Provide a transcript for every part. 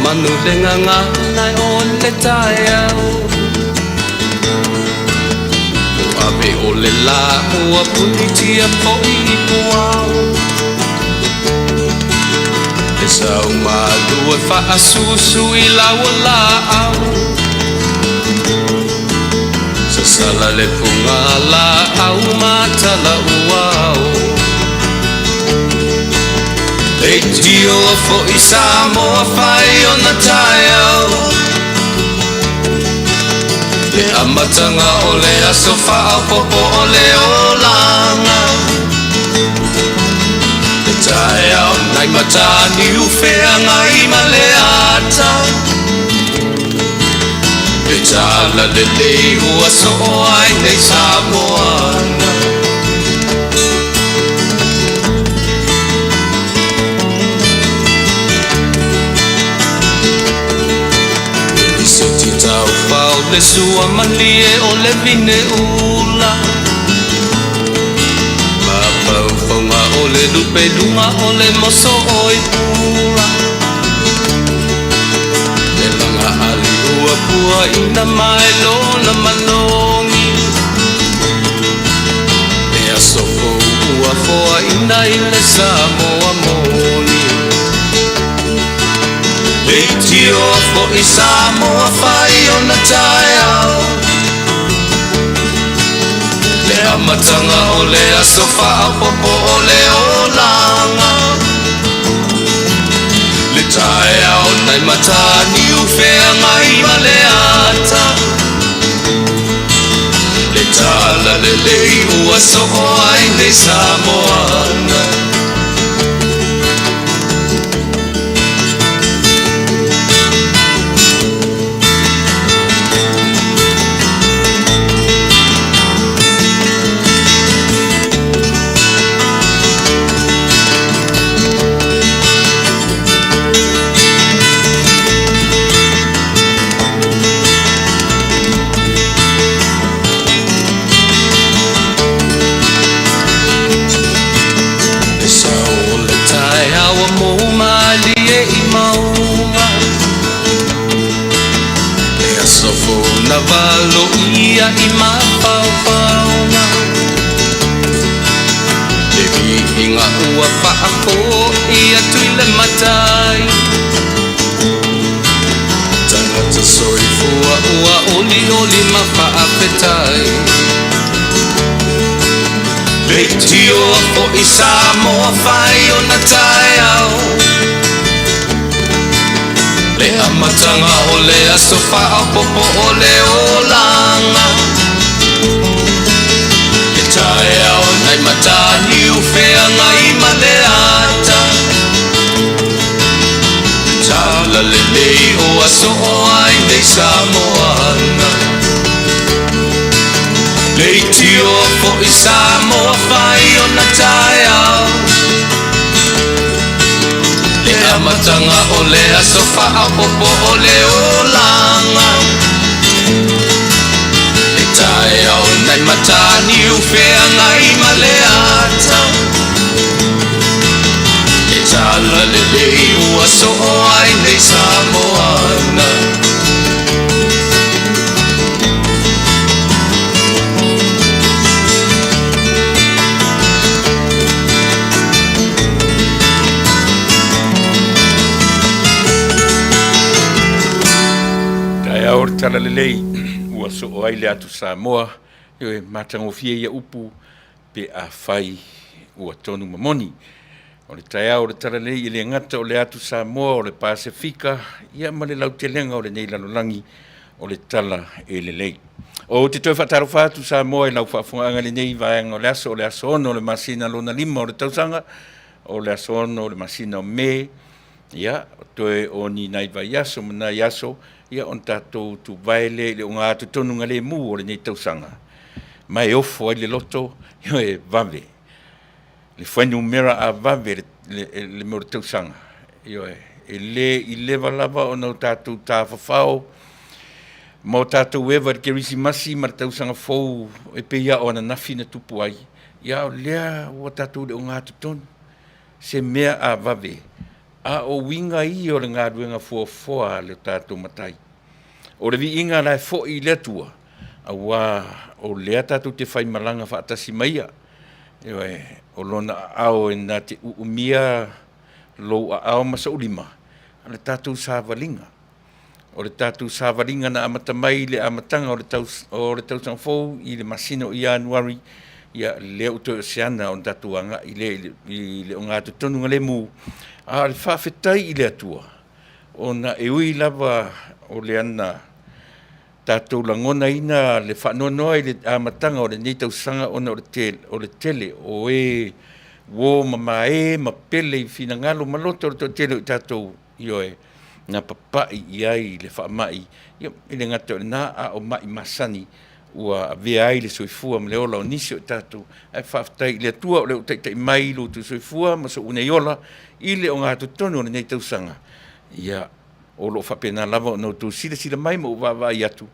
Manu lenganga nai ole taiao Abe ole la ua punitia poi puao E sau malua fa asusu I lawa lao Sasala le punga la au mata la uao E tio fo I Samoa fai ona taiao Le amatanga o le aso fa'au popo o le olanga Le taiao nai matani ufeanga I male ata Le tala le lei ua so ai nei Samoana Le sua malie o le vine ula Ma paufonga o le lupe lunga o le moso o I pula Le langa ali ua pua ina mai lona malongi Le asofo ua foa ina I le Samoa moni Le tio fo I Samoa fai ona taiao Le amatanga o le aso fa'au popo o le olanga Le taiao nai matani ufeanga I male ata Le tala le lei ua soko ai nei Samoana Navalo ia I mapaupaunga Le vihinga ua whaako ia tuile matai Tangata soifua ua oli oli mawhaapetai Le tio o I Samoa whai ona taiao Le amatanga o le aso fa'au popo o le olanga Le taiao nai matani ufeanga I male ata Tala le lei o aso o ai nei Samoana Le tio fo I Samoa fai ona taiao Le amatanga o le aso fa'au popo o le olanga Le taiao nai matani ufeanga I male ata Le tala le lei ua so o ai nei Samoana Tala lelei ua so o ai le atu Samoa e matangofia ia upu pe a fai ua tonu mamoni o le taiao o le tala lelei le ngata o le atu Samoa o le Pasifika ia ma le lautelenga o le nei lalolangi o le tala e lelei o te toi whataro whatu Samoa e lau whafunga le nei vaenga o le aso ono o le masina lona lima o le tausanga o le aso ono o le masina o me ia toe o ni nai vai aso mana aso ia on tatou tu vaile le unga tu tonu ngale mu o le nei tausanga mai ofo ai le loto yo e vave le foi numera a vave le mo tausanga yo e e le valava o nau tātou tā whawhao, mo tātou ewa ke risi masi ma tau sanga fou e pe ia o na nafi na tupu ai. Ia o lea o tātou le o ngā tutonu. Se mea a vave. A o winga i o le ngā ruenga fua le tātou matai. O le vi inga lai fo i le tua. A wā o lea tātou te whai malanga whaatasi maia. Ewe, o lona ao e nā te uumia lou a ao masa ulima. A le tātou sāwalinga. O le tātou sāwalinga na amata mai le amatanga o le tau sangfou i le masina o Ianuari. Ia le uto seana o tātou anga i le o ngā tutonu ngale mu. A le whawhetai i le atua. O na e ui lava o le ana tātou langona ina le whanonoa i le amatanga o le nei tausanga ona o le tele o e wo mamae ma pele i fina ngalo maloto o le tele o tātou i oe na papai i ai le whaamai i le ngata o le nā a o mai masani ua vea ai le soifua ma le ola o nisi o tātou ai whawhetai le atua o le o teitai mai lo tu soifua ma so une iola i le o ngā tutonu o le nei tausanga ia o lo whapena lava o no tu sila mai mo uwawa i atu.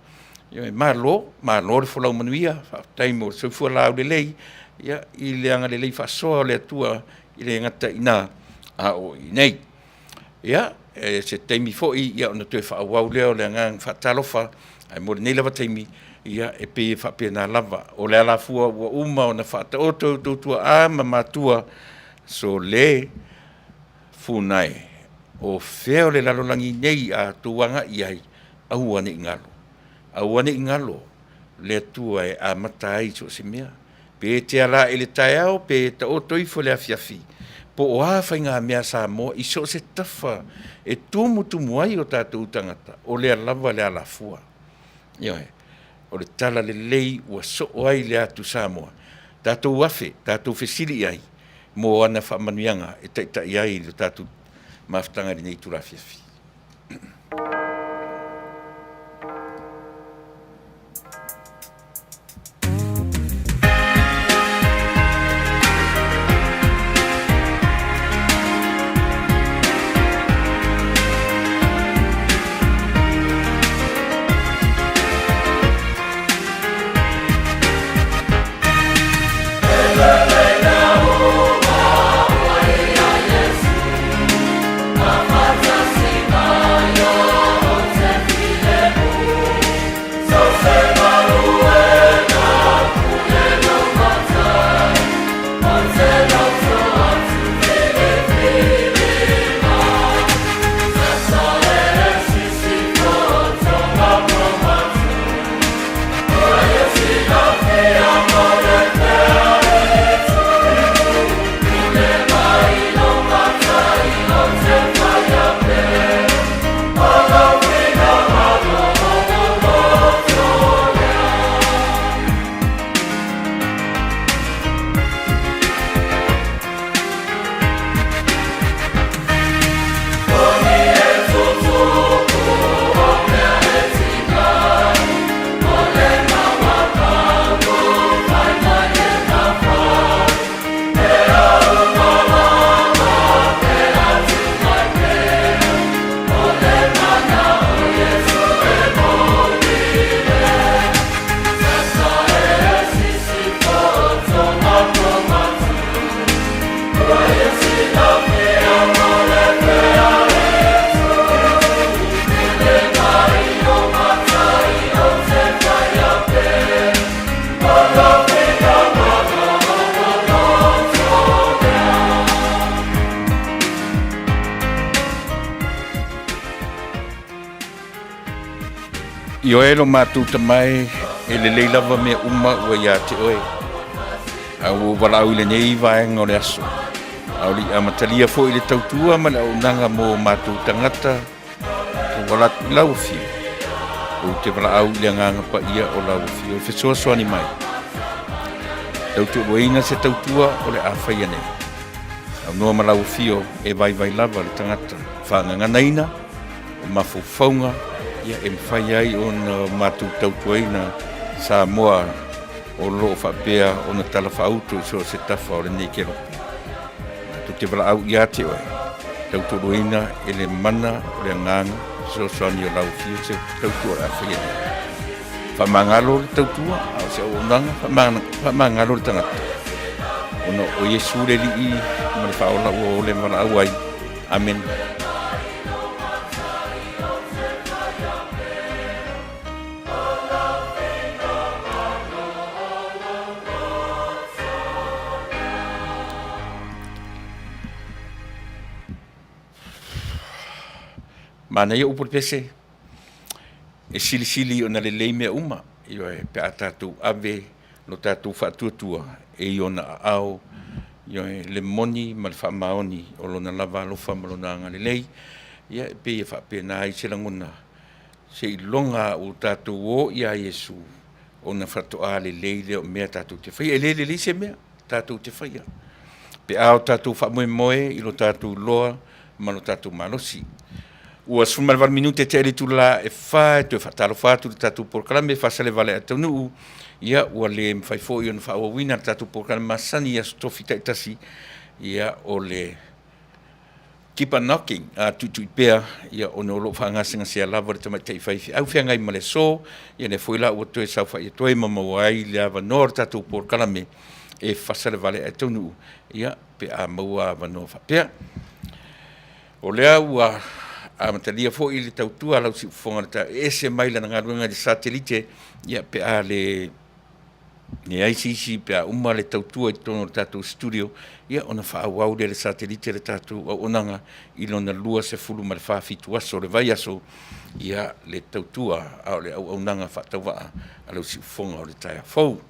Ia malo le whalau manuia, whaptai mo soifua lau le lei, ia i le anga le lei whasoa o le atua i le ngata ina a o i nei. Ia, se teimi foi, ia o na tue whaawau leo le angang whaatalofa, ai mo le nei lava teimi, ia e pe whapena lava. O le alafua ua uma o na whaataoto tautua a mamatua, so le funai. O feo le lalolangi nei a tuanga iai aua ne ingalo. Aua ne ingalo le tua e a matai so se mea. Pe te ala e le tai au, pe ta o toifo le afiafi. Po o hawhai ngā mea sa moa i so se tafa e tumu ai o tātou tangata o le alava le alafua. Ioe, o le tala le lei ua so ai le atu sa moa. Tātou wafe, tātou fesili ai, mo ana whamanuianga e taita iai le tātou maftanga di nei tura fiafi. I oe lo mātou tamai e le leilava mea uma ua ia te oe. Au walau le nei vaenga o le aso. Au li amatalia fo i le tautua ma le au nanga mo mātou tangata ke walatu lau fio. O te walau le anganga pa ia o lau fio. Fesoa soani mai. Tautua loeina se tautua o le awhai ane. Au noa ma lau fio e vai lava le tangata. Whanganganaina o mawhauwhaunga ia e mwhai ai o na mātou tautuaina sa moa o loo whapea o na tala whautu so se tafa o le nei kero. Tu te wala au ia te oe. tauturuina e le mana o le agaga soasoani o lau fia se tautua le afaia faamagalo le tautua a o se auaunaga faamagalo le tagata ona o iesu le alii ma le faaolaʻua o le valaau ai amen. Mana ia upu pese e sili ona lelei mea uma io e pe a tatou ave lo tatou faatuatua e iona aao io e le moni ma le faamaoni o lona lava alofa ma lona agalelei ia e pe ia faapena ai se lagona se iloga o tatou o ia iesu ona faatoʻā lelei lea o mea tatou te faia e lē lelei se mea tatou te faia pe a o tatou faamoemoe i lo tatou loa ma lo tatou malosi. Ua suma le 20 minute te ele tula e fa te faatalofa atu le tatou polokalame fasa le vale atunuu ia ua le mafai foʻi ona faauauina le tatou polokalame masani ia sotofi taʻitasi ia o le keep on knocking tuitui pea ia ona o loo faagasegasea lava le tamaitaʻi faifeʻau feagai ma le so ia le foi la ua toe saufaia toe mamaua ai le avanoa o le tatou polokalame e fasa le vale atunuu ia pe a maua avanoa faapea o lea ua a matalia foʻi le tautua lau siʻufoga le taese mai lana galuega i le satelite ia pe a le ai sisi pe a uma le tautua i tono le tatou studio ia ona faauau lea le satelite le tatou auaunaga i lona 2 ma le fafitu aso le vai aso ia le tautua a o le auaunaga faatauvaa a lau siʻufoga o le taeafou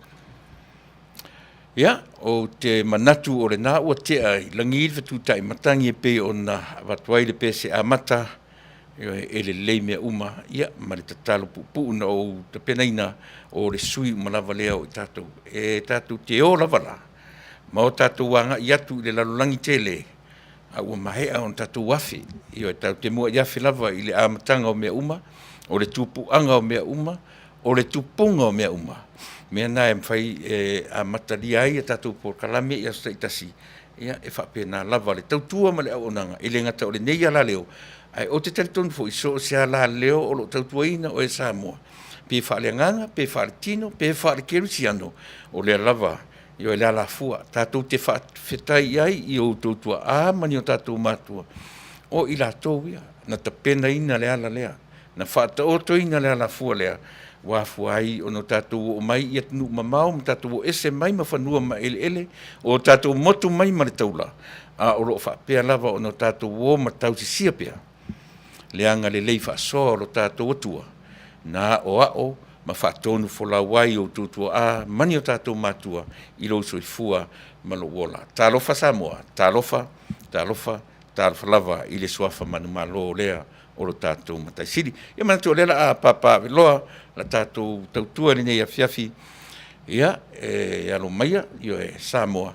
ia o te manatu o le nā ua tea i langi i le fatutaʻi matagi e pei ona avatu ai le pese a mata e le lei mea uma ia ma le tatalo puʻupuʻu na ou tapenaina o le sui uma lava lea o i tatou e tatou te o lava la ma o tatou agaʻi atu i le lalolagi tele a ua mahea ona tatou afe ia e tau te mua i afe lava i le amataga o mea uma o le tupuʻaga o mea uma o le tupuga o mea uma mea na e mawhai a matalia ai a tatou polokalame i aso taʻitasi ia e faapena lava le tautua ma le auaunaga i le gata o lenei ala leo ai o te talitonu foʻi so o se ala leo o loo tautuaina o e Samoa pe faaleagaga pe faaletino pe faalekelusiano o lea lava io le alafua tatou te faafetai ai i outou tuaā mani o tatou matua o i latou ia na tapenaina le ala lea na faataotoina le alafua lea ua afua ai ono tatou o mai ia tunuu mamao ma tatou o ese mai ma fanua ma eleele o tatou motu mai ma le taula a o loo faapea lava ono tatou o ma tausisia pea leaga lelei faasoa o lo tatou atua na aʻo ma faatonu folau ai outou tuaā mani o tatou matua i lou soifua ma loo ola talofa Samoa talofa lava i le soafa manumālo lea o lo tatou mataisili ia manatu o lela a papaveloa la tatou tautua lenei afiafi ia e alo maia io e Samoa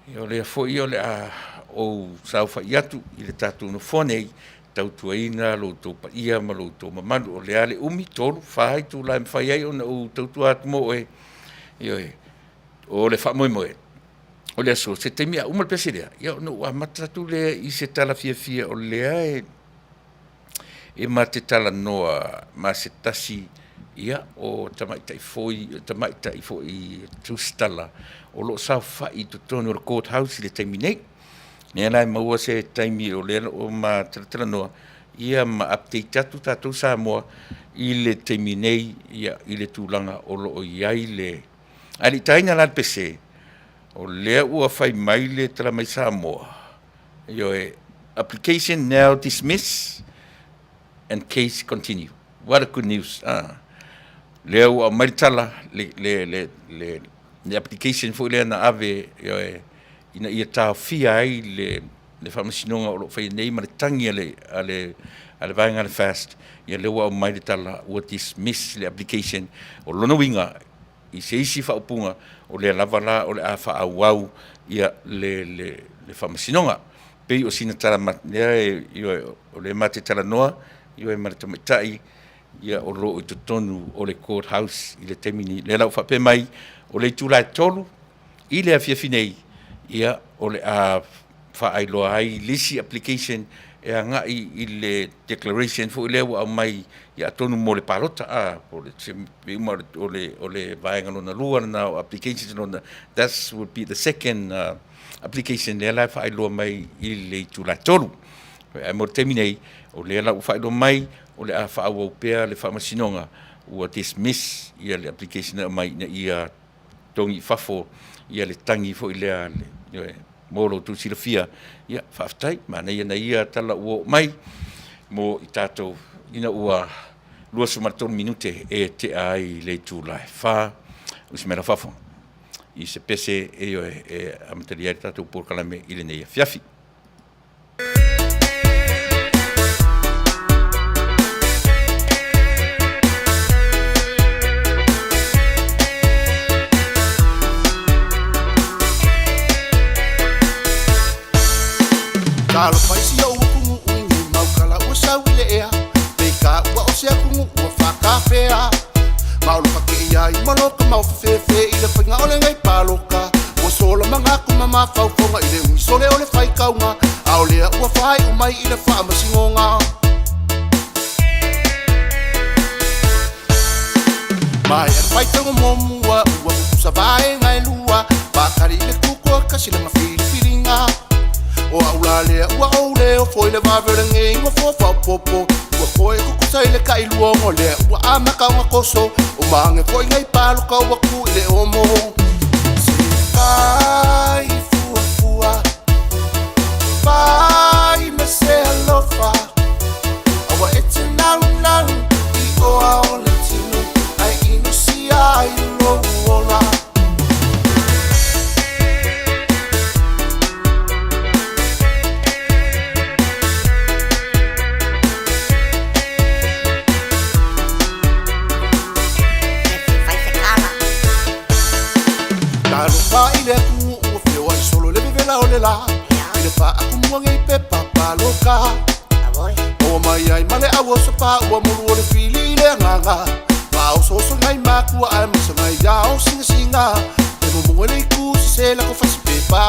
io lea foʻi o le a ou saufaʻi atu i le tatou nofoa nei tautuaina loutou paia ma loutou mamalu o le a le umi tolu fai tulae mafai ai ona ou tautua atu mo e io e o le faamoemoe o le aso se taimi aʻuma le pese lea ia ona ua amata atu lea i se talafiafia o lea e ma te talanoa ma se tasi ia o tamaitaʻi foʻi tusitala o loo saufaʻi totonu o le court house i le taimi nei nea lae maua se taimi o lea o ma talatalanoa ia ma update atu tatou Samoa i le taimi nei ia i le tulaga o loo i ai le alitaina la le pese o lea ua fai mai le talamai Samoa io e application now dismiss and case continue. What a good news. Lea ua mai tala le application foi lea na ave ina ia tāwhia ai le whamasinoga o loo whai nei ma le tangi ale vaenga le fast ia le ua mai le tala ua dismiss le application o lona winga i se isi whaupunga o le lava la o le a whaauau ia le whamasinoga pei o sina tala lea o le mate tala noa io e maritamaitaʻi ia o loo i totonu o le court house i le temini le lau faapea mai o le itulae tolu i le afiafi nei ia o le a whaailoa ai lisi application e anga i le declaration fo ile wa mai ia tonu mo le parota po le o le vaenga lona lua na application lona that would be the second application le la whaailoa mai i le tula tolu e mo terminei o le la whaailoa mai o le a whaau pea le whaamasinonga ua dismiss ia le application na mai na ia tongi fafo ia le tangi fo ilea le molo tu silafia ia whaftai mana ia na ia tala ua mai mo i tātou ina ua lua sumaratonu minute e te ai le tūlai wha usimera fafo i se pese e amatari ai tātou pōrkalame i le nei fiafi. Kalo paisi o kungu ungi mau kala ua sau i le ea Peka ua o sea kungu ua whakawhea Maolo pake ia i maloka mau whewhewe I le whainga ole ngai paloka Ua sola manga kuma ma whauwhonga I le umisole o le whaikaunga Ao lea ua whai umai I le whaamasingonga Mai ar whaitanga momua ua kukusa vae ngai lua Pakari le kukua kasi langa whiriwhiringa O aula lea ua o leo foi le vavere nge ingo fofa popo Ua koe kukusa i le kai luongo lea ua amaka unga koso O mange foi ngai palo ka ua ku i le omo Vai fua fua Vai me se alofa Awa ete nau nau I oa o le tinu Ai inu si ai ulo uola Ile kungu ua whio ai solo le vivela o le la Ile pa aku mua ngai pe papaloka O mai ai male awa sa pa ua mulu o le fili le nganga Pa o soso ngai makua ai masa ngai iao singa singa E mo munga le iku si se la ko fasi pepa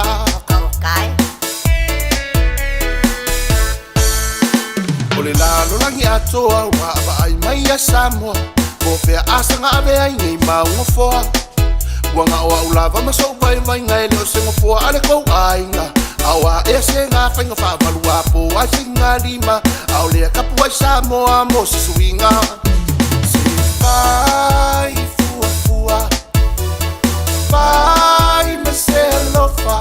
O le lalo langi atoa ua ava ai mai a Samoa Mo pea asanga ave ai ngai maunga foa Wanga o au lava ma so vai vai ngai leo sengo fo ale ko ainga awa e se nga fainga fa valua po ai singa lima au le kapu ai Samoa mo suinga vai fua fua vai me se lofa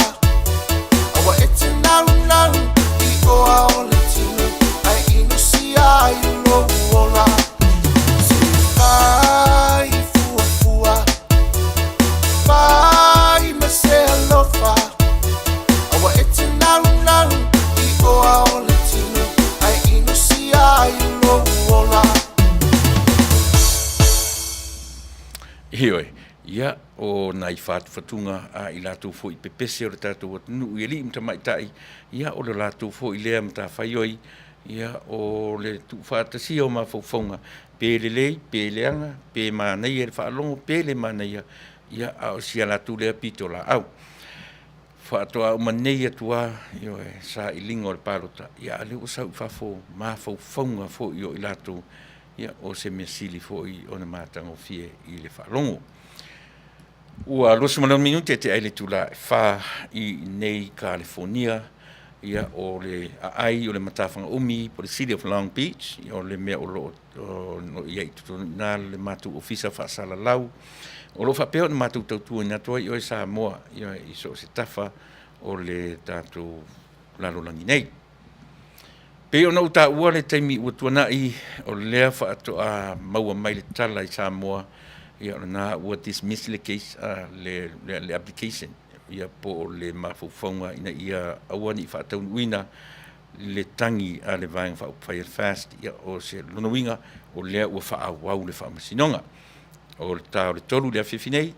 awa ete nau nau I oa o le tinu ai inu si ai ulo uola vai fua fua Vai me se alofa Awa ete nau nau I oa o le tinu Ai inu si ai ulo uola Hioi, ia o nai whatunga a I lātou fo I pepese o le tātou atunu I li mta maitai ia o le lātou fo I lea mta whaioi ia o le tu whātasi o ma whauwhaunga pe le lei, pe leanga, pe mānei e le whaalongo, pe le māneia ia au sia la tu le pito la au fa to au manei atua yo sa I lingo le parota ia le o sa fa fo ma fo fonga fo yo I latu ia o se mesili fo I ona matango fie I le fa longo ua lo se malon minute te ai le tu la fa I nei California ia o le ai o le matafanga umi po le City of Long Beach o le me o lo no ia tu na le matu ofisa fa sala lau O lo whapeo na mātou tautua ina toa I oi Samoa I so se tafa o le tātou lalolangi nei. Pe o nau tā ua le taimi ua tuana I o lea whaatoa maua mai le tala I Samoa ia o na ua dismiss le case le application ia po o le mawhauwhaunga ina ia awani I whaatau uina le tangi a le vaeng whaupwhai fast ia o se lonowinga o lea ua whaawau le whaamasinonga. O le tau le tolu le awhiwhinei,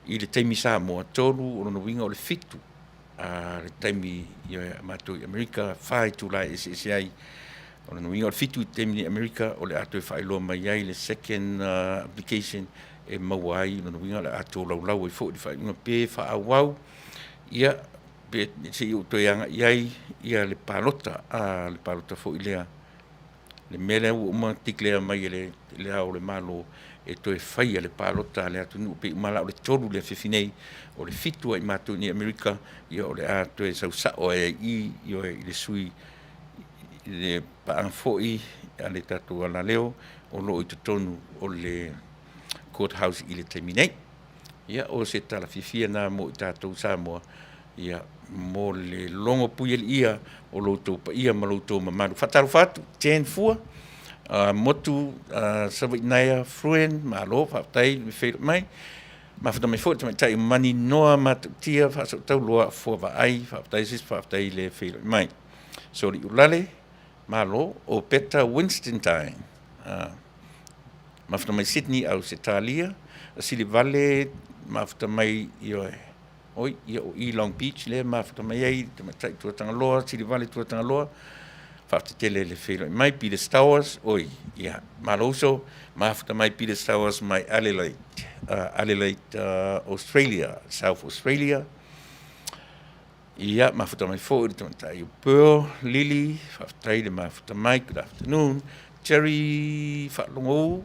I le taimi Samoa tolu o lono winga o le fitu. Le taimi mātou I Amerika, whai tūlai SSI, o lono winga o le fitu I taimi ni Amerika, o le ato e whailoa mai ai le second application, e mawai lono winga le ato laulau e fo, le whai unga pē whaawau, ia pe se i to yanga iai ia le palota le palota fo ilea le mele u ma tikle mai le au le malo e to e fai le palota le atu nu pe mala o le toru le fefinei o le fitu ai matu ni Amerika ia o le a to e sausa o e i io e le sui le pa foi ale tatu ala leo o lo i tonu o le courthouse i le terminate ia o se tala fifia na mo i tatu Samoa ia mo le longo pui ia o lo to pa ia ma lo to ma fataru fatu ten fua motu sawainaya fruen ma lo fa tai me fe mai ma fa me fo tai mani noa ma tia fa so tau loa fo va ai fa tai le fe mai so li ulale ma lo o Peter Winston time ma fa mai Sydney au Italia sili vale ma fa mai io oi io i Long Beach le ma fa mai ai tai tu tanga loa sili vale tu tanga loa fafte tele le felo mai Peter Stowers oi ia maloso mafta mai Peter Stowers mai Adelaide Australia South Australia ia mafta mai fo de tai Pearl Lily fafta ile mafta mai good afternoon Cherry fatlongo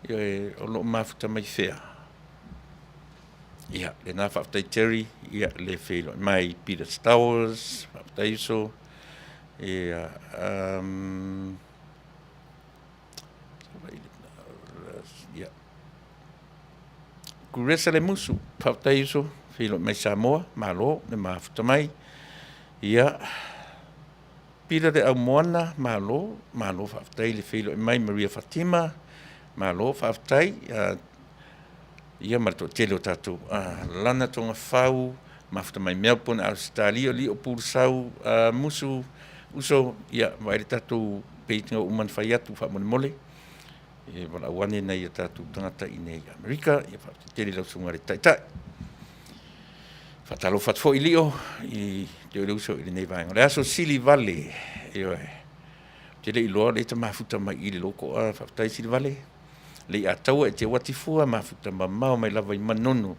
ia o lo mafta mai fair ia le na fafta Cherry ia le felo mai Peter Stowers fafta iso ia ia kuresa le musu fafta iso filo mai Samoa malo le mafta mai ia pila de Amoana malo fafta le filo mai Maria Fatima malo fafta ia marto telo tatu lana tonga fau mafta mai Melbourne Australia li o pulsau musu uso ia vai tatu peitinga uman faiatu fa mole e wala wane nei tatu tangata i nei Amerika ia fa tele la sunga re tai fa talo fat fo ilio i te uso i nei vai ngora so Sili Valley io tele i lo le te mafuta mai i loko fa tai Sili Valley le atau e te watifua mafuta mamau mai lava i manono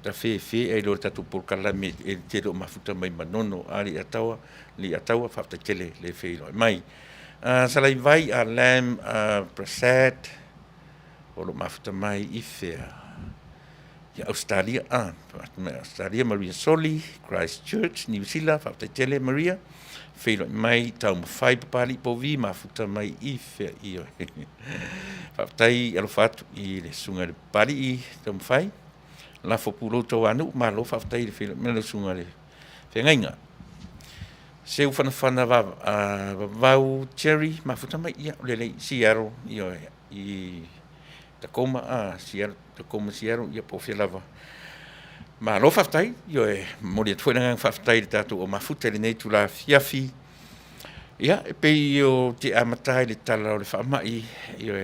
ta fe e lo tatu por kala me e te do mafuta mai manono ali atawa li atawa fa ta tele le fe lo mai salai vai a lam Prasad o lo mafuta mai i fe ya Australia Australia Maria Soli Christchurch New Zealand fa ta tele Maria fe lo mai tau fai pali po vi mafuta mai i fe io fa tai alo fatu i le sunga de pali i tau fai la fo pulo to anu ma lo fa tai le me lo sunga le fe ngainga se u fana va Cherry ma futa mai ia le Seattle io i Tacoma Seattle ia po fe lava ma lo fa tai io mo le tfuena fa tai tatu o ma futa le nei tu la fiafi ia e pe io te amatai le tala le fa mai io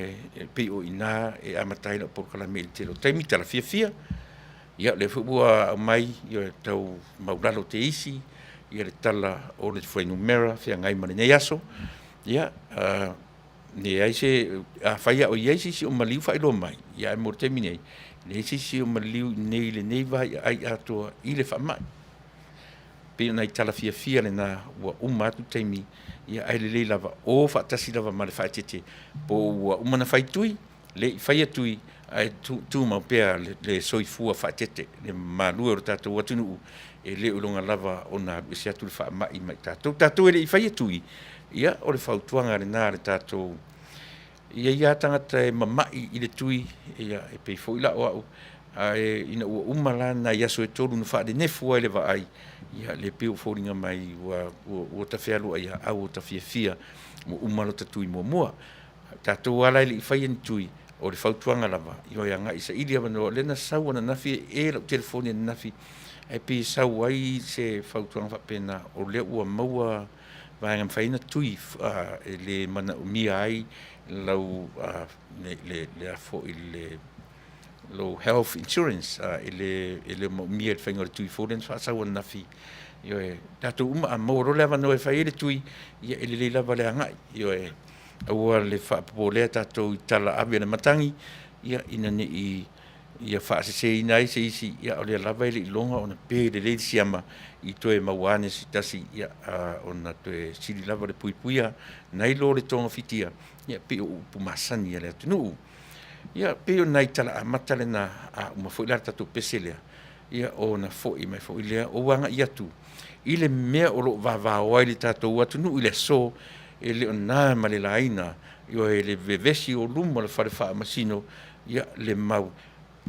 pe o ina e amatai no por kala mil te lo te mi tala fiafia ia le fubua mai ia tau maulalo te isi ia le tala o le fuenu mera fia ngai mane nei aso ia ne ai se a faia o ia si o maliu fa ilo mai ia e morte minei le si o maliu nei le nei vai ai ato i le fa mai pe nei tala fia le na wa umatu teimi ia ai le lava o fa tasi lava male fa tete po wa umana fai tui le fai tui ai tu ma pea le soifua fa tete le malu o tatu watunu e le ulonga lava ona se atu fa mai mai tatu le fai tui ia o le fautuanga le na le tatu ia tangata e mamai i le tui ia e pe foi la o ai ina o umala na ia so tolu no fa de nefu le va ai ia le pe o foringa mai o ta felu ia au ta fia mo umalo tatu mo tatu ala le fai tui o le fautuanga lava io ia ngai sa ilia mano le na sau na nafi e le telefone na nafi e pe sau ai se fautuanga fa pena o le ua maua vai ngam faina tui le mana mi ai lau le fo ile lo health insurance ele mi el fengor tui foden fa sau na nafi io tatu uma mo le va no fa ile tui ia ele lava le ngai io ua le fa poleta to tala ave na matangi ia ina ni ia whaasesei ai se isi ia o lea lava ili ilonga o na pe le siama i toe mawane si tasi ia o na toe sili lava le puipuia nai lo le tonga fitia ia pe o upu masani ia le atunu ia pe o nai tala amata le na uma fo ila tatu peselea ia o na fo i mai fo ilea o wanga ia tu ile mea o lo va o ile tatu atunu ile so ele ona ma le laina io ele vevesi o lumo le fare fa masino ia le mau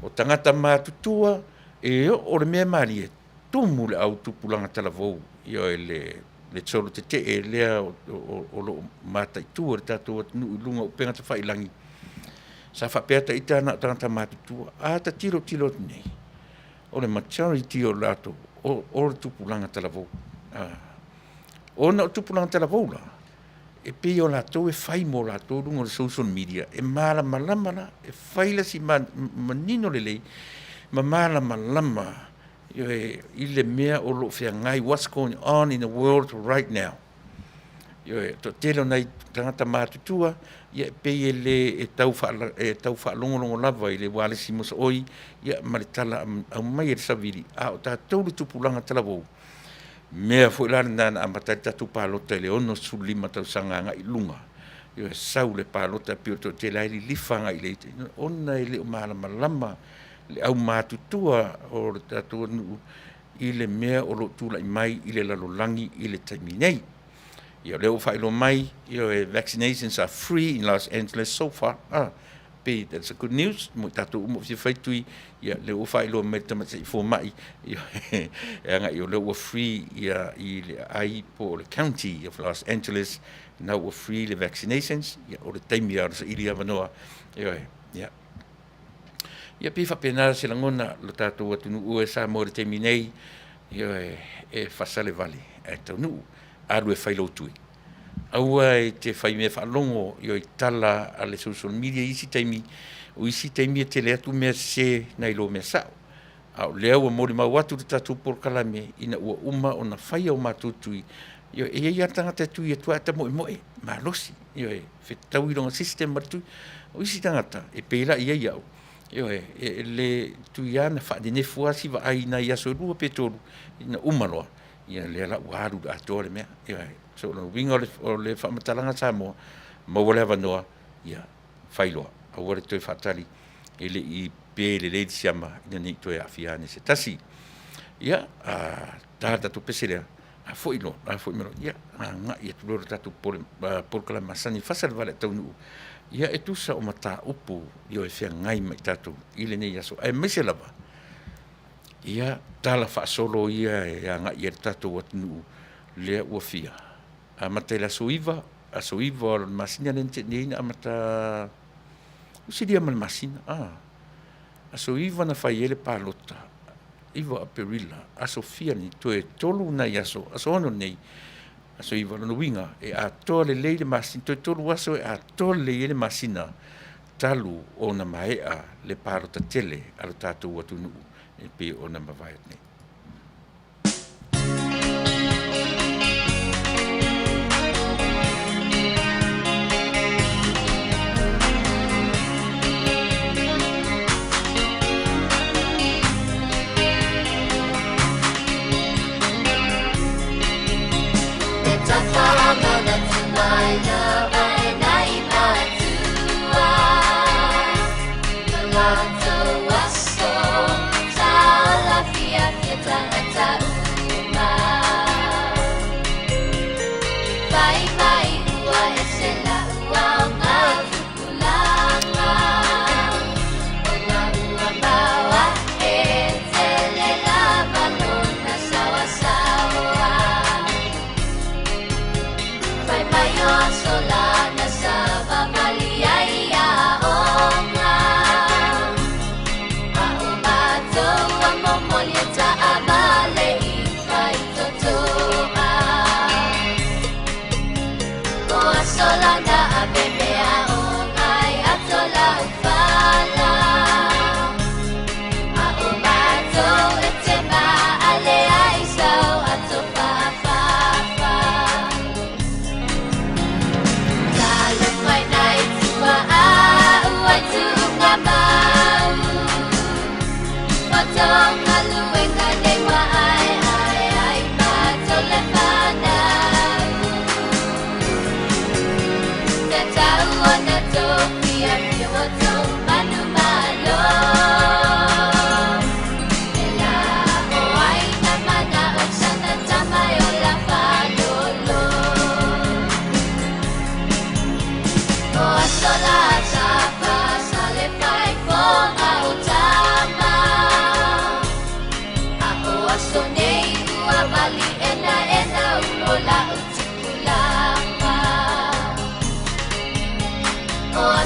o tangata mātutua o le mea marie tumu le au tupulanga talavou io le tsolo te lea o lo mātaitua le tātou atunu ilunga o penga ta whailangi sa whapeata i tāna tangata mātutua ta tiro nei o le majority o lato o le tupulanga talavou o na o tupulanga talavou la e pe o lato e fai mo lato lungo le social media e mala malama e fai la si manino lei ma mala malama i le mea o lo fia ngai what's going on in the world right now to telo nei tangata mātutua ia pe le e tau fa longo lava i le wale si mos oi ia maritala au mai e saviri o tātou le tupulanga talavou mea fo la na amata tatu palota le ono sulima tau sanga i lunga yo sau le palota pio to te lai lifanga i le ona ile o malama le au matutua o le tatu i le mea o lo tula mai i le lalolangi i le taiminei yo le o failo mai yo vaccinations are free in Los Angeles so far that's a good news mo tatu mo fi faitui ia le o failo me tama se fo mai nga yo le o free ia i le ai po le county of Los Angeles now we're free the vaccinations ia o le time ia se ilia vanoa ia pifa pena se langona lo tatu atunu USA mo le time nei ia e fasale vale atunu alu e failo tui aua e te whai mea whaalongo i o i tala a le social media isi taimi o isi taimi e te lea tu mea se nei lo mea sao au lea ua mori mau atu te tatu por kalame ina ua uma o na whai au matutui i o e ia tangata tui e tuata moe ma losi i o e whetau i ronga system matui o isi tangata e peila i au i o e le tui ana whaadine fuasi wa aina i aso rua petolu ina umaloa i a lea la uaru da atore mea i o e so no winga o le whamatalanga Samoa ma wale avanoa ia whailoa a wale toi whatari ele i pēle le siama ina ni toi awhiane se tasi ia tāta tu peselea a whoilo ia nga ia tuloro tatu porkala masani whasal vale taunu ia e tusa o mata upu i o e whia ngai mai tatu ile nei aso ai mese lava ia tala whaasolo ia e nga ia tatu watnu lea ua whia amata la soiva o masina lente nei amata usidia mal masina a soiva na fai ele palota iva a perilla a sofia ni toe tolu na yaso aso ono nei a soiva no winga e a tole leile masina toe tolu aso e a tole ele masina talu o na maea le palota tele ala tatu watunu e pe o na mavai nei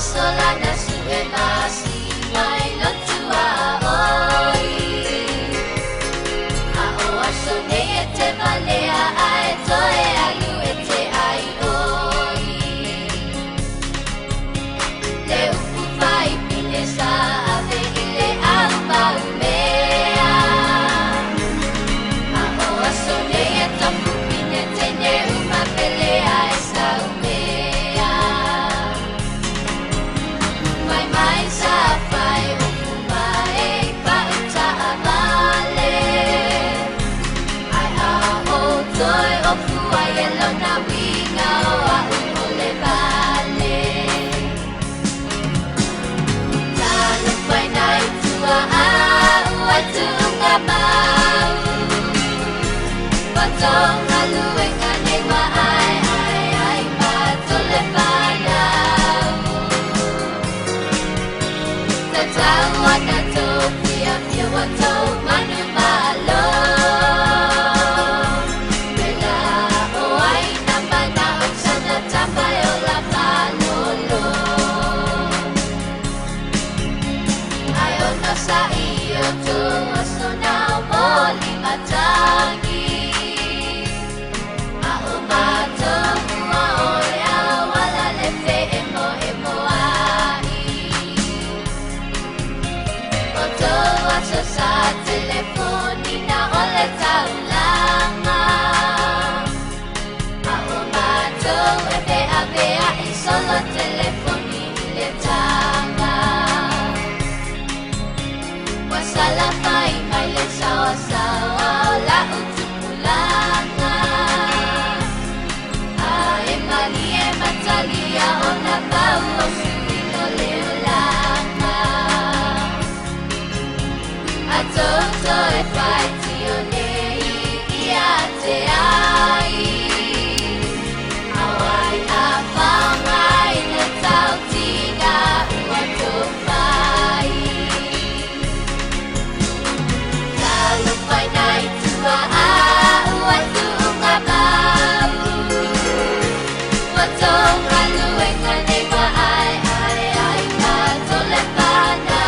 Solana suena si mai lo tua oi a o aso nei e te valea ai toe alu e te ai oi le upu vai pile sa ave ile au mau mea a o aso nei e tapu pine te ne uma pelea e sa umea sa pai upu mai pa uta amale ai a o toi opu ai e lona winga o a upo le vale talo pai nai tua a ua tunga mau patonga luenga newa ai pa tole pana Tawana topia pia wato manu malo Bela o ai na mana o sana tamai o la palolo Ai o no sa iyo tu aso na moli matangi A o mato mua o ya wala le fe emo sa telefonina o le taulanga a o matou e vea i solo telefoni le tanga wasala pai mai le sawa o la utupulanga a e mali e matalia o na pau o suino leolanga Toto e fai tio nei ia te ai Awai a whangai na tau tina ua tō whai Talo whai nai tua a ua tunga mau Ua tonga luenga nei wa ai ma tole pana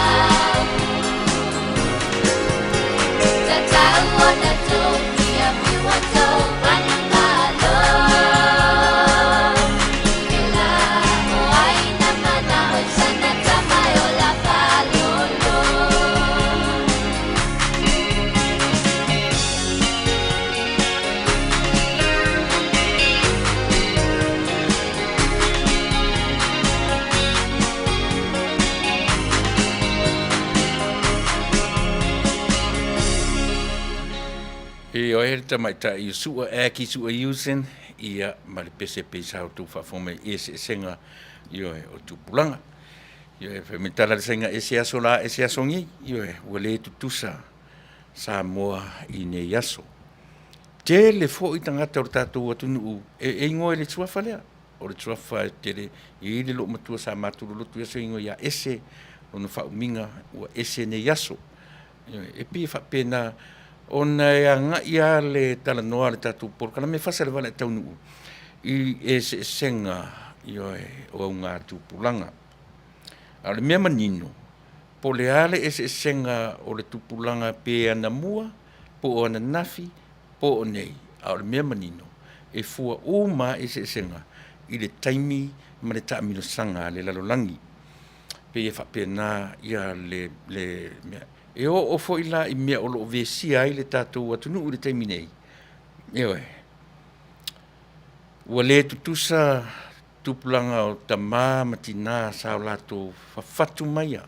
Wanna do me if you want to wanna malo Ela o ai na mana o sana tamai o la palolo E o ele tamai ta i sua e ki sua iusen ia ma le pese pese hau tu whafome e se senga i o tu pulanga. I o e whamitala le senga e se aso la e se asongi i o e ua le tutusa sa moa i ne yaso. Te le fo i tangata o tātou atunu u e ingoe le tuafa lea. O le tuafa te le i le lo matua sa maturu lotu yaso ingoe ia ese o na whauminga ua ese ne yaso. E pi whapena ona e anga ia le tala noa le tatu porkana me fasa le vale taunu i e se senga i o ngā tupulanga. A le mea manino, po le ale e se senga o le tupulanga pe ana mua, po o ana nafi, po o nei. A le mea manino, e fua uma e se senga i le taimi ma le taamino sanga le lalolangi. Pe e whapena ia le mea. E o fo ila i mea o lo vesia ai le tātou atunu u le taimi nei. Ewe. Ua le tutusa tupulanga o tamā matina sao lato whawhatu maia.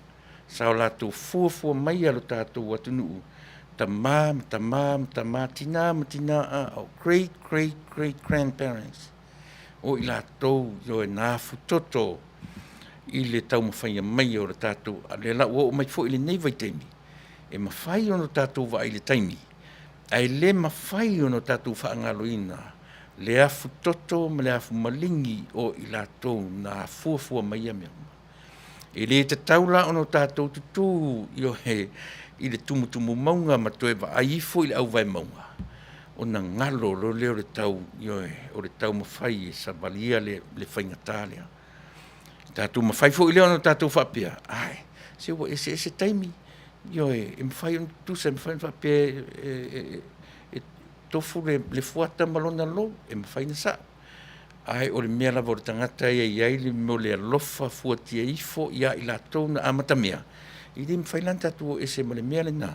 Sao lato fuafua maia lo tātou atunu u. Tamā tina o great grandparents. o i lātou yo e nā futoto i le tau mawhaia mai o le tātou. A le la ua o mai fo i le nei vai teimi. E mawhai ono tātou wa i le taimi. Ai le mawhai ono tātou whaangaloina. Le afu toto ma le afu malingi o i lātou nā fuafua mai a mea. E le te taula ono tātou tutu i le tumutumu maunga ma toe wa aifo i le au vai maunga. O na ngalo lo leo le tau o le tau mawhai e sa valia le whaingatā lea. Tātou mawhai fo i leo ono tātou whapea. Ai, se wa ese taimi. E mawhai on tusa, mawhai whapea tofu le fuata malona lo, e mawhai na sa. Ai, o le mea lava o le tangata iai le mo le alofa fuatia ifo ia i lātou na amata mea. I le mawhai lan tātou ese mo le mea le nā.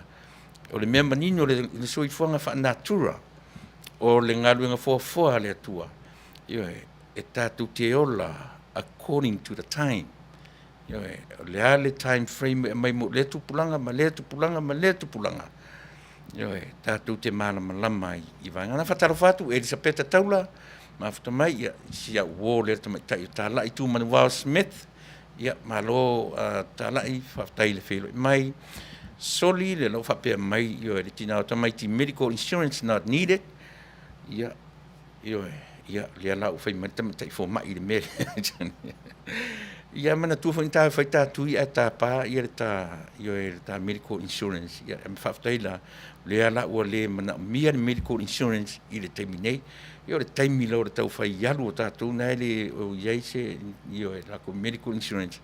O le mea manino le soifuanga wha natura. O le ngaluenga foa le atua. E tātou te ola according to the time. Le ale time frame e mai mo le tupulanga, ma le tupulanga, ma le tupulanga. Tātou te mana malama i vangana whataro whatu, Elisabeta Taula, mawhata mai, ia sia uo le tamai tai o tāla i tū Manuel Smith, ia malo tāla i whaftai le whelo mai, soli le lau whapea mai, le tina o tamai ti medical insurance not needed, ia le lau whai mai tamai tai fo mai le mele. Ia mana tu fo inta fai ta tu ia ta pa ia ta medical insurance ia em whaftai la le ala o le mana mia medical insurance i le terminate ia le taimi lo le tau fai alu o tātou na le o iai se ia la ko medical insurance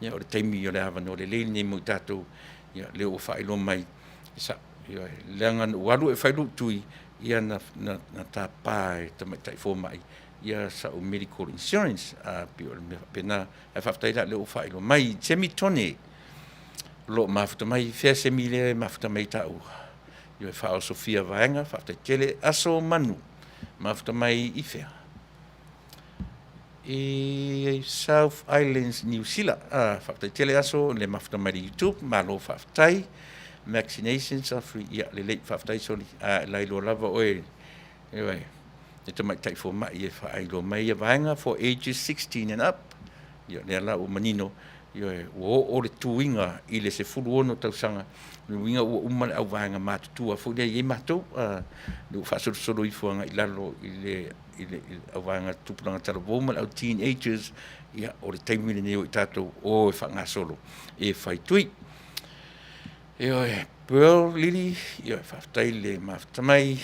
ia o le taimi ia le avano le le nei mo tātou ia le o fai lo mai sa ia le ngan walu e fai lu tui ia na ta pa te mai tai fo mai ia sa o medical insurance pena e whaftai la le o whai lo mai semi tone lo mawhata mai whea semi le mawhata mai tau i e whao Sofia Vaenga whaftai tele aso manu mawhata mai i whea i South Islands New Zealand whaftai tele aso le mawhata mai YouTube ma lo whaftai vaccinations free ia le leit whaftai soli lai lo lava oe e te mai tai fo mai e whaai lo mai e vaenga for ages 16 and up. Ia le ala o manino, o le tuinga i le se fulu ono tausanga, le winga o umale au vaenga mātutua, fo le i mātou, le o whasoro i fuanga i lalo i le au vaenga tupulanga taravoma, au teenagers, ia o le taimine neo i tātou o e whanga solo, e whai tui. Pearl Lily, ia whaftai le mawhtamai,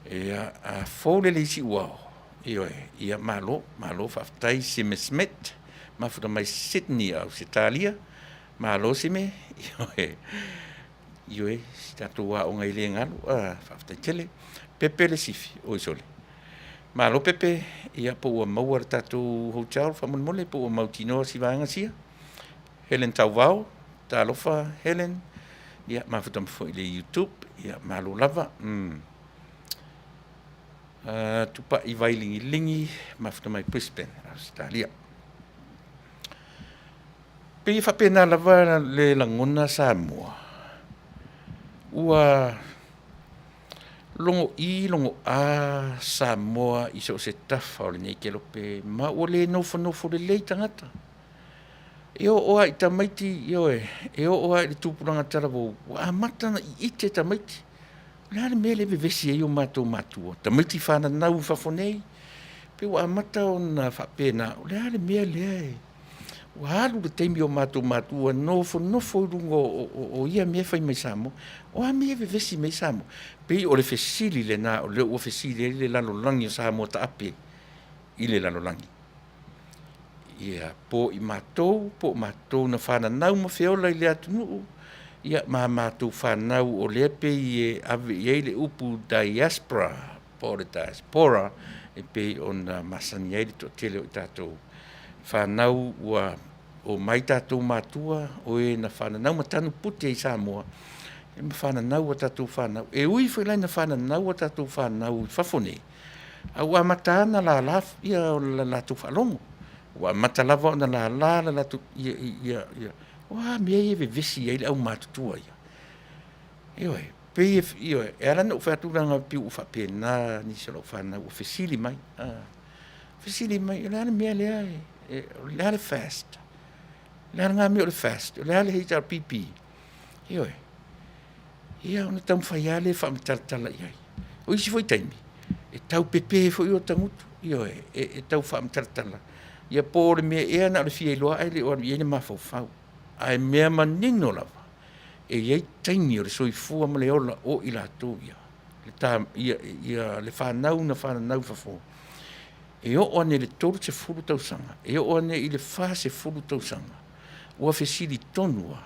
a fole le si wao ia malo whaftai se me smet mawhata mai Sydney au Italia malo se me si tātou wā o ngai le ngalu whaftai tele pepe le sifi o isole malo pepe ia po ua maua tātou hotel whamonmole po ua mautinoa si vāanga sia Helen Tauvao tālofa Helen ia mawhata mawhoi le YouTube ia malo lava tupa i vai lingi mawhata mai Brisbane, Australia. Pei whapena lava le langona Samoa. Ua longo a Samoa i so se tafa o le nei kelope ma ua le nofo le lei tangata. E o oa i tamaiti, e o oa i le tūpuranga tarabo, wa matana i ite tamaiti. Lea le mea le vevesi e o mātou mātua. Ta maiti whana nau whafonei. Pe wa amata o na whapena. Lea le mea lea e. Wa halu le teimi o mātou mātua. Nofo rungo o ia mea whai mai Samo. O a mea vevesi mai Samo. Pe o le fesili le nā. O le o fesili le lalo langi o Samo ta ape. I le lalo langi. Ia po i mātou na whana nau ma whiola i le atunuu. Ia mātou whanau o lepe i ave i eile upu diaspora, po le diaspora, e pe o na masani eile to tele o tātou whanau o mai tātou mātua, o e na whanau matanu pute i Samoa, e ma whanau o tātou whanau, e ui whailai na whanau o tātou whanau i whafone, au a matana la laf, ia o la lātou whalongo, o a matalava o na la lātou, ia, Wah, mea e vevesi e au mātutua ia. Pei e ala na uwhaturanga pi uwhapena ni se lau whanau o fesili mai. fesili mai, le ale mea lea, le ale fast. Le ale ngā mea o le fast, le ale HRPP. Ioe. Ia ona tau whaiale whaamatalatala iai. O isi foi taimi. E tau pepe foi o tangutu. Ioe, e tau whaamatalatala. Ia pōre mea ea na le fia iloa ai le oanu iene mawhau. Ai mea manino lava. E iei taimi o le soifua ma le ola o i lātou ia. Le tā, ia le whanau na whanau whafo. E o ane le tolu se furu tausanga. E o ane i le wha se furu tausanga. Ua fesili tonua.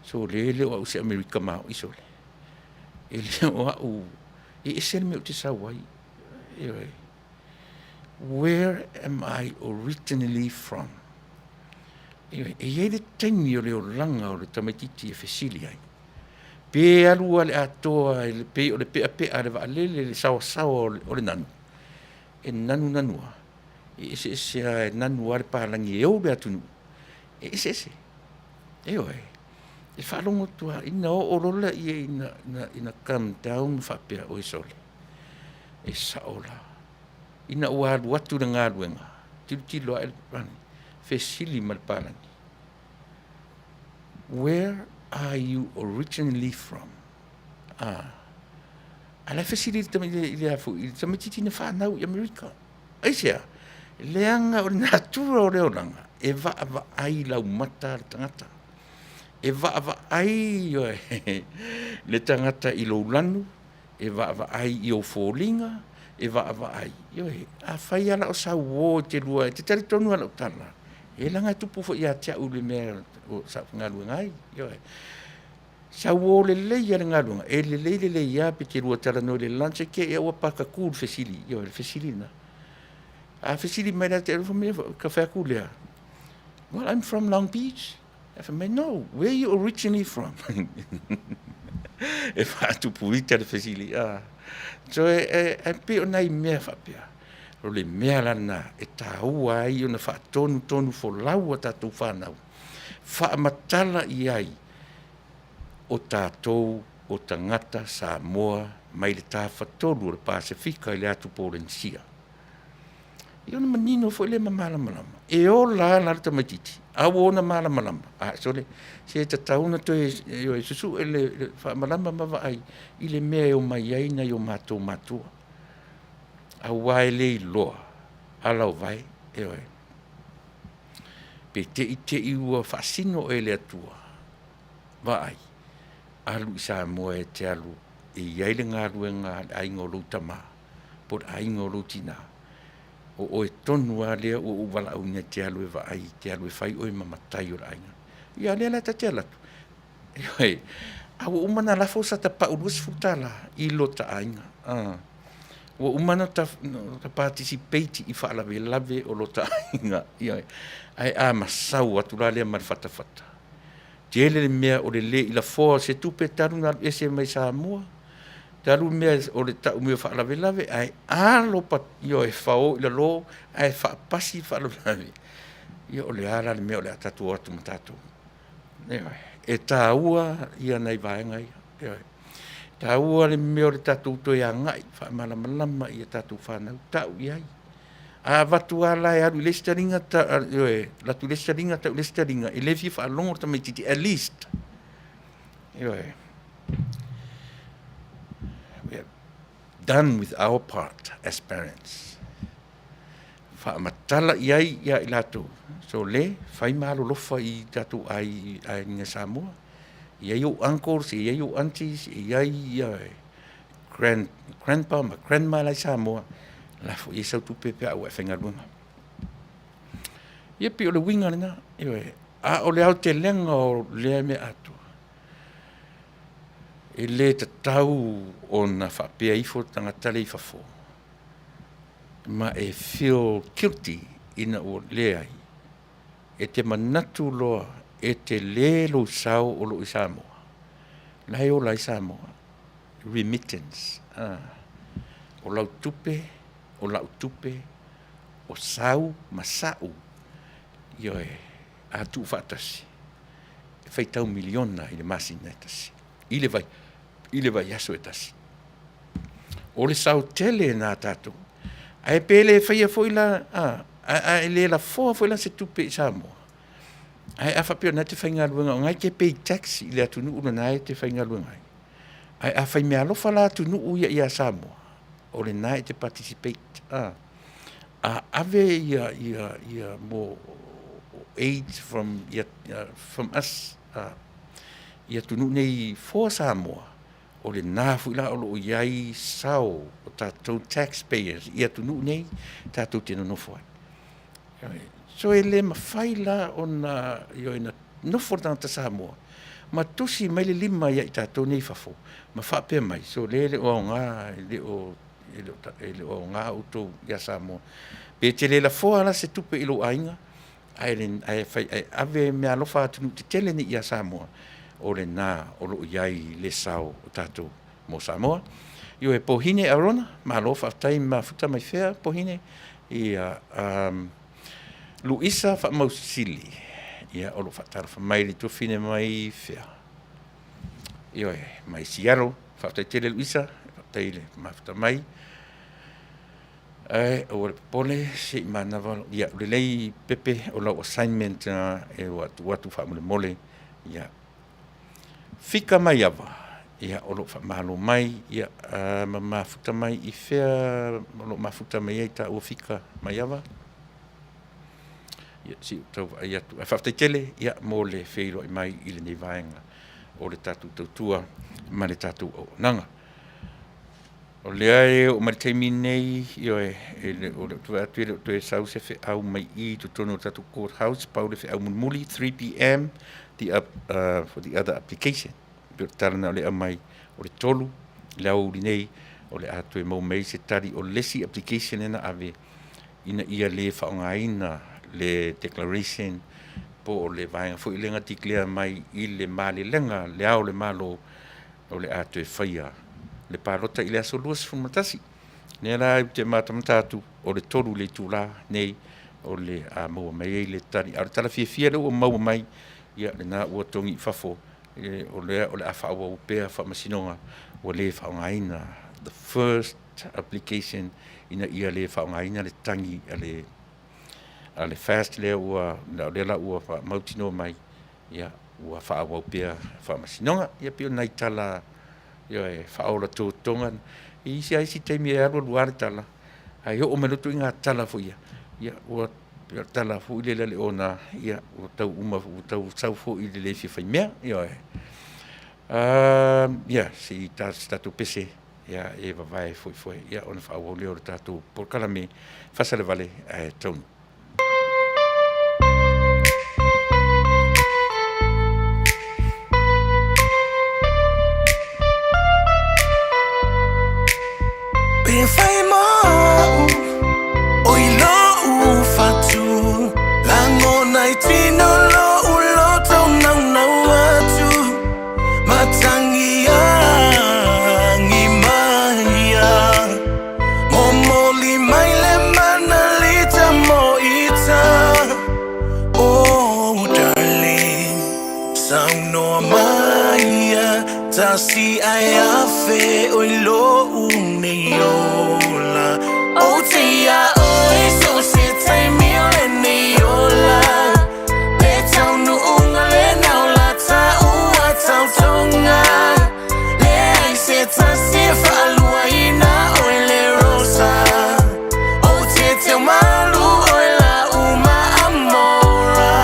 So le o au se Amerika mao iso le. E le o au. E se le me o te sawai. Where am I originally from? E iei le taimi o le o langa o le tamaititi e fesili ai. Pe alua le atoa e le pe o le pe a le vaalele le sawa o le nanu. E nanu nanua. E se a nanu ale pahalangi e o le atunu. E se. E oe. E whalongo tua ina o rola i ina come down whapea o e sole. E saola. Ina ua alu atu na ngā luenga. Tilo a rani. Fesili mal pahalangi. Where are you originally from? Ala fesili ile afu, ile tamatiti na whanau i Amerika. Aisea, leanga o le natura o leolanga, e va ai lau mata le tangata. E va ai le tangata i lo lanu, e va ai i o fōlinga, e va ai. A whai ala o sa wō te lua, te tari tonu ala o tala. E langa tupu fo i a tia ule mea o sa ngālua ngai. Sa wō le lei ala ngālua. E le lei ia pe te lua tala no le lanse ke e ua paka kūr fesili. Le fesili na. A fesili mai la te alfa mea ka whea lea. Well, I'm from Long Beach. I may no, where are you originally from? E whātupu ita le fesili. So e pe o nei mea whapea. O le mea lana e tā ua ai o na whaatonu fo lau a tātou whanau. Whaamatala i ai o tātou o tangata Samoa mai le tā whatolu o le Pasifika i le atu Polensia. I ona manino fo le malama. E o la le tamatiti. Au ona malama. So le se ta tauna to e susu e le whaamalama mawa ai i le mea o mai ai na i o matua. A wai le loa, alau vai, e oi. Pe te i ua whasino e le atua, wa ai, alu i Samoa e te alu, e iai le ngā ruenga a ingo tama, por a ingo tina. O e tonu a lea o uwala au nia te alu e wa ai, te alu e whai oi mamatai o la ainga. Ia lea la ta te alatu. E oi, a umana lafo sa ta paulus futala, i lo ta ainga. O umana ta participate i whaalave o lo ta inga. Ai masau atu la lea mara whatawhata. Te ele mea o le le i la fōa se tupe taru ngā ese mai Samoa. Taru mea o le tau mea whaalave ai alo pat i e whao i la lo ai whaapasi whaalave. I o le ala le mea o le atatu atu matatu. E tā ua ia nei vaenga ia. Tā ua le mea o le tātou toi a ngai, whaamalama i a tātou whanau, tau iai. A watu ala e aru i lestaringa, latu lestaringa, tau lestaringa, e lefi whaalongo ta mai titi, at least. We have done with our part as parents. Whaamatala iai ia i latou. So le, whai mahalo lofa i tātou ai Ninga Samoa. Iai o uncles, iai o aunties, iai grandpa, ma grandma lai Samoa. La fo i sau tupe pe au e whenga runga. Ia pi o le winga ringa, a o le au te lenga o lea me atu. E le ta tau o na whapea ifo tangatale i whafo. Ma e feel guilty ina o lea ai. E te manatu loa e te lelo sau o lo i Samoa. Lai o lai Samoa. Remittance. O lau tupe, o lau tupe, o sau, masau. Ioe, a tu whaatasi. E whaitau miliona i le masina e tasi. I le vai aso e tasi. O le sau tele nā tātou. Ai pele fai foi la a ele la fo foi la se tupe Samoa. Ai a fapio na te whainga luenga, ngai ke pay tax i le atunu ula nai te whainga luenga. Ai a whai mea lofa la atunu uia ia Samoa, o le nai te participate. A ave ia mo aid from us, ia tunu nei for Samoa, o le nā fuila o lo iai sao o tātou taxpayers, ia tunu nei tātou tino nofo ai. So e le mawhai la o na nofo tangata Samoa, ma tusi mai le lima ia i tātou nei fafo, ma whapea mai, so le o ngā, le o ngā utou ia Samoa. Pe te le la foa la se tupe ilo ainga, ai ave mea lofa atunu te tele ni ia Samoa, o le nā o lo iai le sao o tātou mo Samoa. Io e pohine arona, ma lofa tai ma futa mai fea pohine, ia Luisa fa mausili, ia o lo fatara fa mai li tufine mai fea. Io e mai siaro, fa tai tele Luisa, fa tai le ma futa mai. O le pole si manava, ia le lei pepe o lau assignment e watu fa mole, ia fika mai ava, ia o lo fa malo mai, ia mafuta mai i fea, o lo mafuta mai e ta o fika mai ava. Ia si tau ia tu afafte tele ia mo le feilo mai i le nevaenga o le tatu tautua ma le tatu o nanga o le ai o maritaimi nei io o le tu atu tu e sau se fe au mai i tu tono tatu courthouse pa le fe au muli 3 p.m. For the other application per tarna le mai o le tolu le au nei o le atu e mo mai se tari o lesi application ena ave ina ia le faongaina le declaration po le vainga fo ile ngati clear mai i le mali lenga le au le malo o le atu e faia le parota ile aso luas fumatasi ne la te matamatu o le tolu le tula nei o le mo mai le tari ar tala fia o mau mai ia le na o tongi fafo o le afa o pe fa masinonga o le fa ngaina the first application ina ia le fa ngaina le tangi ale fast le ua le la ua fa mautino mai ia ua fa au pia fa masinonga ia pio nai tala ia e fa ola tu tonga i si ai si te mi aro luar tala ai o me tu inga tala fo ia ua pio tala fo ile le ona ia o tau uma o tau sau fo ile le fi fa mea ia ia si tu pese ia e va vai foi ia ona fa o le o tatu por kala me fa se le vale tonu. If I'm oi fatu lango naitino lo uloto na watu matangia ngimaya momoli maile manalita moita oh darling sound no maya tasi ayafe oilo uneyola oh tia oi so se tai mile neyola petau nu ungale naula ta ua tau tonga le ai se tasi faluaina oile rosa oh te malu oila uma amora.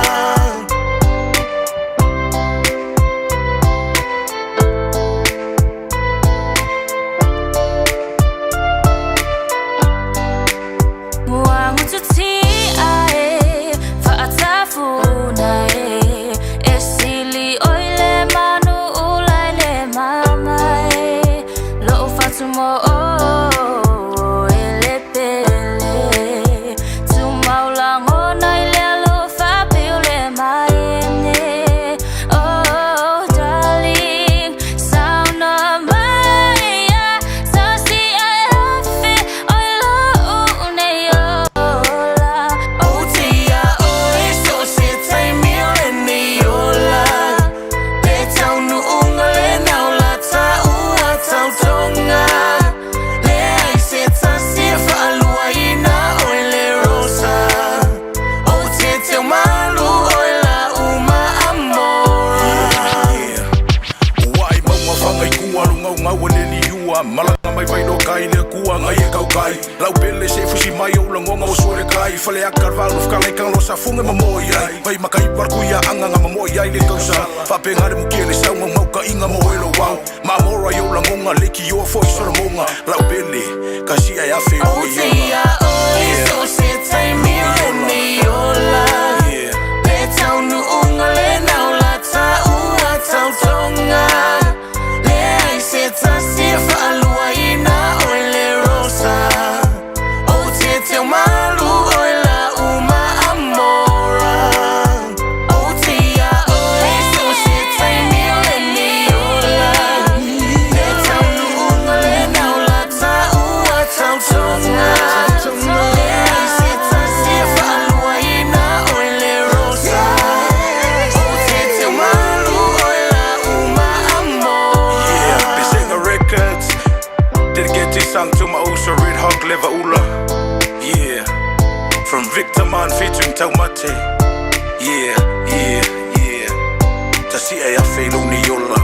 fale akar valu fkalai kang losa funga mamoi ai pai makai parkuya anga mamoi ai le kausa fa pengare mukele saunga mauka inga moelo wau mamora yo langonga leki yo foi solo monga la bele kasi ai afe Oh tia oi so se tai mi ni ola Petau nu unga le nau la ta ua tau tonga Le ai se ta se fa alua ina oi le rosa Oh te te malu oi la uma amora Oh tia oi so se tai mi ni ola Petau nu unga le nau la ta ua tau tonga Le ai se ta se fa alua ina oi le rosa Oh te te malu oi la uma amora Yeah, Bisenga Records dedicated song to my Usa Red Hawk Leva Ula. Yeah, from Victor Man featuring Taumate. Yeah, yeah, yeah. Tasi ay afe luni yola.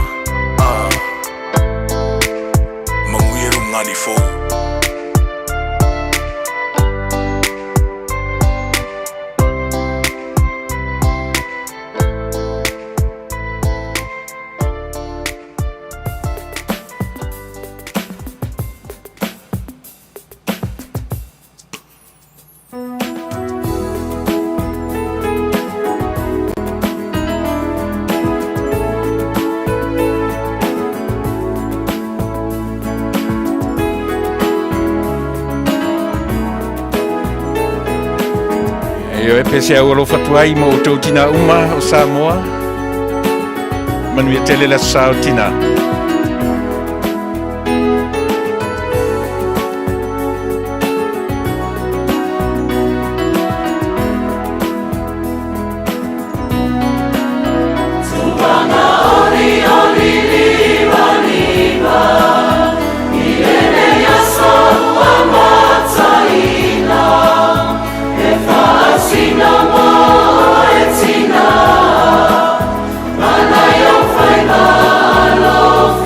Manguiru ngani fo. Yo e pese au alo fatuai mo o tau tina uma o Samoa. Manu e tele la sao tina. Mana yo fai malo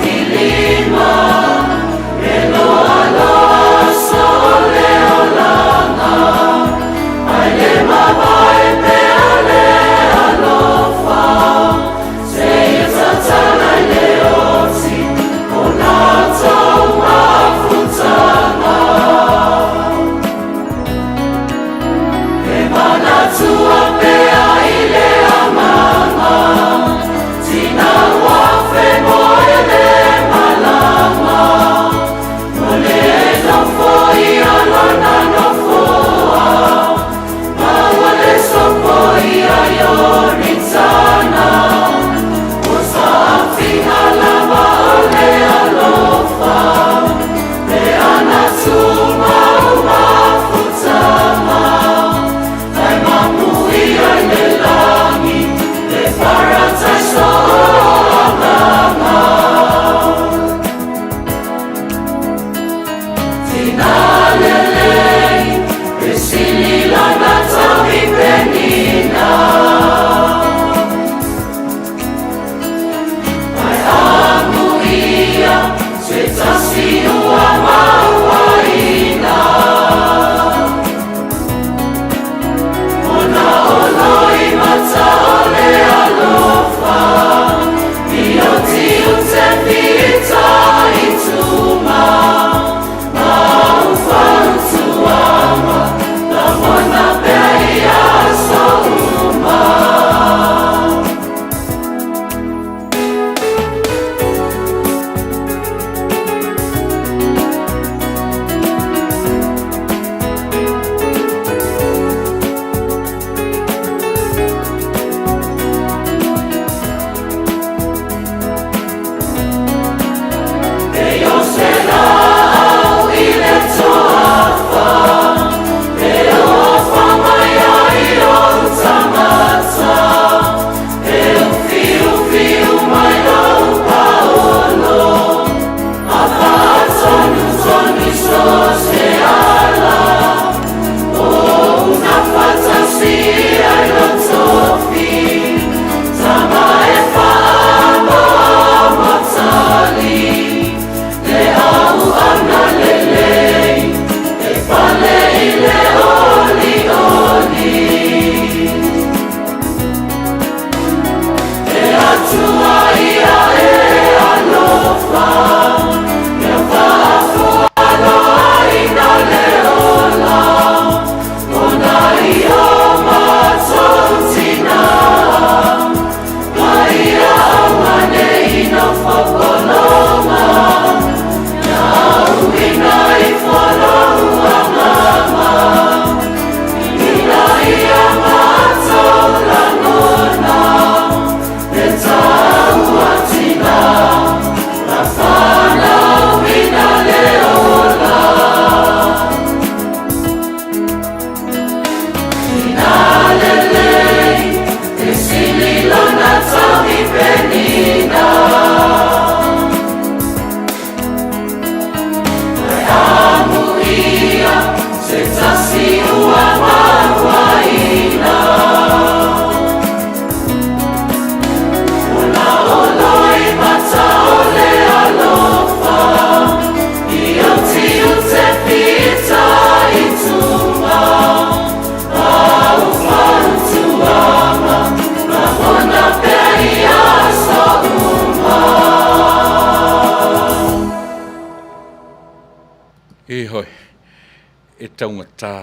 taungata,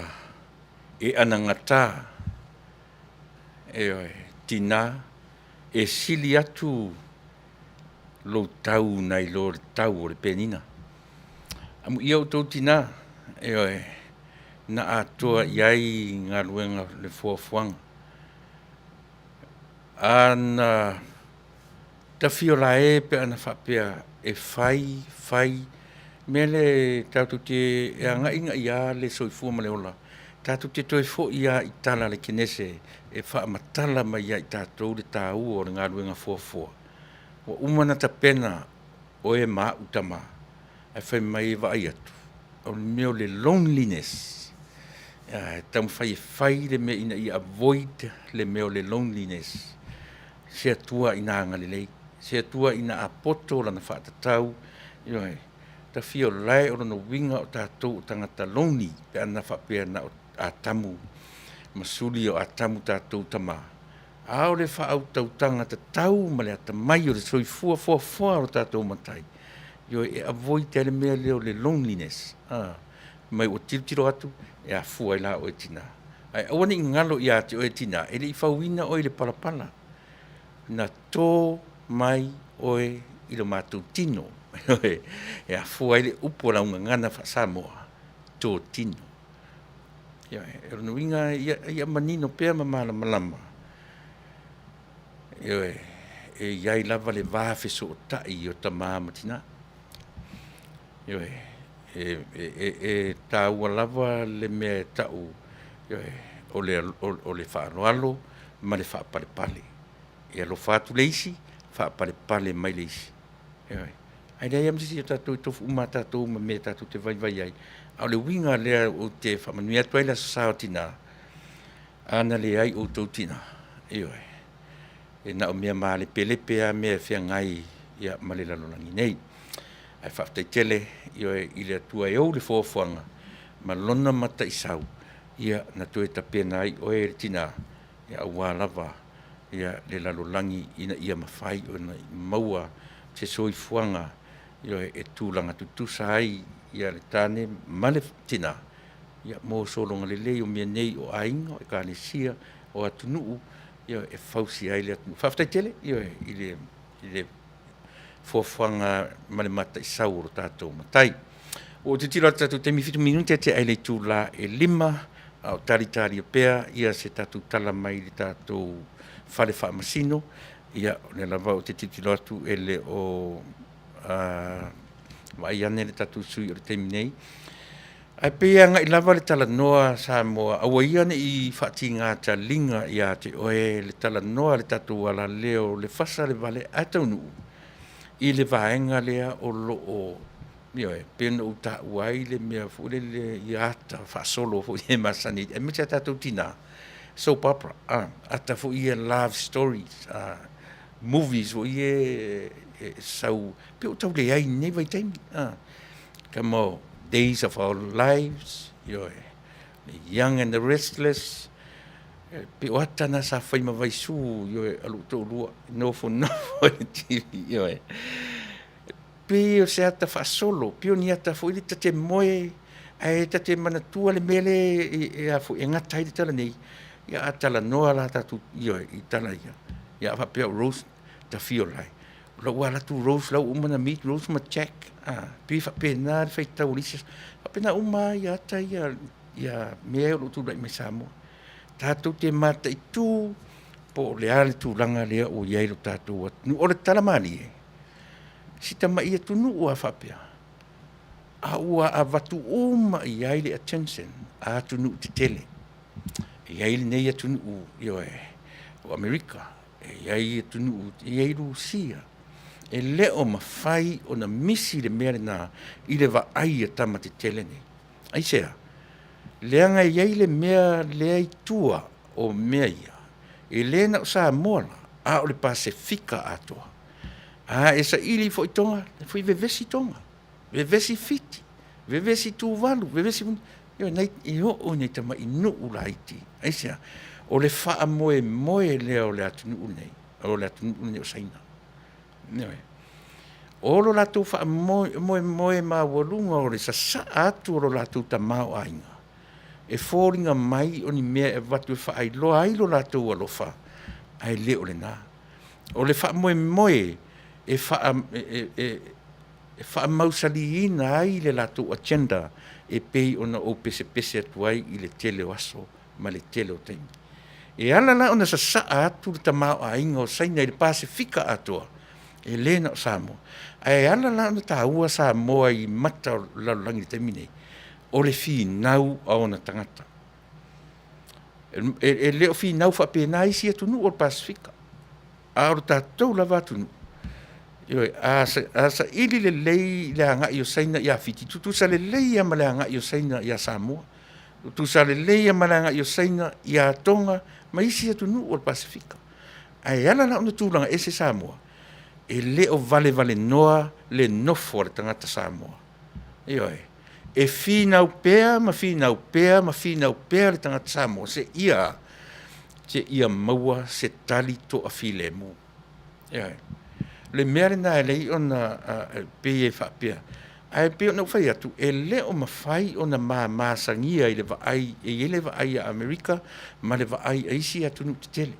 e anangata, tina, e sili atu lo tau nai lo tau o le penina. Amu ia utou tina, na atoa iai ngā ruenga le fuafuanga. Ana ta fiola e pe ana whapea e fai, mele tautu te e anga inga ia le soifua ma le ola. Tatu te toi fo ia i tala le kinese e wha matala mai ia i tātou le tāu o le ngā ruenga fuafua. Wa umana ta pena o e maa utama e whai mai wa ai atu. O le meo le loneliness. Tam whai le me ina i avoid le meo le loneliness. Se atua ina anga le lei. Se atua ina apoto lana whaatatau. Ta fio lai o no winga o tātou o tangata lonely pe ana whapea na o atamu. Masuli o atamu tātou tama. Ao le whaau tau tangata tau ma le atamai o le soifua fua o tātou matai. E avoid te le mea leo le loneliness. Mai o tiro atu e a fua i la o e tina. Ai awane i ngalo i ate o e tina. E le i whauina o i le palapala. Na tō mai oe i lo mātou tino. E a fua i le upo la unga ngana wha Samoa. Tō tino. E rono inga ia manino pēr mamala malama. E iai lava le vāwhi so o tai o ta māmatina. E tāua lava le mea tau o le whaanoalo ma le whaapalepale. E alo whaatu leisi, whaapalepale mai leisi. Ai rei amsisi o tātou i tofu uma tātou ma mea tātou te vai ai. Au le winga lea o te whamanui atu ai la sasao tina. Ana le ai o tau tina. E na o mea maa le pelepe a mea whia ngai ia ma le lalolangi nei. Ai whaftai tele i le atua e au le fōwhanga. Ma lona mata i sau. Ia na toe tapena ai o e tina. Ia awa lava. Ia le lalolangi ina ia mawhai o na maua te soifuanga. Ia e tūlanga tutusa ai. Ia le tāne ma le tina. Ia mō solonga le lei o mea nei o ainga o e kāne sia o atunuu. Ia e fausi ai le atunuu. Whaftai tele i le fōwhanga male mata i sauro tātou matai. O te tiro tātou te miwhitu minute te aile tūla e 5 au taritari o pēr. Ia se tātou tala mai le tātou whare whaamasino. Ia le lava o te titilo atu e le o mai ane le tātou sui o le teimi nei. Ai pēr nga i lava le tala noa sa moa. Awa iane i whaati ngā ta linga ia te oe le tala noa le tātou ala leo le whasa le vale atau nuu. I le vaenga lea o loo. Pēna u ta uai le mea fule le iata whaasolo fu i masani. E mitea tātou tina. Soap opera. Ata fu i love stories. Movies fu i sau. Pe o tau le ai nei vai taimi. Kamo Days of Our Lives. Young and the Restless. Pe o atana sa whai mawai su. Alu tō rua. Nofo TV. Pe o se ata whaasolo. Pe o ni ata fu i tate moe. Ai tate manatua le mele e a fu e ngatai le tala nei. Ia atala noa la tatu i tala ia. Ia whapea Rose ta fiolai. La wala tu Rose lau umana meet Rose ma Jack. Pe whapea nā le whai tau lisas. Whapea nā uma ia ata ia mea o tu rai me Samoa. Tātou te mata i tū po le ale tūlanga lea o iai lo tātou atu. O le tala mani e. Sita mai atu nu ua whapea. A ua a watu uma iai le attention. A atu nu te tele. Iai le nei atu nu o Amerika. Iai atu nu iai Rusia. E leo mawhai o na misi le mea nā i le wa ai a tama te tele nei. Ai sea. Leanga iai le mea lea i tua o mea ia. E lena o sa mola a o le Pasifika atoa. E sa ili fo i tonga, fo i vevesi tonga. Vevesi fiti. Vevesi tūwalu. Vevesi... I o nei tama i nuu la iti. Ai sea. O le wha moe lea o le atu nuu nei. O le atu nuu nei o saina. O lo latu wha moe ma walunga o le sa atu o lo latu ta mao ainga. e fōringa mai o ni mea e watu e whaailoa ai lo lātou alofa, ai leo le nā. O le wha moe moe e wha mausaliina ai le lātou agenda e pei ona o pese pese atu ai i le tele o aso ma le tele o taimi. E ala la ona sa saa atu le tamao a inga o saina i le Pasifika atua e lena o Samoa. E ala la ona ta ua Samoa i mata o laulangi le taimi nei o le whinau a ona tangata. E leo whinau whapena isi atunu o le Pasifika. A ora tātou lava atunu. Asa ili le lei le anga i o saina i a fiti. Tutusa le lei ama le anga i o saina i a Samoa. Tutusa le lei ama le anga i o saina i a Tonga. Ma isi atunu o le Pasifika. Ai ala na ona tūlanga ese Samoa. E leo vale noa le nofo le tangata Samoa. E whinau pēa, ma whinau pēa, ma whinau pēa le tangata Samoa. Se ia maua se tali to a while mu. Le mea le nā e lei ona pēe whapea. Ai pēo nau whai atu, e leo mawhai ona māsangia i le vaai, e le vaai a Amerika, ma le vaai a isi atunu te tele.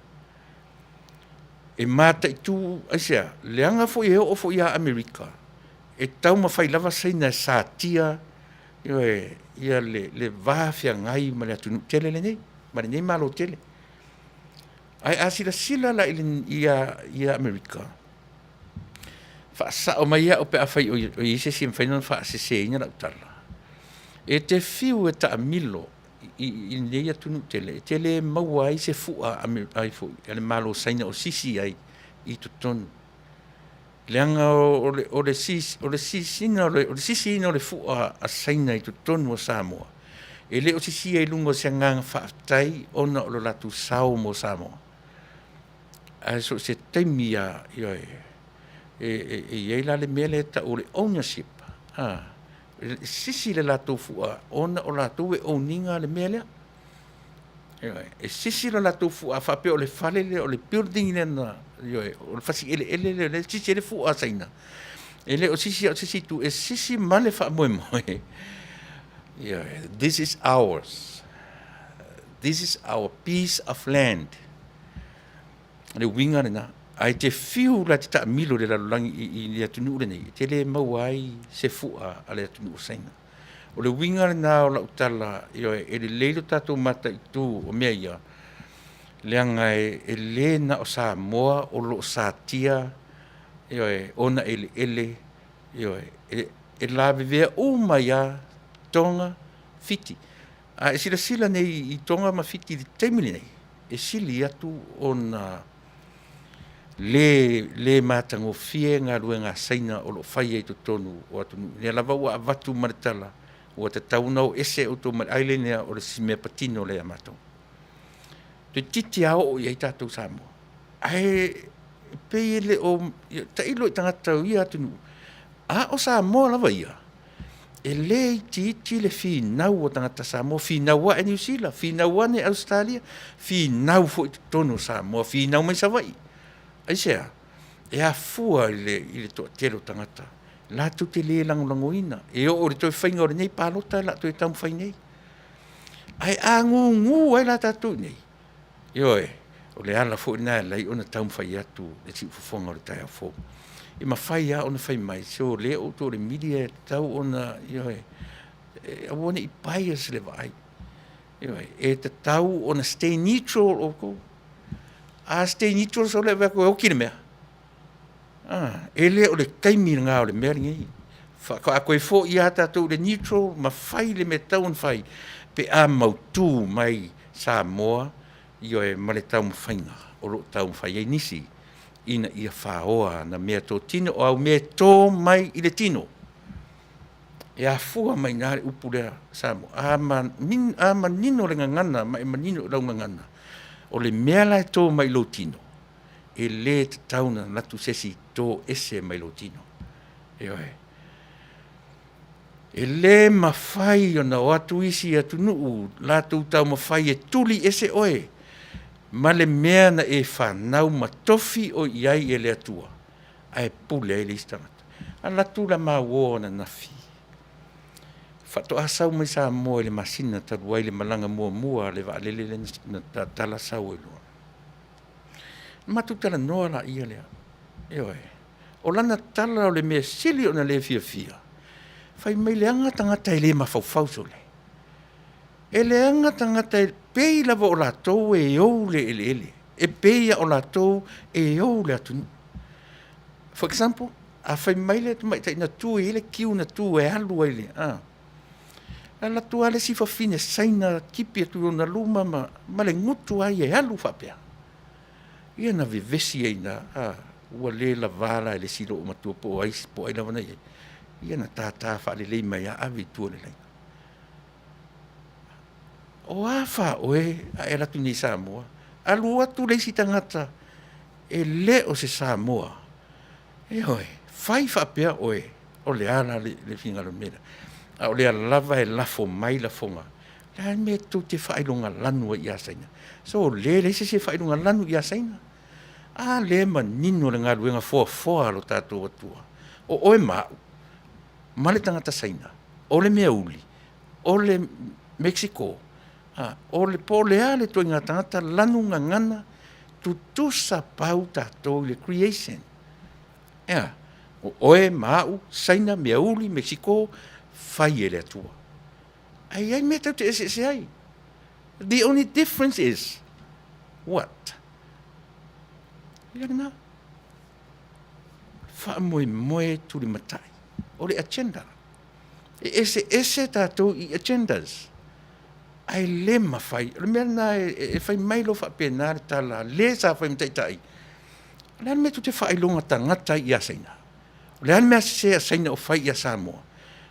E mata i tū, aisea, leanga fo i o fo i a Amerika, e tau mawhai lava seina sa tia, ia le vāwhia ngai ma le atunu tele le nei, ma le nei malo tele. Ai asila sila la i a Amerika. Whaasa o mai o pe a whai o i se sim whainon wha se se inga na utala. E te whiu e ta amilo i nei atunu tele. Tele maua ai se fua ai fui. Ele malo saina o sisi ai i tutonu. Leanga o le sisi ina o le fua a saina i tutonu o Samoa. E le o sisi ai lungo se ngang whaatai ona o lo latu sao mo Samoa. Ai so se taimi a e la le mele ta o le ownership. Sisi le latu fua ona o latu e owninga le mele. E sisi le latu fua whape o le fale le o le building le na o le fasi ele sisi le fua saina. Ele o sisi tu e sisi male wha moe moe. This is ours. This is our piece of land. Le winga na ai te fiu la te milo le lalangi i le atunu le nei te le mauai se fua ale atunu saina o le winga na o la utala e le leilo tatou mata i tū o mea ia leanga e le na o Samoa o lo satia ona ele e la vivea uma ia Tonga fiti a e sila nei i Tonga ma fiti le teimili nei e sili atu ona le matango fie ngā ruenga saina o lo whai e tonu o atunu. Nea lava ua avatu maritala ua te taunau ese o tō mari ailenia o le simea patino le amato. Te titi ao o iai tātou Samoa. Ai pei le o tailo i tangata i atunu. A o Samoa lava ia. E le i titi le whinau o tangata Samoa. Whinaua e New Zealand. Whinaua ne Australia. Whinau fo i tonu Samoa. Whinau mai Savai. Aisea, e a fua i le toa tero tangata. La tu te le langolangoina. E o le toi whainga o le nei pālota, la toi tamu whai nei. Ai a ngu ai la tatu nei. O le ala fo ina lai ona tamu whai atu, le si ufufonga o le tai a fo. E ma whai a ona whai mai, so le o to le media tau ona, a wane i pai as le vai. E te tau ona stay neutral o ko. A stay neutral so le ko o kine mea. Ele o le kaimi nga o le mea ngai. A koe fo i ata tau le neutral ma fai le me tau fai pe a mautu mai Samoa i ma le tau mwhainga o lo tau fai e nisi ina ia whaoa na mea tō tino o au mea tō mai i le tino. E a fua mai ngare upu lea Samoa. A ma nino le ngangana ma e ma nino lau ngangana. O le mea lai tō mai lo tino. E le te tauna natu sesi tō ese mai lo tino. E le mawhai o na o atu isi atu nuu, la tū tau mawhai e tuli ese oe. Ma le mea na e whanau ma tofi o iai e le atua. A e pule e le istangata. A la tū la ma wō na nafi. Whatoasau mai sa moa le masina taruai le malanga mua le waalele na tala sau e loa. Matutala noa la ia lea. O lana tala o le mea sili o na le fia. Fai mai le anga tangata e le mafaufau so le. E le anga tangata e pei lava o la tau e ou le ele. E pei o la tau e ou le atunu. For example, a fai mai le tu mai tai na tu e le kiu na tu e alu e le. La tu ale si fa fine saina kipi atu na luma ma le ngutu ai e alu fa pea. Ia na vivesi e na ua le la vala e le silo o matua po ai la wana ia. Ia na tata fa le lei mai a avi tua le lei. O a fa oe a e ratu ni Samoa. Alu atu le si tangata e le o se Samoa. E oe, fai fa pea oe o le ala le fingalo mera. O le lava e lafo mai la fonga. Le me tu te whailunga lanu i a saina. So le se whailunga lanu i a saina. Le manino le ngā ruenga fua lo tātou atua. O oe mau, ma le tangata saina, o le mea uli, o le Mexico, o le polea le toi ngā tangata lanu ngangana, tutusa pau tātou le creation. O oe mau, saina, mea uli, Mexico, fai e le atua. Ai me tau te ese ai. The only difference is, what? Ia na. Fa moe tu le matai. O le agenda. Ese tātou i agendas. Ai le mawhai. Le mea na e whai mailo wha pēnā le tala. Le sa whai mtaitai. Le an mea tu te whailonga tangata i a saina. Le an mea se a saina o whai i a Samoa.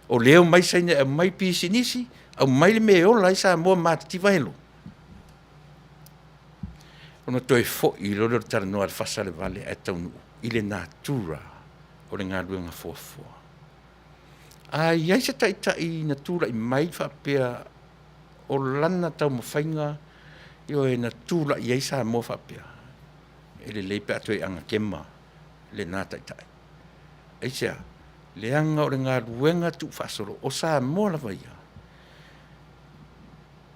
O leo mai saina e mai pisinisi. Au mai le mea ola i Samoa mā te tivahelo. Ona toi fo i lolo tara noa fasa le vale e taunu i le natura o le ngā ruenga fuafua. Iai se tai natura i mai whapea o lana tau mawhainga i o e natura i eisa mo whapea. E le leipe atu e anga kema le nā tai. Eisea, le anga o le ngā ruenga tu whasoro o sa mo la vaia.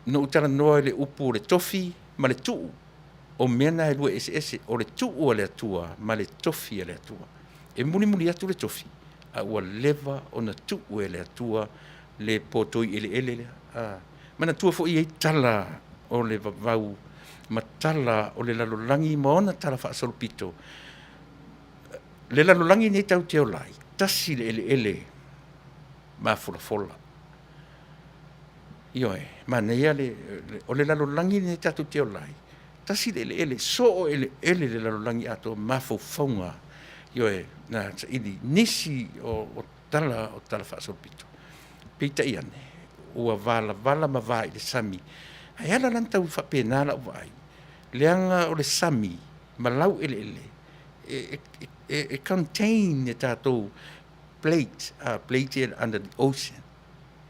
No utara noa le upu o le tofi ma le tuu. O mena e lua ese o le tuu le atua ma le tofi le atua. E muni atu le tofi. A ua leva o na tuu le atua le potoi ele. Mana tua fo i e tala o le vavau. Ma tala o le lalolangi ma ona tala whaasolupito. Le lalolangi nei tau te o lai. Tasi le ele ma fola. Ioe, ma neia o le lalolangi nei tatu te o lai. Tasi ele so ele le lalolangi ato mafaufaunga ioe na ili nisi o tala whaasolupito. Peita i ane, ua vala ma vai le sami. Ai ala lan tau whapenala o vai. Leanga o le sami, ma lau ele. E contain e tātou plate under the ocean.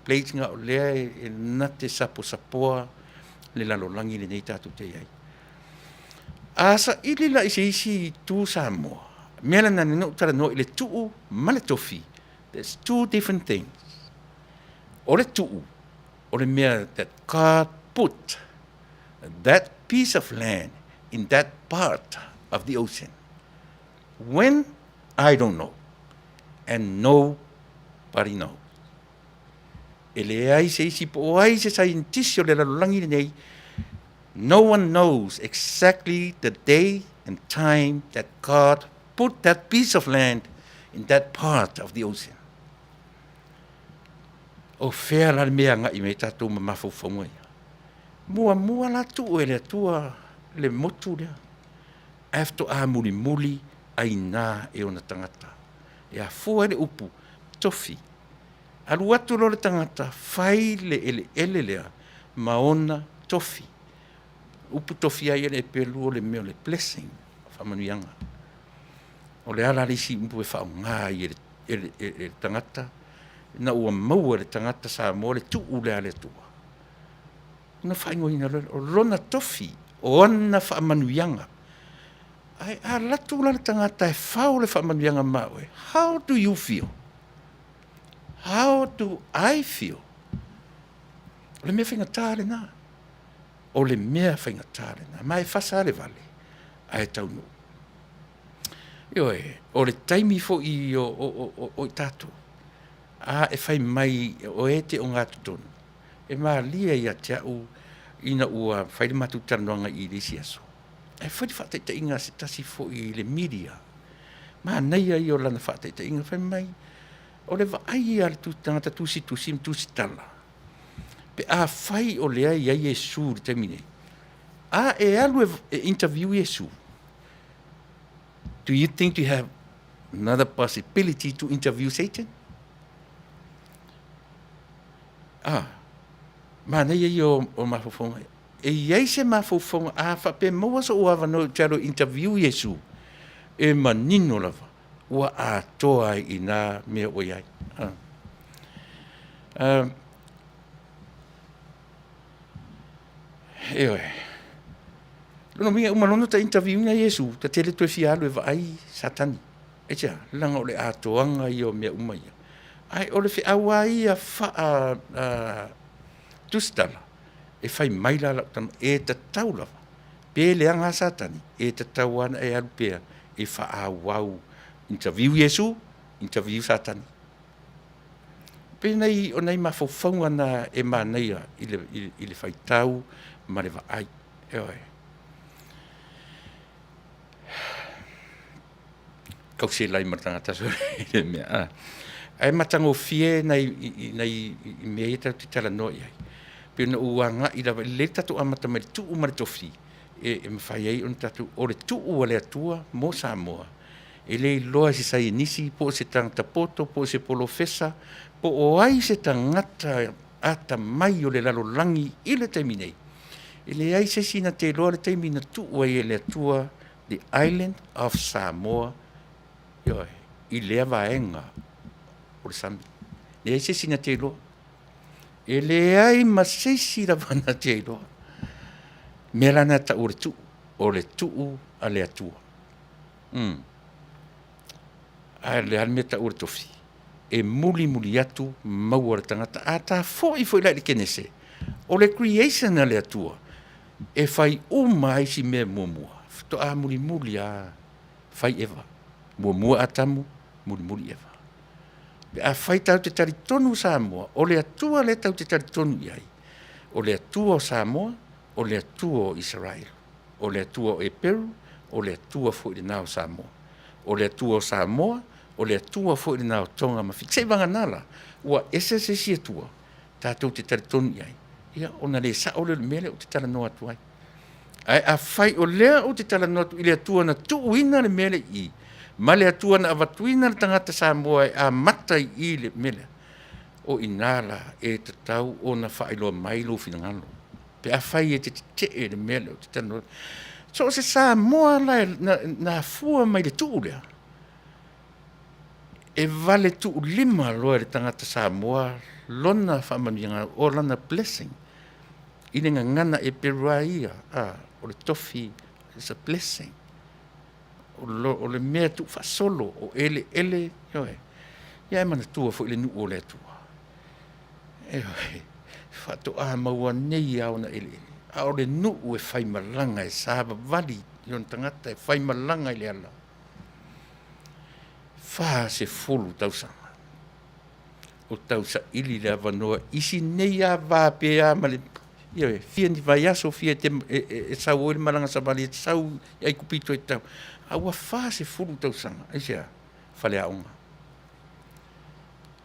Plate nga o lea e nate sapoa le lalolangi le nei tātou te iai. Asa ili la isi tu Samoa. Mela na no tara no ile tuu ma le tofi. There's two different things. O le tuu, o le mea that God put that piece of land in that part of the ocean. When? I don't know. And nobody knows. Ele ai se isi po ai se scientist o le lalolangi nei. No one knows exactly the day and time that God put that piece of land in that part of the ocean. O fea la mea nga i me tātou ma mawhauwhaunga ia. Mua la tu e le tua le motu lea. Afto a muli ai nā e ona tangata. E a fua le upu, tofi. Alu atu lo le tangata, fai le ele lea, maona tofi. Upu tofi ai ele pelu o le meo le blessing, whamanuianga. O le ala lisi umpu e whaunga i ele tangata, na ua maua le tangata sa mo le tuu le ale tua. Una whaingoina o rona tofi, o ana whamanuianga. Ai a latu la le tangata e whao le whamanuianga maue. How do you feel? How do I feel? O le mea whaingatā le nā. O le mea whaingatā le nā. Mai whasa le vale. Ai tau no. Ioe, o le taimi fo i o i tātou. A e whai mai o e te o ngā tutonu. E mā lia i a te au ina ua whaile matu tanoanga i lisi aso. E whaile whataita inga se tasi fo i le media. Mā nei ai o lana whataita inga whai mai. O le vaai a le tangata tusi tala. Pe a whai o lea i ai Yesu le taimine. A e alu e interview Yesu. Do you think you have another possibility to interview Satan? Ma nei ai o mafofonga. E iai se mafofonga a whape maua sa ua wano taro interview Yesu. E manino lava. Ua a toa i nā mea o iai. Eoe. Lono minga umalono ta interview na Yesu. Ta tele tue fialu e vaai satani. E tia, langa o le a toanga i o mea umaia. Ai o le whiaua i a wha tustala. E whai maila la tama e ta tau lava. Pe leanga satani. E ta tau ana e alupea. E wha wau. Interview Yesu, interview satani. Pe nei o nei mawhauwhaunga na e māneia i le whaitau ma le vaai. Eoe. Kau se lai matanga taso i le mea. Ai matango fie nei mea tau te tala noi ai. Pe na uanga i lawa le tatu amata mai tu umare tofi. E mawhai ai on tatu o le tu ua le atua mo Samoa. E le loa se sai nisi po se tangata poto, po se polo fesa, po o ai se tangata ata mai o le lalolangi i le taiminei. E le ai se sina te loa le taimina tu ua i le atua the island of Samoa. Ioe, i lea vaenga o le sami. Le ai se sina te loa. E le ai ma se sira vana te loa. Mea lana ta o le tu a le atua. A le almea ta ura tofi. E muli atu maua le tangata. A ta foi lai le kenese. O le creation a le atua. E fai uma isi mea muamua. To a muli a fai eva. Muamua atamu, muli eva. Pe a fai tau te tari tonu Samoa. O le atua le tau te tari tonu iai. O le atua o Samoa, o le atua o Israel. O le atua o Peru, o le atua foi le nao Samoa. O le atua o Samoa, o le atua foi le nao tonga mawhik. Se vanga nala, ua ese se si atua, tātou te tari tonu iai. Ia, ona le sa o le mele o te tala noa atu ai. Ai a fai o lea o te tala noa atu i le atua na tuuina le mele i. Ma le atua na avatuina le tangata Samoa e a matai i le mele. O inala e te tau o na whailoa mailo finangalo. Pe a fai e te le mele o te tala noa. So se Samoa na fua mai le tuu lea. E vale tuu lima loa le tangata Samoa lona whamanianga o lana blessing. Ine ngana e perua ia. O le tofi, it's a blessing. O le mea tu fasolo, o ele, yoe. Ia e mana tua fo ile nu o le tua. Yoe, fato a maua nei au na ele. A o le nu e fai malanga e saba vali, yon tangata e fai malanga i le ala. Fa se fulu tausanga. O tausa ili le avanoa, isi nei a vāpea ma le ia fia ni vai aso fia te e sau o le malanga sa vali e sau ai kupito e tau. Aua fa se fulu tau sanga. Ai sea, fale a onga.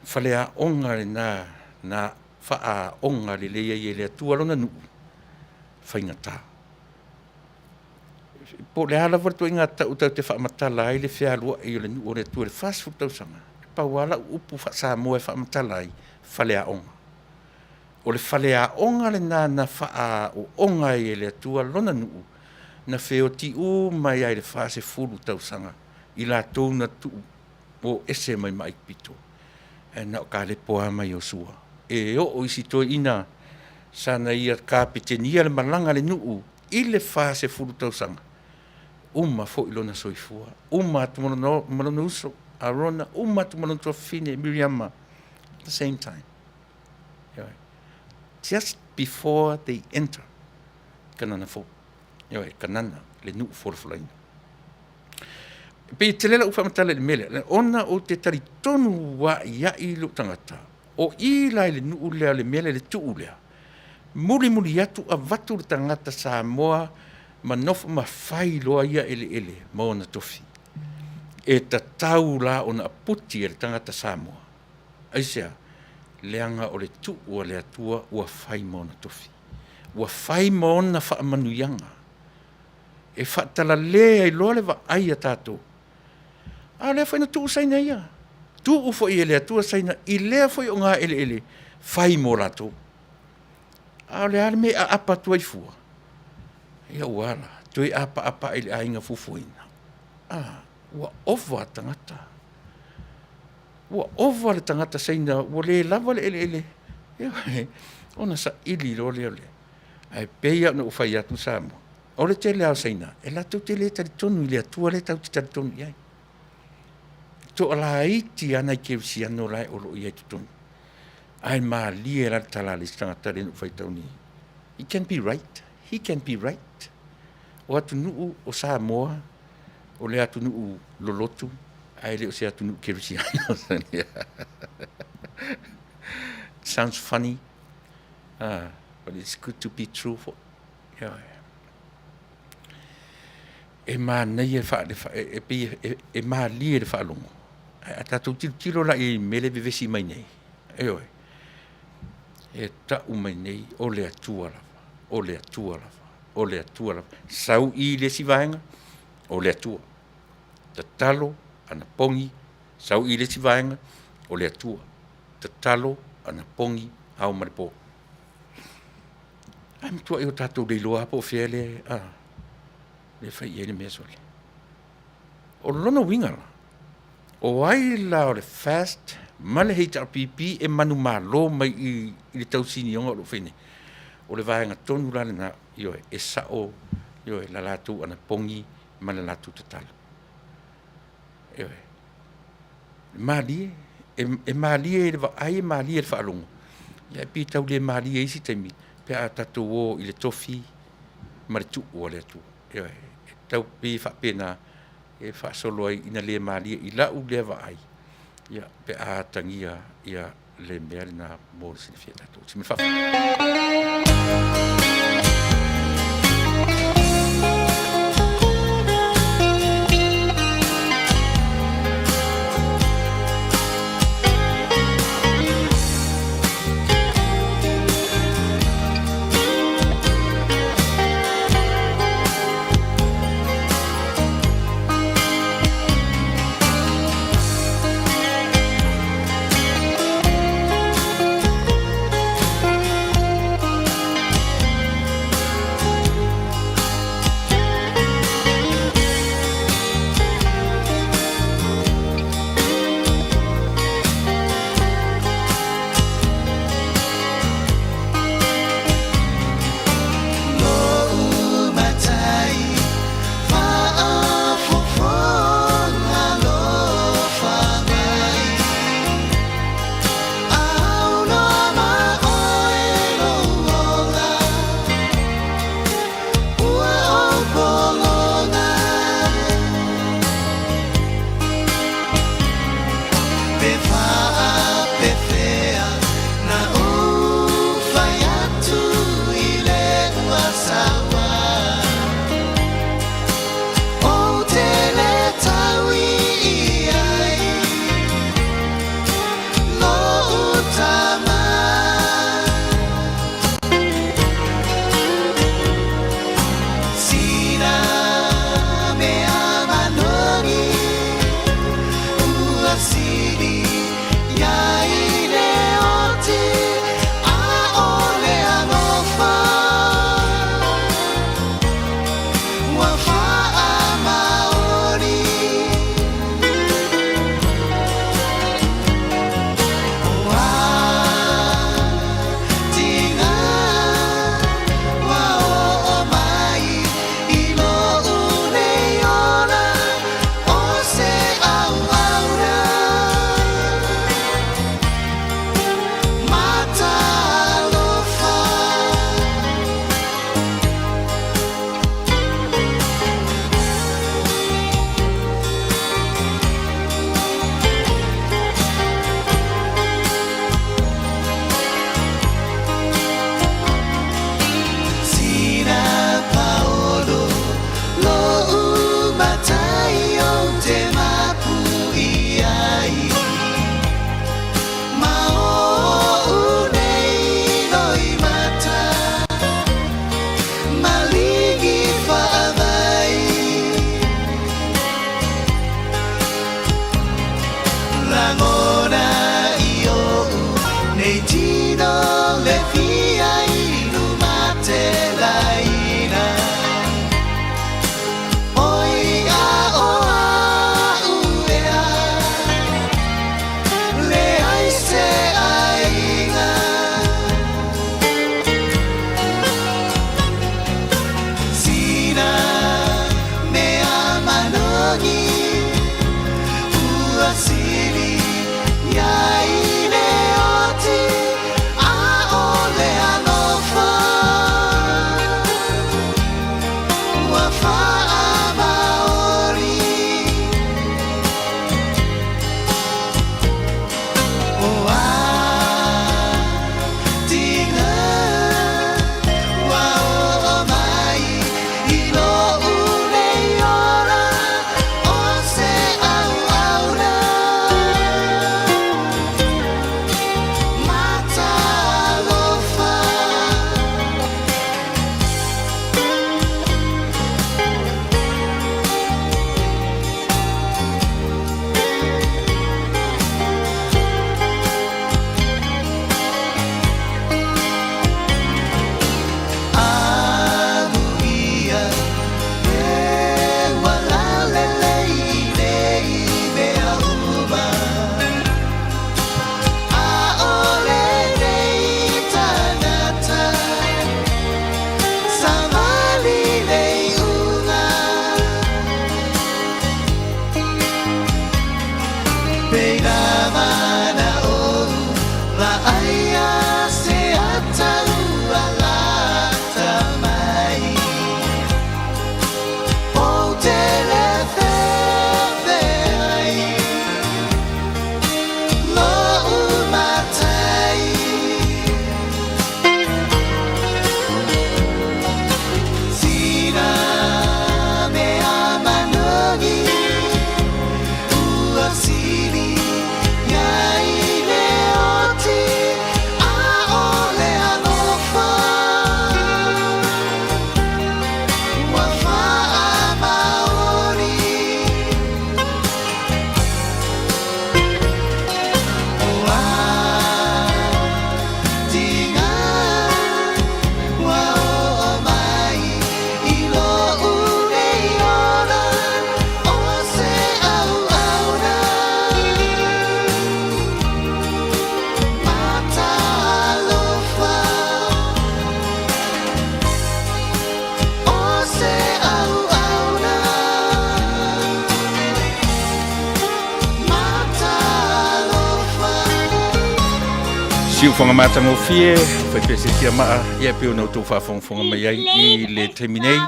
Fale a onga le na fa a onga le leia i le atua lona nuu. Whaingata. Po le ala vartu inga tau te whaamatala ai le fea lua i le nuu o le atua le fast food tau sanga. Pauala upu fa sa moe whaamatala ai fale a onga. O le whale a onga le na wha o onga i le atua lona nuu. Na wheo ti u mai ai le whase fulu tausanga. I la tau na tu o ese mai mai pito. E na o ka le poa mai o sua. E o isi toi ina sana ia kapitenia le malanga le nuu. I le whase fulu tausanga. Uma fo ilona soifua. Uma tu malono uso. Arona. Uma tu malono tua fine. Miriama. At the same time. Yeah. Just before they enter. Kanana fo. Yo kanana le nu forfulaina. Pe te lela ufa matala le mele. Ona o te tari tonu wa ia I lu tangata. O I lai le nu ulea le mele le tu ulea. Muli atu a vatu le tangata Samoa ma nofu ma fai loa ia ele mo na tofi. E ta tau la ona puti e le tangata Samoa. Aisea, leanga o le tu ua le atua ua fai mo na tofi. Ua fai mo na wha manuyanga. E wha tala lea I loa le wa aia tātou. A lea whai na tu saina ia. Tu ufo I le atua saina I lea whai o ngā ele fai mo lato. A lea me a apa tuai fua. Ia uala, tui apa ele ainga fufuina. Ua ofa tangata. Ua ofa le tangata saina, ua le lava le ele. Ia ona sa ili lo le. Ai peia na ufai atu Samoa. O le te lea saina, e la tau te le tari tonu I le atua le tau te tari tonu iai. To ala iti ana I keusi ano lai o lo iai tu tonu. Ai maa lie la tala le tangata le ufai tauni. He can be right. He can be right. O atu nuu o Samoa, o le atu nuu lolotu, ai le o se atu nuu kerusiano. Sounds funny, but it's good to be truthful. Yeah. E maa nei e maa li e whaalongo. A tātou tiro la I mele vivesi mai nei. E tau mai nei o le atua lava. O le atua lava. O le atua lava. Sau I le sivaenga, o le atua. Ta talo, ana pongi, sau I le sivaenga, o le atua. Ta talo, ana pongi, au maripo. Ai mtua I o tātou le loa po fea le fai I le mea sole. O lona winga la. O ai la o le fast, ma le HRPP e manu malo mai I le tausini onga o lo whene. O le vaenga tonu la na ioe e sao ioe la latu ana pongi ma la latu tatalo. Ioe. Malie e malie e va ai malie e whaalongo. Ia pi tau le malie isi taimi pe a tatu o I le tofi ma le tu o le atu. Ioe. Tau pe whapena e whaasolo ai ina le malie I lau le va ai. Ia pe a tangia ia le mea na mō sini fia tatu. Simi whapa. Siu fonga matango fie, fai pese tia maa, ia peo nau tau whafonga mai ai I le teminei.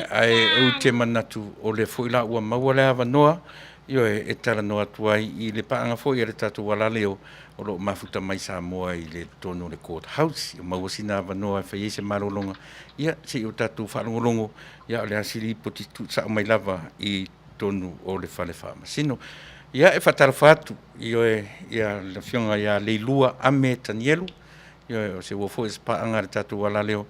Ai au te manatu o le fuila ua maua le awa noa, e tala noa tuai I le paanga fo ia le tatu wala leo, o lo mafuta mai sa moa I le tono le court house, o maua sina awa noa, fai ese marolonga, ia se o tatu whalongolongo, ia o le asiri poti tu sa mai lava I tonu o le whale whamasino. Ia e whatara whatu, ia la fionga ia leilua ame tanielu, ia o se wafo es paanga le tatu wala leo,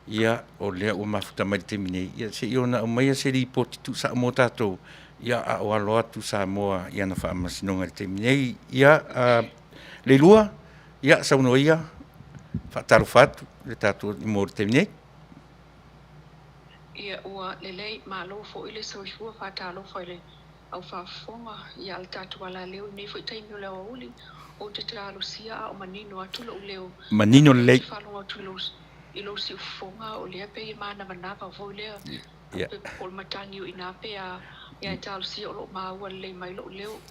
ia o lea ua mafuta mai te minei, ia se iona o maia se li poti tu sa mo tatou, ia a o alo atu sa moa ia na whaamasinonga le te minei, ia leilua, ia sauno ia, whatara whatu, le tatu I mo le te minei. Ia ua lelei malo fo ile soifua whatalo fo ile au whafonga ia al tatu wala leo nei fo taimi o leo uli o te talo sia o manino atula o leo manino lei whalonga tulo ilo si ufonga o lea pe I mana manava fo lea pe pol matangi o ina pe ia talo sia o lo maua lei mai lo leo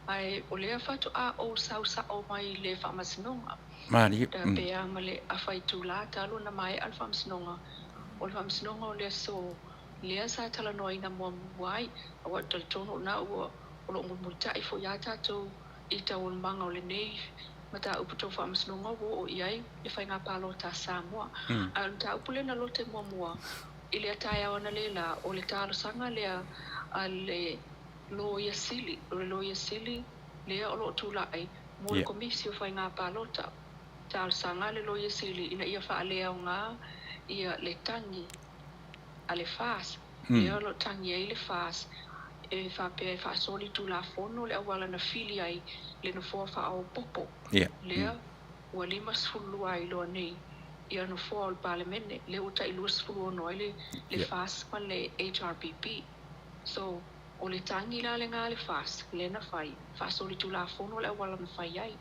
ai o lea whatu a o sausa o mai le whamasinonga Mari pe a male a whaitu la talo na mai al whamasinonga o le whamasinonga o lea so lea sa tala noa ina mua muai a wa tal tono na ua o lo ngumuta I fo ya tatou I tau manga o le nei mata uputo whamasnonga wo o iai le whainga palo ta Samoa a ta upule na lote mua I le atai awana le la o le talo sanga lea a le loia sili o le loia sili lea o lo tula ai mo le komisi o whainga palo ta talo sanga le loia sili ina ia wha lea o ngā ia le tangi a le fas lea lo tangi ai le fas e fa pe fa soli tu la fono le awala na fili ai le no fo fa o popo lea ua lima sfulu ai lo nei ia no fo al parliament le uta I lu sfulu no le fas ma le HRPP so o le tangi la le ngā le fas le na fai fa soli tu la fono le awala na fai ai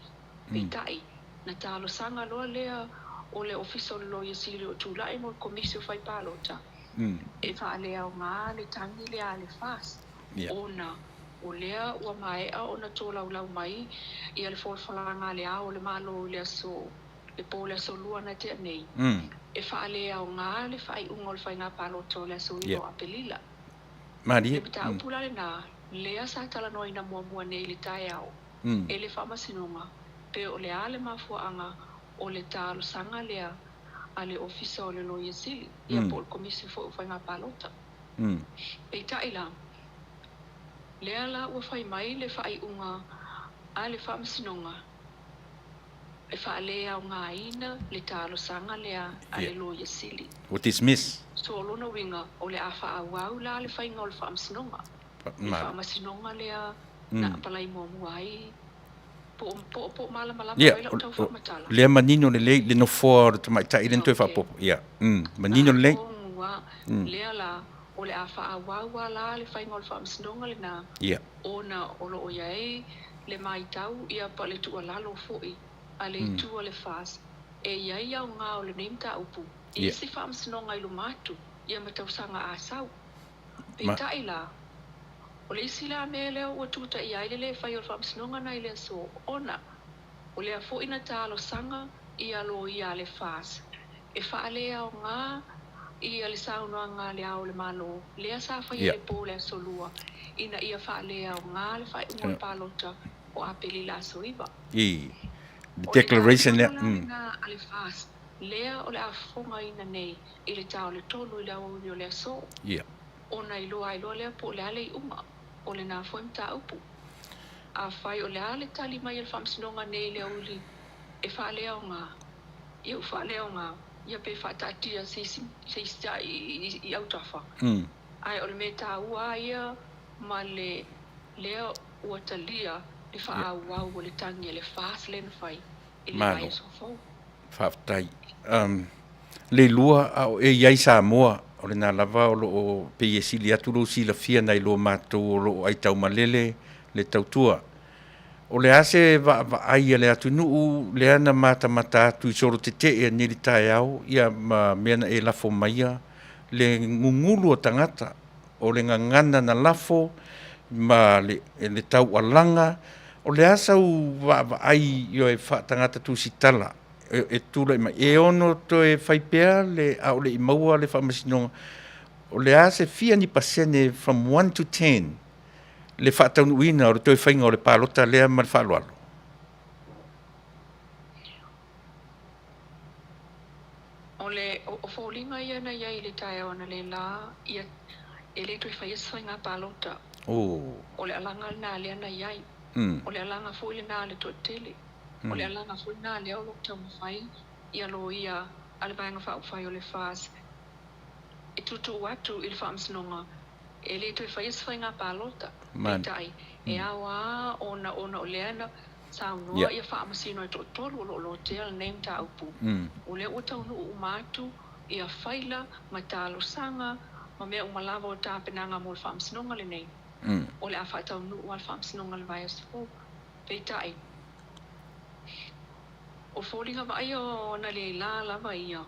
pitai na talo sanga lo lea o le official lawyer sili o tu la mo komisio fai palota e fa le au ngā le tangi le ale fas ona o lea ua mai a ona tō lau mai ia le wholawhalanga le ao le malo le aso le pō le aso lua na te anei. E whaalea o ngā le whai unga o le whainga paloto le aso ilo a pelila. Maria. Le pita upula le nā, lea sa tala noi na mua nei le tae au. E le whamasinonga, pe o le ale mafuaanga o le tālo sanga lea a le ofisa o le loia sili, ia po le komisi fo whainga palota. Pe taila, lea la ua whai mai le whai unga a le whamasinonga. E whaalea o ngā ina le tālo sanga lea a le loia sili. What is miss? So lona winga o le a whaawau la le whainga o le whamasinonga. Le whamasinonga lea na palai muamuai. Po malama waila o tau whamatala. Lea manino le no fo o te mai ta ilen toi whapopo. Manino le. Lea la o le a whaawau la le whainga o le whamasinonga le na. Ona o lo o iai le mai tau ia pa le tua lalo fo'i. A le tua le fas. E iai au ngā o le neimta upu. I si whamasinonga i lo matu. Ia matausanga a sau. Peitai la. O le isi la me leo ua tuta i aile le whai o le whamasinonga nei le so ona. O le a fo ina tālo sanga i alo i a le fas. E whaalea o ngā i a le saunua ngā le ao le malo. Lea sa whai le pō le so lua. Ina ia whaalea o ngā le whai unga le palota o a peli la so iwa. The declaration there. A le fas. Lea o le a fonga ina nei i le tau le tolu i le au o le so. Ona i loa lea po le ale i unga. O le nā fwem tā upu. A whai o le ale tali mai al whamsinonga nei le uli. E whaalea o ngā. Iau whaalea o ngā. Ia pe whaatatia se ista i autawha. Ai o le me tā ua ia ma le lea ua talia le whaawau o le tangi le whaas len whai. I le mai so fau. Whaftai. Le lua au e iai Samoa. O le nā lava o lo pe sili atu lo sila fia nai lo mātou o lo ai tau malele le tautua. O le ase va ai le atu nuu le ana mata atu i soro te e nili tae au ia meana e lafo maia le ngungulu o tangata o le ngangana na lafo ma le tau alanga o le asa u va ai yo e fa tangata tu sitala. E tula ima e ono to e whaipea le au le imaua le whamasinonga o le ase fia ni pasene from 1 to 10 le whaataunu uina o le toi whainga o le pālota lea ma le whaaloalo. O le o whaulinga ia na iai le tae ona le la ia e le toi whaias whainga pālota. O le alanga na lea na iai. O le alanga fōi na le tōtele. O le alanga fui nā leo lo tau mawhai i alo ia ale vaenga whai o le whaas. E tutu watu i le whaamsinonga e le tui whaias whai ngā pālota. Peitai. E awa ona o leana sa unua ia whaamasino e tōtolu o lo tea le neim tā upu. O le utau nu umatu ia whaila ma tālo sanga ma mea umalawa o tā penanga mo le whaamsinonga le nei. O le a whaatau nu o le whaamsinonga le vaias fō. Peitai. O fōlinga mai o na le la lava ia.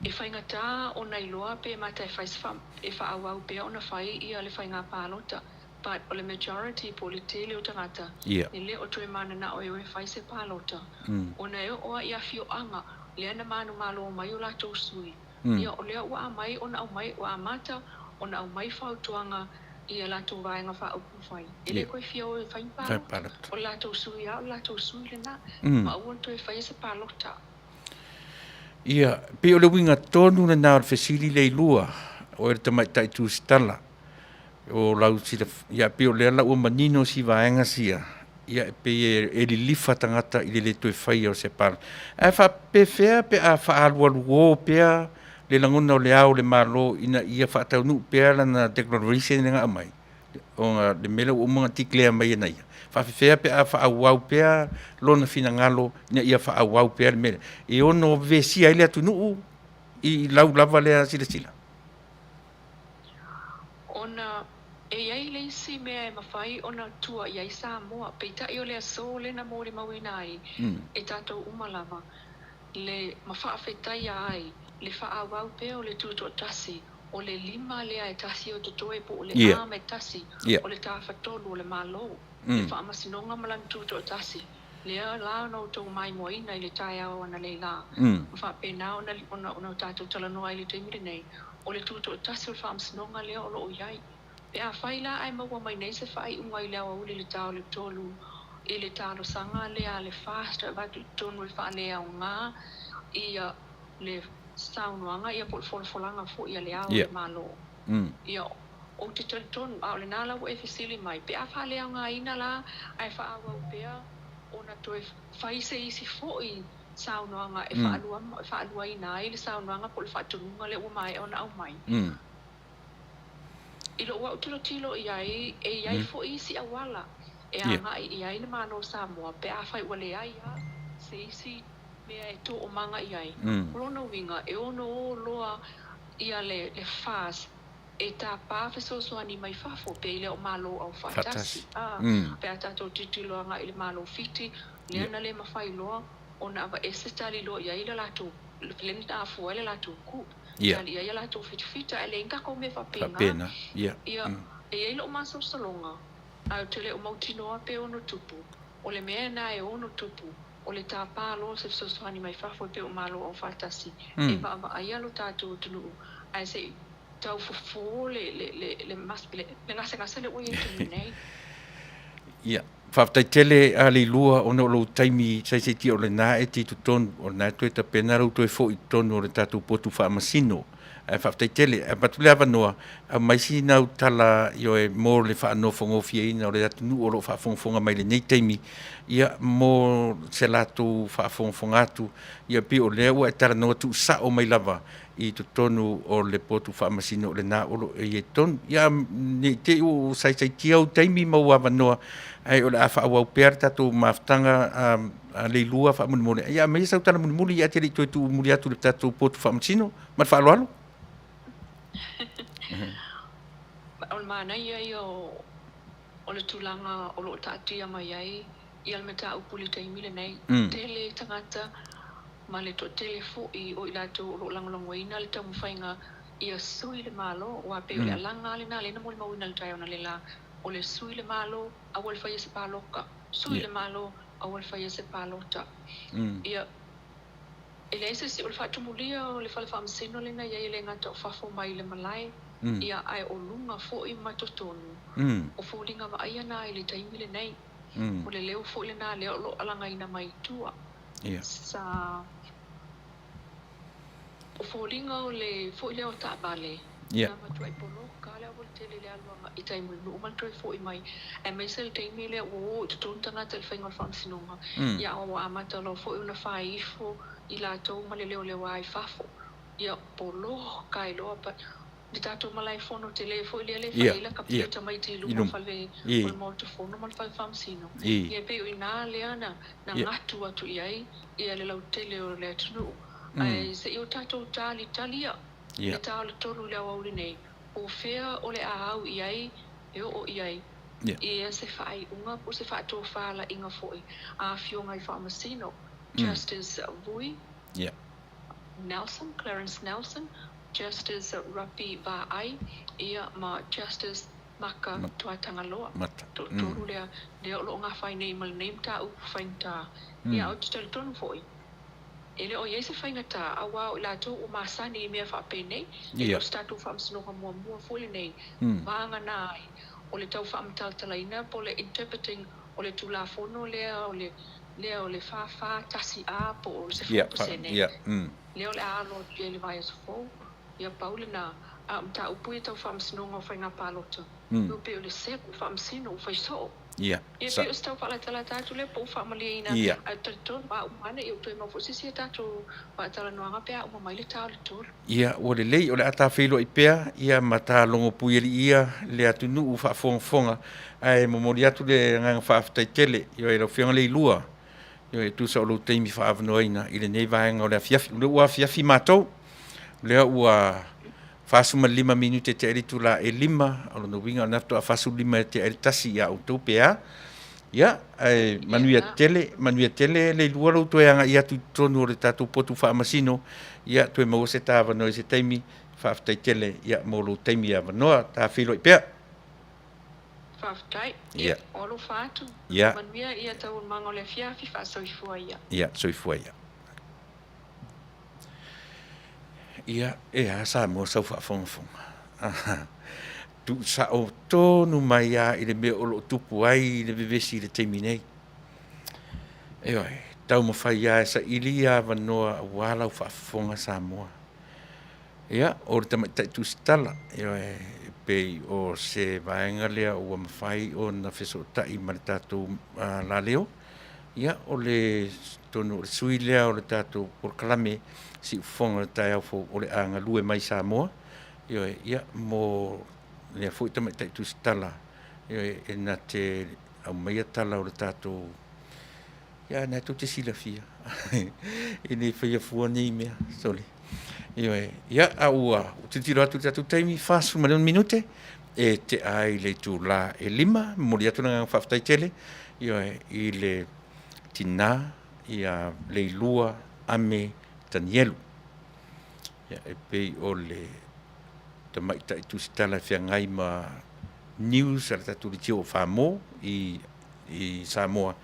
E whainga tā o na iloa pe mata e whaiswham e whaawau pe o na whai ia le whainga pālota. But o le majority po le tele o tangata. Ni le o tue mana na o e whaise pālota. O na eo oa ia fio anga le ana manu malo mai o la tau sui. Ia o lea ua mai o na au mai o a mata o na au mai whautuanga ia la tau vaenga whaupu whai. E le koe fio o e whainpālota. O la tau sui a o la tau sui le na. Ma uan to e whaise pālota. Ia, pe o le winga tonu na nā o whesili le ilua o e tamai tai tu stala. O lau sila, ia pe o le ala ua manino si vaenga sia. Ia pe e li lifa tangata i le toi whai o se pāla. E wha pe whea pe a wha alualuo pea le langona o le au le malo ina ia wha atau nu pea lana declaration nga amai. O ngā le mele o mga tiklea mai na ia. Wha whea pe a wha awau pea lona fina ngalo ina ia wha awau pea le mele. E ono vesi aile atu nuu i lau lava lea sila sila. Ona e iai le isi mea e mawhai ona tua iai Samoa. Peita i o lea so le na mōre mawina ai. E tātou umalava. Le mawha awhetai ai. Le whaawau pea o le tūtua tasi o le 5 lea e tasi o toe po o le Yeah. a me tasi Yeah. o le tawhatolu o le malo Mm. le whaamasinoga ma lana tuto o tasi lea la no tau mai moina i le tae au ana le la Mm. whapena ona tātou talanoa i le teimire nei o le tuto o tasi o le whaamasinoga lea o loo iai pe a whaila ai maua mai nei se whai unga i lea uli le tau le tolu i le talo sanga lea le fasta watu tonu i wha lea o ngā ia le saunoanga ia po folfolanga fo ia le au Yeah. le malo Mm. ia o te tonu a le nala o e fisili mai pe a wha lea o ngā ina la ai wha awa upea ona toe whai se isi fo i saunoanga e wha alua ina ai le saunoanga po le wha tununga le ua mai ona au mai Mm. I lo wa utilo tilo iai e iai fo isi awala e anga i iai le mano Samoa pe a whai wale ai a se isi mea e tō o manga iai Rono winga e ono o loa ia le fast e tā pāwhiso soani mai whafo pe i le o malo au whaitasi pe a tātou titilo anga i le malo fiti le ana le mawhai loa ona awa e se tali loa iai le lato le a fua le lato ku tali iai le lato fitfita e le inga ko me Whapena. ia e ei lo maso salonga au te le o mautinoa pe ono tupu o le mea na e ono tupu o le tāpālo se sosoani mai whafo pe o malo o whaitasi e wa ai alo tātou tunu ai se tau fofo le ngase le oi e tunu nei Ia. Whaftai tele a le lua o no lo taimi sai se ti o le nā e ti tuton o nā tue ta pena rau tue fo i tono o le tātou potu whaamasino. Whaftai tele, patule awa noa, a maisi nau tala i o e mō le whaanofongo fia ina o le atu nu o lo whaafonga mai le nei taimi, ia mō se lātou whaafonga atu, ia pi o lea ua e tara noa tu sa o mai lava i tutonu o le potu whaamasino o le nā olo e e ton, ia ne te o sai tia o taimi mau awa noa, ai o le a whaawau pēr tātou maftanga a le lua whaamunimole. Ia mei sau tala munimole ia te li toi tu muri atu le tātou potu whaamasino, mat whaaloalo? o le mana ia o le tulanga o lo tātia mai ai ia le meta upuli taimi le nei tele tangata ma le to tele fo i o ilato o lo langolongoina le tamu whainga ia sui le malo o ape o le alanga le na le na mole mawina le tai ona le la o le sui le malo a wale whaia se paloka sui le malo a wale whaia se palota ia e le ese si o le whaatumulia o le whale whaamsino le na ia le ngata o whafo mai le malai ia ai o lunga fo i matotonu o fōlinga wa aia nā i le taimi le nei o le leo fo i le nā leo lo alanga ina mai tua sa o fōlinga o le fo i leo ta bale na matua i polo ka leo o le tele le aluanga i taimi no o matua i fo i mai e mai se le taimi le o tutonu tangata le whainga le whaamsinonga ia o amata lo fo i una whaifo i la tau ma le leo leo ai fafo ia polo ka i loa pa di tātou malai fono te le fo i le whaila ka pia tamai te ilu ma whale o le mauta fono ma le whale whamsino. Ia pe o i nā lea na ngatu atu i ai ia le lau tele o le atunu. Ai se i o tātou talia le tāo le tonu le awauri nei o whea o le ahau i ai e o i ai. Ia se whaai unga po se whaatou whaala inga foi a fionga i whaamasino. Justice Vui Nelson, Clarence Nelson, Justice Rapi Va'ai, ia ma Justice Maka Tuatanga Loa. Toru lea o lo ngā whai nei mal neim tā upu whainta. Ia au te tali tonu foi. E le o iei se whainga tā, awa o lātou o māsani i mea whape nei, e o statu whaamsinoka mua foli nei. Vāanga nai, o le tau whaamtaltalaina, po le interpreting, o le tulafono lea, o le whawha tasi a, po o se whapuse nei. Leo le alo e le vai asofo, ia paule na a mta upu e tau whaamsinonga o whainga pālota. No pe o le seku whaamsino o whaiso. Ia pe o stau whala tala tātu le po whaamalia ina a taritonu wa umana i o tui mawhosisi e tātu wa tala noanga pea o mamai le tāu le tolu. Ia o le lei o le ata whilo i pea, ia mata longo puiri ia le atunu u whaafonga ai momori atu le ngang whaaftai tele, i o e rau whianga le ilua. Yo e tusa o lo teimi whaavanoina i le nei vaenga o le afiafi. Le ua afiafi mātou. Lea ua whaasuma 5 minute te eritu la e 5. O lo winga o nafto a whaasu 5 te eritasi ia o tau pea. Ia, manuia tele le lua lau toe anga ia tu tonu o le tātou potu whaamasino. Ia, toe mau se tāwano i se teimi. whaaftaitele ia molo teimi a wanoa, tā whilo I pēr. Whaftai. Ia. Olo whātu. Ia. Manuia ia tau manga o le whiawhi whaasoifua ia. Ia, soifua ia. Ia, sa mo sau whaafongafonga. Tu sa o tonu mai a I le mea olo tupu ai, le vevesi le teimi nei. Tau mawhai a sa ilia wanoa walau whaafonga sa moa. Ia, o le tamaitai tu stala. Pei o se vaenga lea ua mawhai o na wheso tai mani tātou la leo. Ia, o le tonu o le sui lea o le tātou porkalame si ufonga le tai au o le anga lue mai sa moa. Ia, mo lea fui tamaitai tu stala. E na te au mai atala o le tātou. Ia, na tu te sila fia. E ne whaia fua nei mea, soli. Ia, au te tiro atu tatu taimi, whaasu ma leon minute, e te ai le tu la e lima, mori atu nga whaftai tele, I le tina, ia le lua, ame, tanielu. Ia, e pei o le tamaita I tu sitala whia ngai ma news, ala tatu li tio o whamo, I Samoa,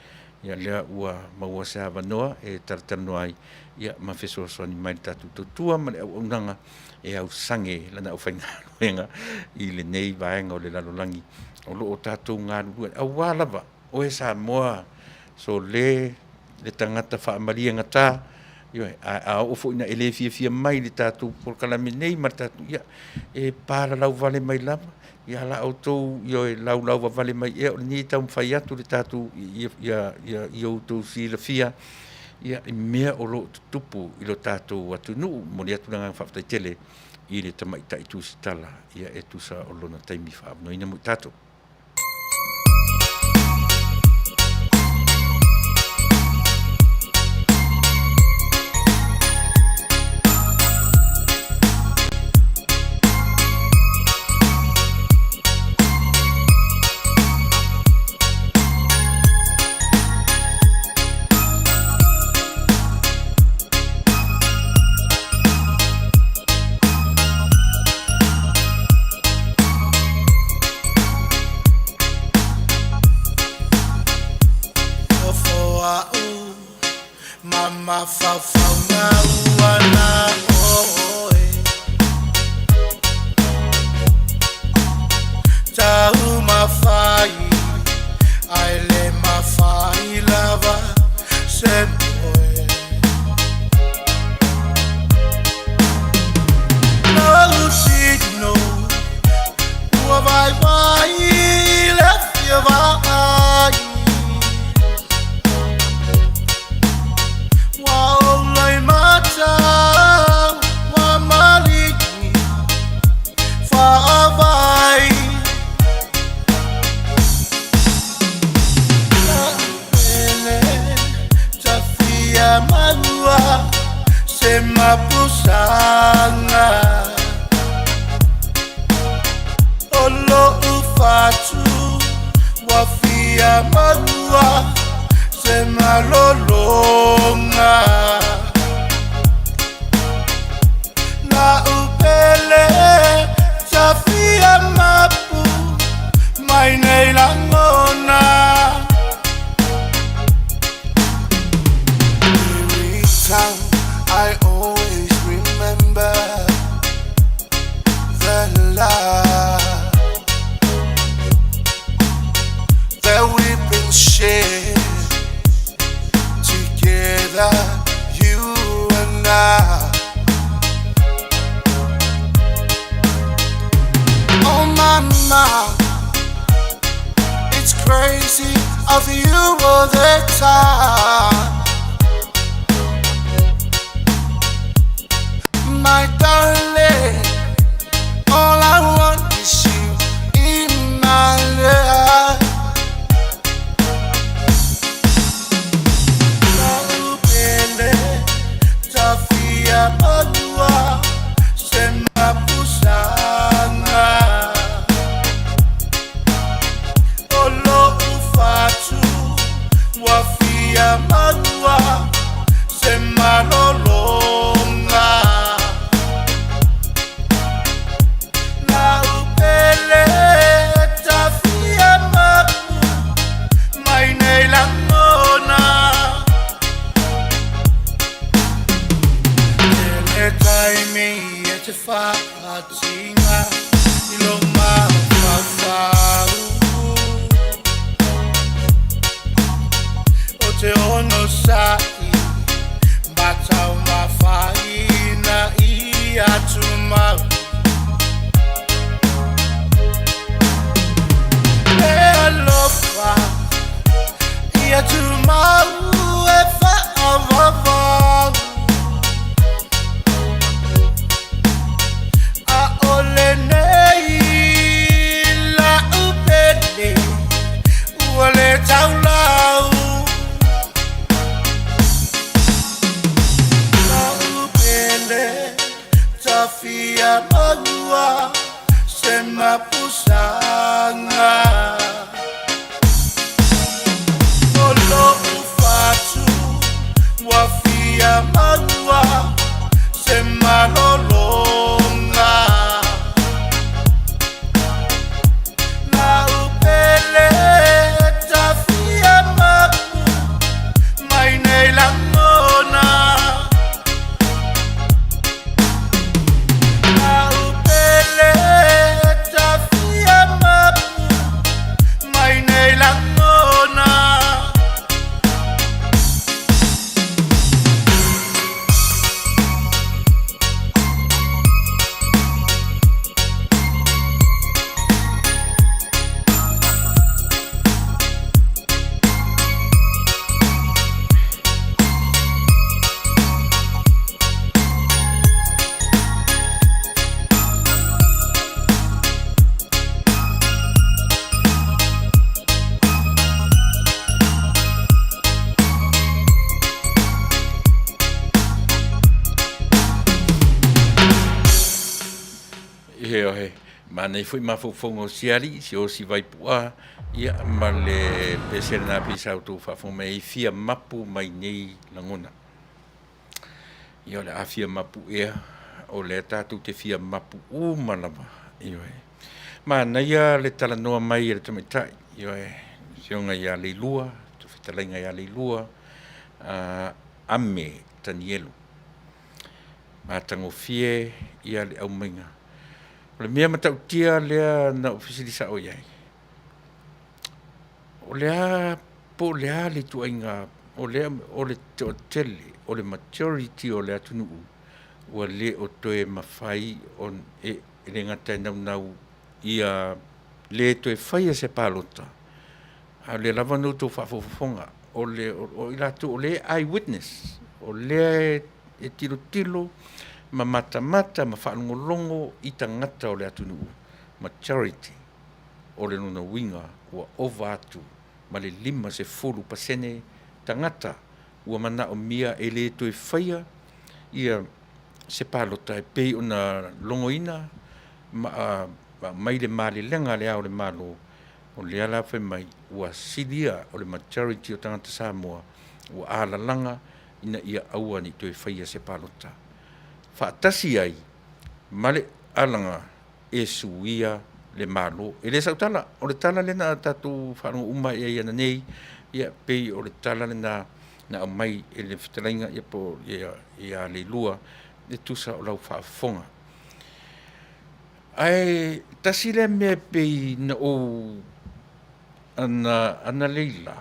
ia lea ua maua se Havanoa, e taratanu ai, ia ma feso soani mai tatu tutua, ma le au unanga, e au sange, lana au whaingaruenga, I le nei vaenga o le lalolangi, o lo o tātou ngā rurua, au wālava, o e Samoa, so le tangata whaamaria ngata, a ofo ina ele fia mai le tātou porkalame nei, ma tātou, ia, e pāra lau vale mai lava, ia la auto lau wa vale mai e ni tau fai atu le tatu ia auto si la fia ia mea o lo tupu I lo tatu atu nu mo le atu nga whaftai tele I le tamaita I tu sitala ia e tu sa o lona taimi wha no ina mo tatu. Mama fa na wana oe Tau mafai ai le mafai lava sempoe No signo Ua vai le fia vai Mapusanga Olo ufatu Wafia malua Sema lolonga Na upele Tafia mapu Maine langona Every time I always remember the love that we've been sharing together, you and I. Oh mama, it's crazy of you all the time. My darling, all I want is you in my life. Naupende, tafia malua, sema pusanga. Olo ufatu, wafia malua, sema lolonga. Ma nei foi mafofongo siari si o si vai pua ia ma le pesere na pisa tu fa fo mai fia mapu mai nei langona. Ia le afia mapu ia o le tatu te fia mapu malama ia. Ma na ia le tala noa mai le tamitai ia sionga ia le lua, tu fitalenga ia le lua ame tanielu. Ma tango fie ia le au mainga. Le mea matau tia lea na ofisiri sa o iai. O lea po lea le tuainga, o le tele, o le majority o lea tunuu, ua le o toe mawhai on e le ngatai nau ia le toe whaia se palota. A le lava no to whafofonga, o ilatu o le eyewitness, o le e tilo, ma mata ma whaangolongo i tangata o le atunuu. Majority o le nuna winga ua ova atu ma le 5% tangata ua mana o mia e le toe whaia ia se palota e pei ona longoina mai le mali lenga le au le malo o le ala whai mai ua sidia o le majority o tangata Samoa ua alalanga ina ia aua ni toe whaia se palota. Whaatasi ai, male alanga e suia le malo. E le sautala, o le tala le na tatu whanonga uma ia ia nei, ia pei o le tala le na au mai e le whitalainga ia po ia le lua, le tusa o lau whaafonga. Ai, tasi le mea pei na o ana leila.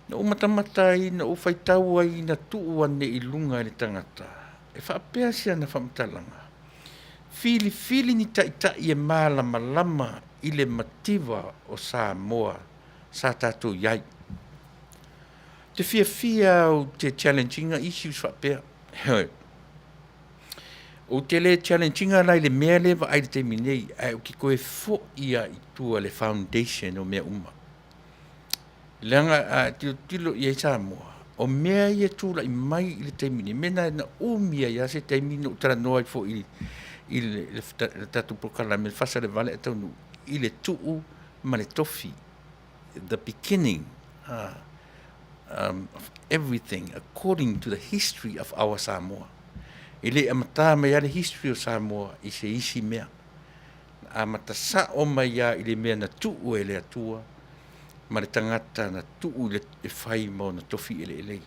Na o matamatai, na o whaitau ai, na tuu ane i lunga i le tangata. E whaapea sia na whamtalanga. Fili ni taitai e malama i le mativa o Samoa, sa tātou iai. Te fia o te challenginga issues whaapea. O te le challenginga lai le mea lewa ai le te minei, ai o ki koe fo ia i tua le foundation o mea uma. Leanga tilo i e Samoa. O mea ia tūla i mai i le taimini. Mena na umia ia se taimini o tara noa i fo i le tatu prokala me le fasa le vale e taunu. I le tuu ma le tofi. The beginning of everything according to the history of our Samoa. I le amata mai le history of Samoa i se isi mea. Amata sa o mai ia i le mea na tuu e le atua. Ma le tangata na tuu le whai mo na tofi ele.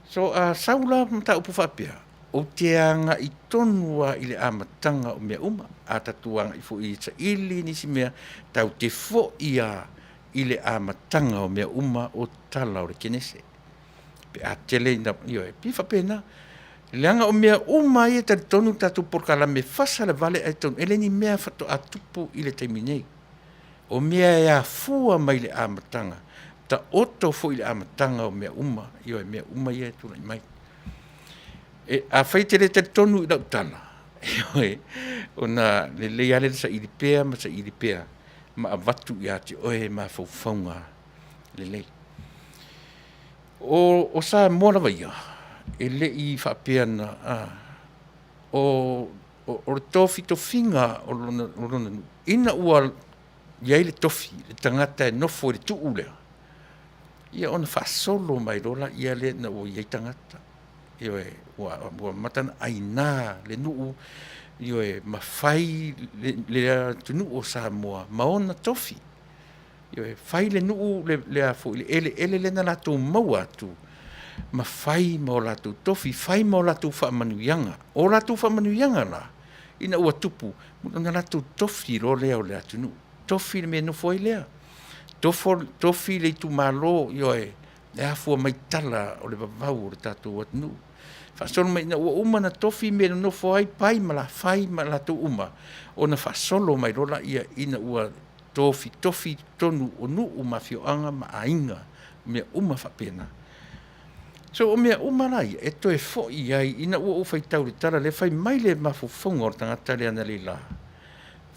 So, saula mta upu whapea, o te anga i tonua i le amatanga o mea uma, a tatuanga i fo i ta ili nisi mea, tau te fo ia i le amatanga o mea uma o tala o le kenese. Pe a tele na, pi whapea na, le anga o mea uma i ta tonu tatu porkala me fasa le vale ai tonu, ele ni mea fato a tupu i le taiminei. O mea ea fua mai le amatanga. Ta oto fo i le amatanga o mea uma. Ioi, mea uma ia tula i mai. E a whaite le te tonu i lau tala. Ioi, o na le leale sa iripea ma sa iripea. Ma a watu i ati oe ma faufaunga le lei. O sa mora waia. E le i whapea na. O le tofi tofinga o lona. Ina ua iai le tofi, le tangata e nofo le tuu lea. Ia ona whaasolo mai rola, ia le na o iai tangata. Ia ua matana aina le nuu, ia mawhai le tunu o Samoa, maona tofi. Ia whai le nuu le afo, ele na lato maua atu. Mawhai mo lato tofi, whai mo lato whaamanuianga. O lato whaamanuianga la, ina ua tupu, muna lato tofi ro lea o le atunu. Tofi le me no foi lea. Tofi le tu malo ioe. Le afua mai tala o le vavau o le tatou atunu. Whasolo mai na ua uma na tofi me no foi pai ma la fai ma la tu uma. O na whasolo mai rola ia ina ua tofi tonu o nu uma fioanga ma ainga. Mea uma whapena. So o mea uma rai e toe fo iai ina ua ufai tau le tala le fai mai le mafufonga o tangata le ana le la.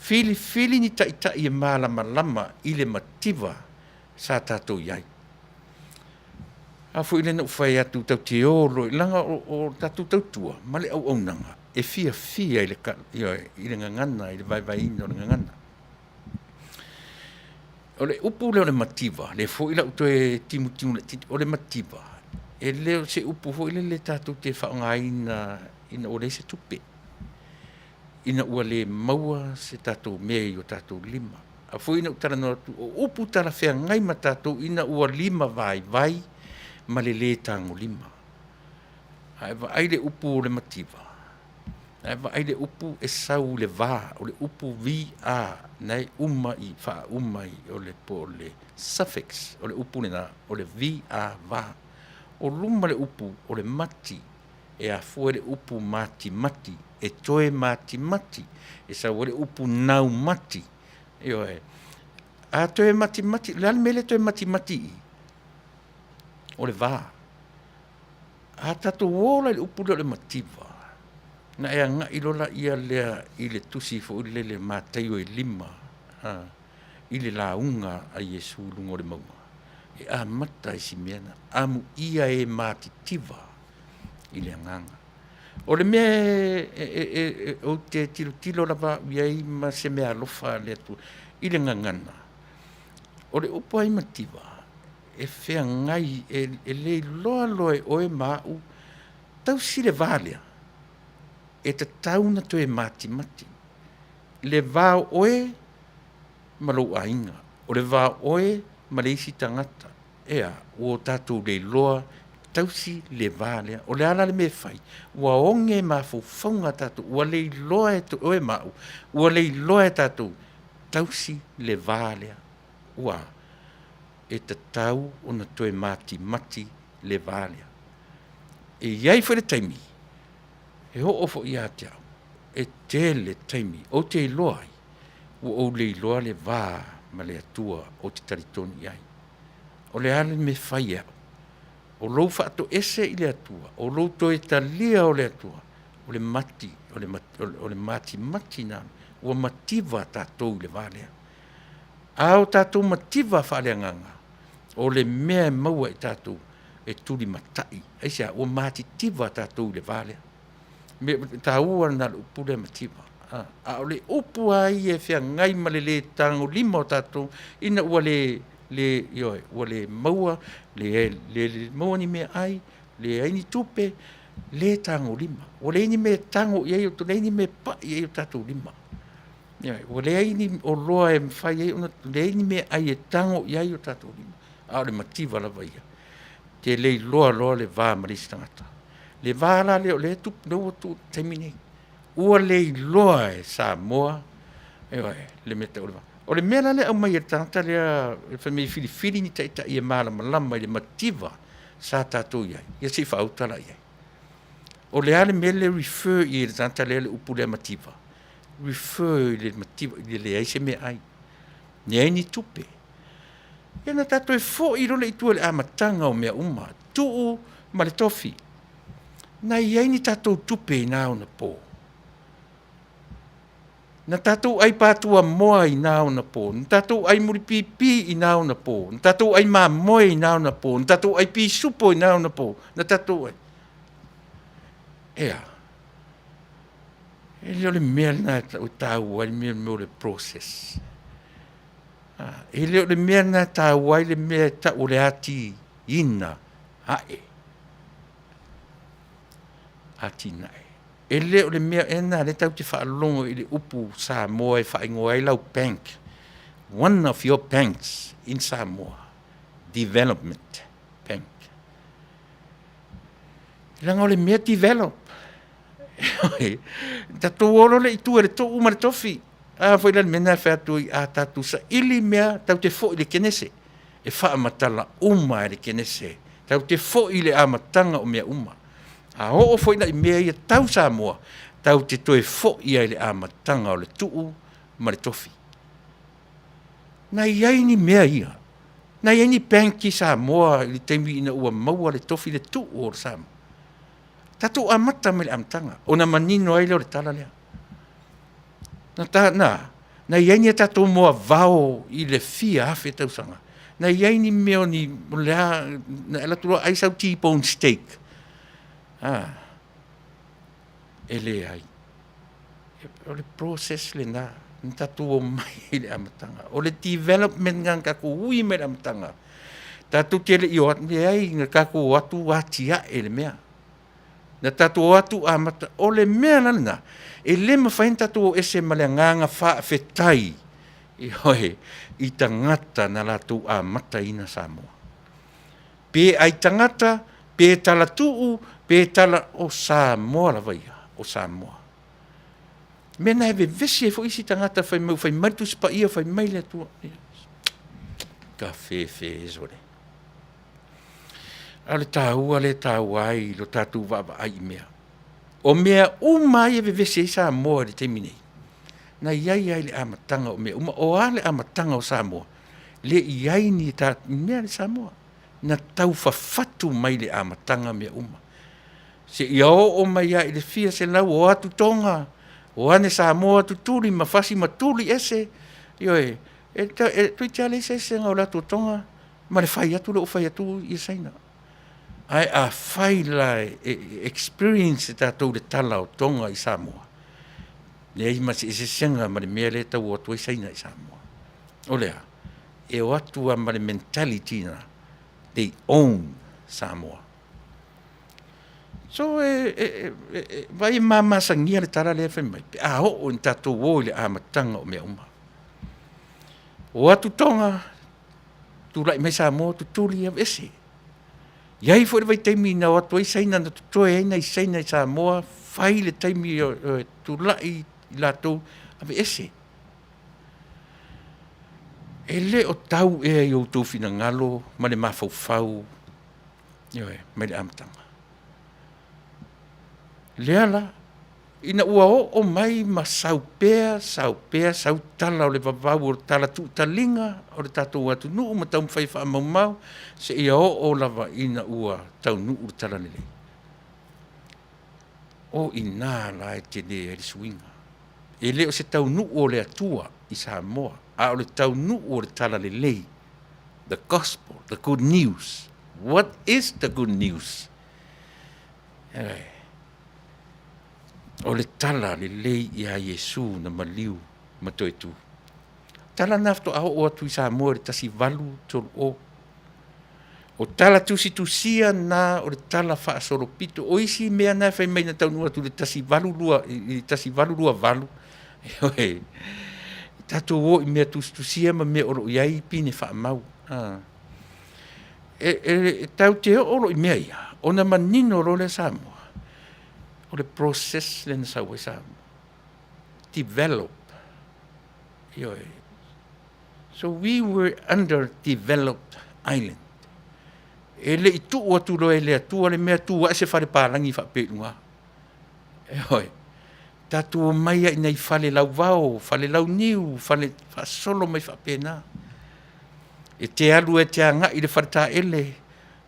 Fili ni taitai e malama i le mativa sa tātou iai. A fu ile na ufai atu tau te olo, langa o tātou tautua, male au nanga. e fia i le ngangana, i le vai no le ngangana. O le upu leo le mativa, le fo ila uto e timu o le mativa. E leo se upu fo ila le tātou te whaonga ina o le se tupe. Ina ua le maua se tātou mea i o tātou lima. A fo ina utara no atu, o upu tala whea ngai ma tātou ina ua lima vai, ma le tāngo lima. Haewa ai le upu o le mativa. Haewa ai le upu e sau le vā, o le upu vi-a, nei umai, wha umai o le po le suffix, o le upu na, o le vi-a vā. O luma le upu o le mati, e a fua le upu mati, e toe mati, e sau le upu nau mati, a toe mati, le almele toe mati, o le vā. A tatu wola le upu le mativa, na e anga ilola ia lea i le tusi fo ile le mātaio e lima, i le launga a Yesu lungo le maua. E a mata i si meana, amu ia e mātitiva i le anganga. O le mea o te tilo lava iai ma se mea alofa le atu i le ngangana. O le upu ai mativa, e whea ngai e le loa oe mau, tau si le vālea, e te tauna to e mati. Le vāo oe malou a inga, o le vāo oe ma le isi tangata, ea, o tātou le loa, tausi le vālea, o le ala le me fai, ua onge ma faufaunga tātou, ua le loa e to oe mau, ua le loa e tātou, tausi le vālea, ua, e te tau o na toe mati le vālea. E iai whare taimi, e ho ofo i atiau, e te le taimi, o te loai, o le loa le vā, ma le atua o te taritoni iai. O le ale me whai au. O lou whaato ese i le atua. O lou toe talia o le atua. O le mati, o le mati nā. Ua mativa tātou i le vālea. Ao tātou mativa whaalea nganga. O le mea maua i tātou e turi matai. Aisia, ua matitiva tātou i le vālea. Tā ua na upu le mativa. A o le upu ai e whia ngai ma le tango lima o tātou, ina ua ua le maua, le maua ni mea ai, le aini tupe, le tango lima. Ua le aini mea tango iai o to le aini mea pa iai o tātou lima. Ua le aini o loa e mwhai iai, le aini mea ai e tango iai o tātou lima. A o le mativa lava ia. Te le loa le vā marisi tangata. Le vā la le o le tupu, le ua tu taiminei. Ua le loa e Samoa, le meta o le vā. O le mea le au mai e tangata lea, e whamei whiri ni taita i e malama i le mativa sa tātou iai. Ia si whautala iai. O le ale mea le refer i le tangata lea le upu lea mativa. Refer i le mativa, i le aise mea ai. Ni aini tupe. Ia na tātou e fo i role i tua le amatanga o mea uma. Tuu ma le tofi. Na i aini tātou tupe i nāo na pō. Na tātou ai pātua moa i nāo na pō. Na tātou ai muri pipi i nāo na pō. Na tātou ai mā moe i nāo na pō. Na tātou ai pi supo i nāo na pō. Na tātou ai. Ea. E leo le mea na o tāu ai mea mea le process. E leo le mea na tāu ai le mea ta o le ati ina. Ae. Ati nae. E leo le mea ena le tau te whaalongo i le upu Samoa e whaingoa i lau bank. One of your banks in Samoa. Development Bank. Langa o le mea develop. Tatou oro le itu e le tō umare tofi. Foi le mena whātu i a tātou sa ili mea tau te fo i le kenese. E whaamatala uma e le kenese. Tau te fo i le amatanga o mea uma. A ho foi na mea ia tau Samoa, tau te toe fo ia le amatanga o le tuu ma le tofi. Na iai ni mea ia. Na iai ni banki Samoa i teimi ina ua maua le tofi le tuu o le Samoa. Tatu amata me le amatanga. O na manino ai leo le tala lea. Na iai ni tatu moa vao i le fia hafe tau sanga. Na iai ni mea ni lea, na ela tua ai sau T-bone steak. e le ai. O le process le na, tatu o mai le amatanga. O le development ngang kaku ui me le amatanga. Tatu te le i o atu le ai, nga kaku atu watia e le mea. Na tatu atu amata, o le mea lana, e le mawhain tatu o ese ma le nganga wha fetai, i hoe, i tangata na latu amata ina Samoa. Pe ai tangata, pe tala tuu, pe tala o Samoa la vaia, o Samoa. Mena hewe vesi e fo isi tangata fai mau, fai matu spa ia, fai maile atua. Ka fe zore. Ale tāua le tāuai, lo tātou waba ai mea. O mea umai e vese Samoa le teminei. Na iai ai le amatanga o mea, o ale amatanga o Samoa. Le iai ni tā mea le Samoa. Na tau whawhatu mai le amatanga mea uma. Se iao o mai ai le fia se lau o atu tonga. O ane Samoa tuturi, mawhasi maturi ese. Ioe, tui tia le se ngau latu tonga. Ma le whai atu le o whai atu i saina. Ai a whai lai experience tātou le tala o tonga i Samoa. Le ei masi e se senga ma le mea le tau o atu i saina i Samoa. O lea, e o atu a ma le mentality na, they own Samoa. So vai mama sangia le tala le whai mai. A ho o in tātou o le amatanga o mea uma. O atu tonga, tu lai mai Samoa, tu tuli a ese. Iai fo vai taimi na watu ai saina na tutoe aina i saina i Samoa, whai le taimi tu lai i lato ave ese. E le o tau e i o tau fina ngalo, ma le mawhau, mai le amatanga. Le ala, ina ua o mai ma sau pea, sau tala o le vavau o tala tu talinga, o le tatou atu nuu ma tau mwhai wha mau, se ia o lava ina ua tau nuu tala nile. O ina la e te ne e suinga. E leo se tau nuu o le atua i Samoa, a o le tau nuu o le tala lelei. The gospel, the good news. What is the good news? O le tala lelei i a Yesu na maliu matoe tu. Tala nafto au o atu i Samoa le tasi valu tolu o. O tala tusi tusia na o le tala wha asoro pito. O isi mea na whai mai na taunua tu le tasi valu lua valu. Tato o i mea tusi tusia ma mea oro iai pine wha mau. Tau te oro i mea ia. O na manino ro le Samoa. O le process le na sau e Samoa. Develop. So we were underdeveloped island. E le itu o atu loe le atua le mea tu wa se whare pārangi whapelunga. Tatu o maia ina i whale lau vau, whale lau niu, whale solo mai whapena. E te alu e te anga i le whareta ele.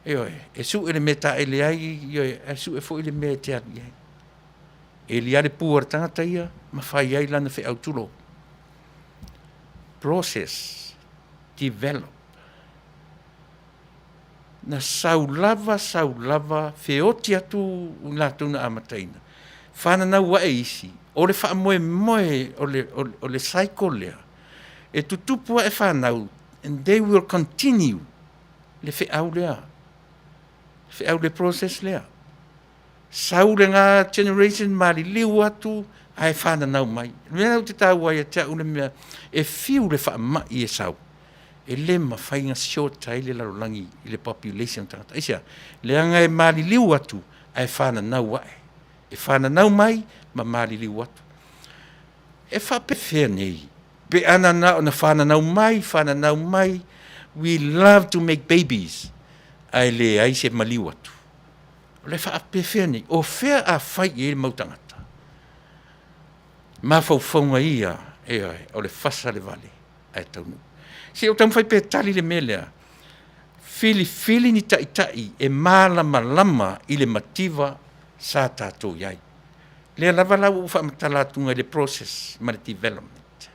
E su e le mea ta ele ai, e su e fo i le mea te alu ai. E li ale puar tangata ia, ma whai ai lana whi au tulo. Process, develop. Na saulava, feoti atu lātou na amataina. Whana nau wa e isi, o le wha moe o le cycle lea. E tutupua e whanau, and they will continue le whi au lea. Whi au le process lea. Saule ngā generation mali liu atu, ai whana nau mai. Mea te tau ai a te au le mea, e fiu le wha mai e sau. E le ma whainga short tai le larolangi i le population tangata. Isia, le anga e mali liu atu, ai whana nau wae. E whana nau mai, ma mali liu atu. E whape whea nei. Pe ana na o na whana nau mai, we love to make babies. Ai le ai se maliu atu. Le whape whea nei. O whea a whai e le mautangata. Ma whauwhaunga ia, o le whasa le vale, ai taunu. Se o tamwhai pe tali le melea, fili ni tai e malama i le mativa sa tātou iai. Le lava lau ufa matalatunga le process ma le development.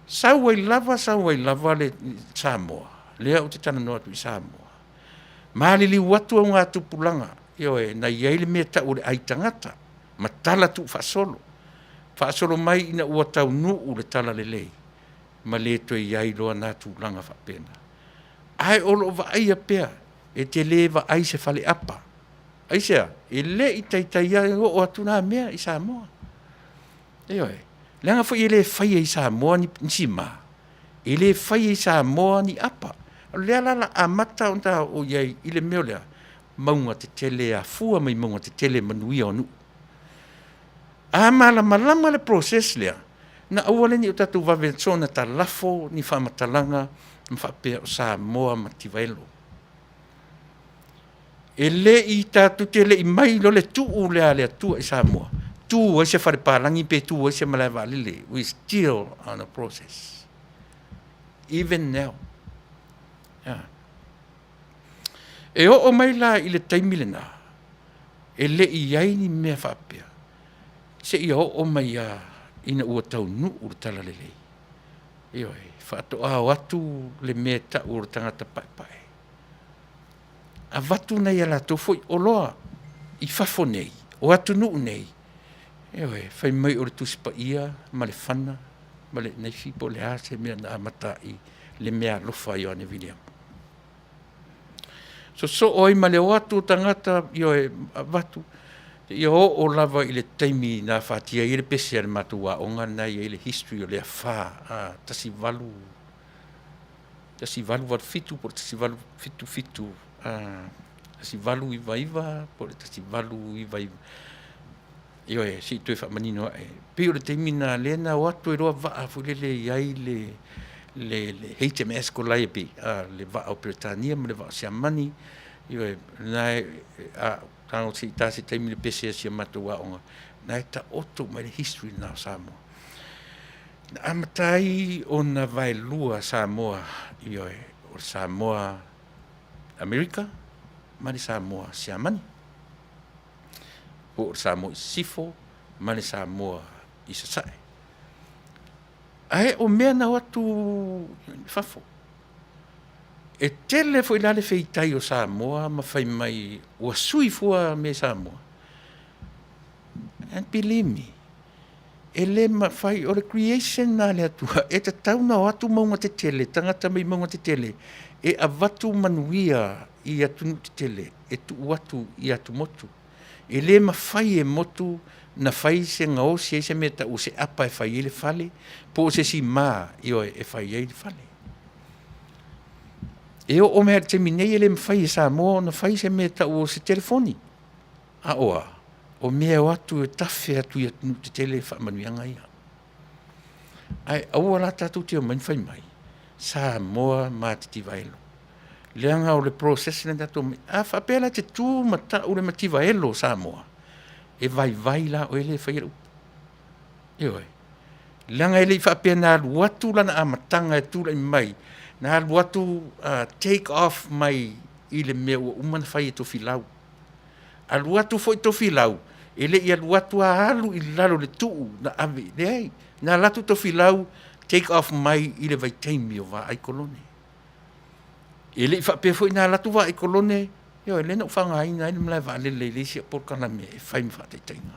Sau ai lava le Samoa, lea o te tana noa tu i Samoa. Maali li watu au ngā tupulanga, na iai le mea tau le aitangata, ma tala tu whaasolo mai ina ua tau nuu le tala lelei, ma le toi iai loa nā tūlanga whapena. Ai olo wa aia pea, e te le wa ai se whale apa. Ai sea, e le i taitai ai o atu nā mea i Samoa. Eoi, leanga fo i le whaia i Samoa ni sima, e le whaia i Samoa ni apa. Lea lala a mata o nta o iai i le meo lea, maunga te tele a fua mai maunga te tele manuia o nu. A malama le proses lea, na awale ni o tatu wawetsona ta lafo ni whamatalanga ma whapea o Samoa ma Tivaelo. E le i tatu te le i mai lo le tuu lea lea tua i Samoa. Tu ai se whare pārangi pe tu ai se malai walele. We still on a process. Even now. Yeah. E o mai la i le taimile nā. E le i ai ni mea whapea. Se i o mai a ina ua tau nu ura tala lelei. Ioi, whaato a watu le mea ta ura tangata pai. A watu nei ala tō foi o loa i whafo nei, o atu nuu nei. Ioi, whai mai ora tusipa ia, ma le whana, ma le nei fipo le ase mea na amata i le mea lofa i ane William. So oi ma le o atu tangata, ioi, a watu, i o lava i le taimi nā whātia i le pese ale matua o ngā nei i le history o le whā, tasi walu walu fitu, por tasi walu fitu, tasi walu iwa, por tasi walu iwa. Io si tu fa manino pe o le taimi nā lena o atu e roa waa fu le iai le HMS ko lai pe, le waa o Britania, ma le waa siamani, io nai tano si tasi taimi le pese si matua onga na ta oto mai history na Samoa na amatai ona vai lua Samoa io o Samoa America mani Samoa siamani o Samoa sifo mani Samoa isasai ai o mea na watu fafo e tele foi la le feitai o Samoa ma fai mai o sui fua me Samoa. And believe me, ele ma fai o le creation na le atua, e te tauna o atu maunga te tele, tangata mai maunga te tele, e a watu manuia i atu te tele, e tu watu i atu motu. Ele ma fai e motu na fai se ngao se se meta o se apa e fai ele fale, po se si ma i o e fai ele fale. E o mea te minei ele mwhai Samoa na whai se mea tau o se telefoni. A oa, o mea o atu e tawhi atu i atu te tele whamanuianga ia. Ai, aua la tatu te o mani whai mai. Samoa ma te Tivaelo. Leanga o le process na tatu mai. A whapela te tū mata o le ma Tivaelo Samoa. E vai la o ele whai rupu. Ioi. Leanga ele i whapea nā luatu lana a matanga e tūla i mai. Nā luatu take off mai i le mea ua umana whai e tofi lau. A luatu foi tofi lau. Ele i a luatu a alu i lalo le tuu na ave. Nei, nā latu tofi lau take off mai i le vaitaimi o wa ai kolone. Ele i whapea foi nā latu wa ai kolone. Yo, ele na ufanga aina ele mlai wa alele le si a porkana mea e whai mwha te tainga.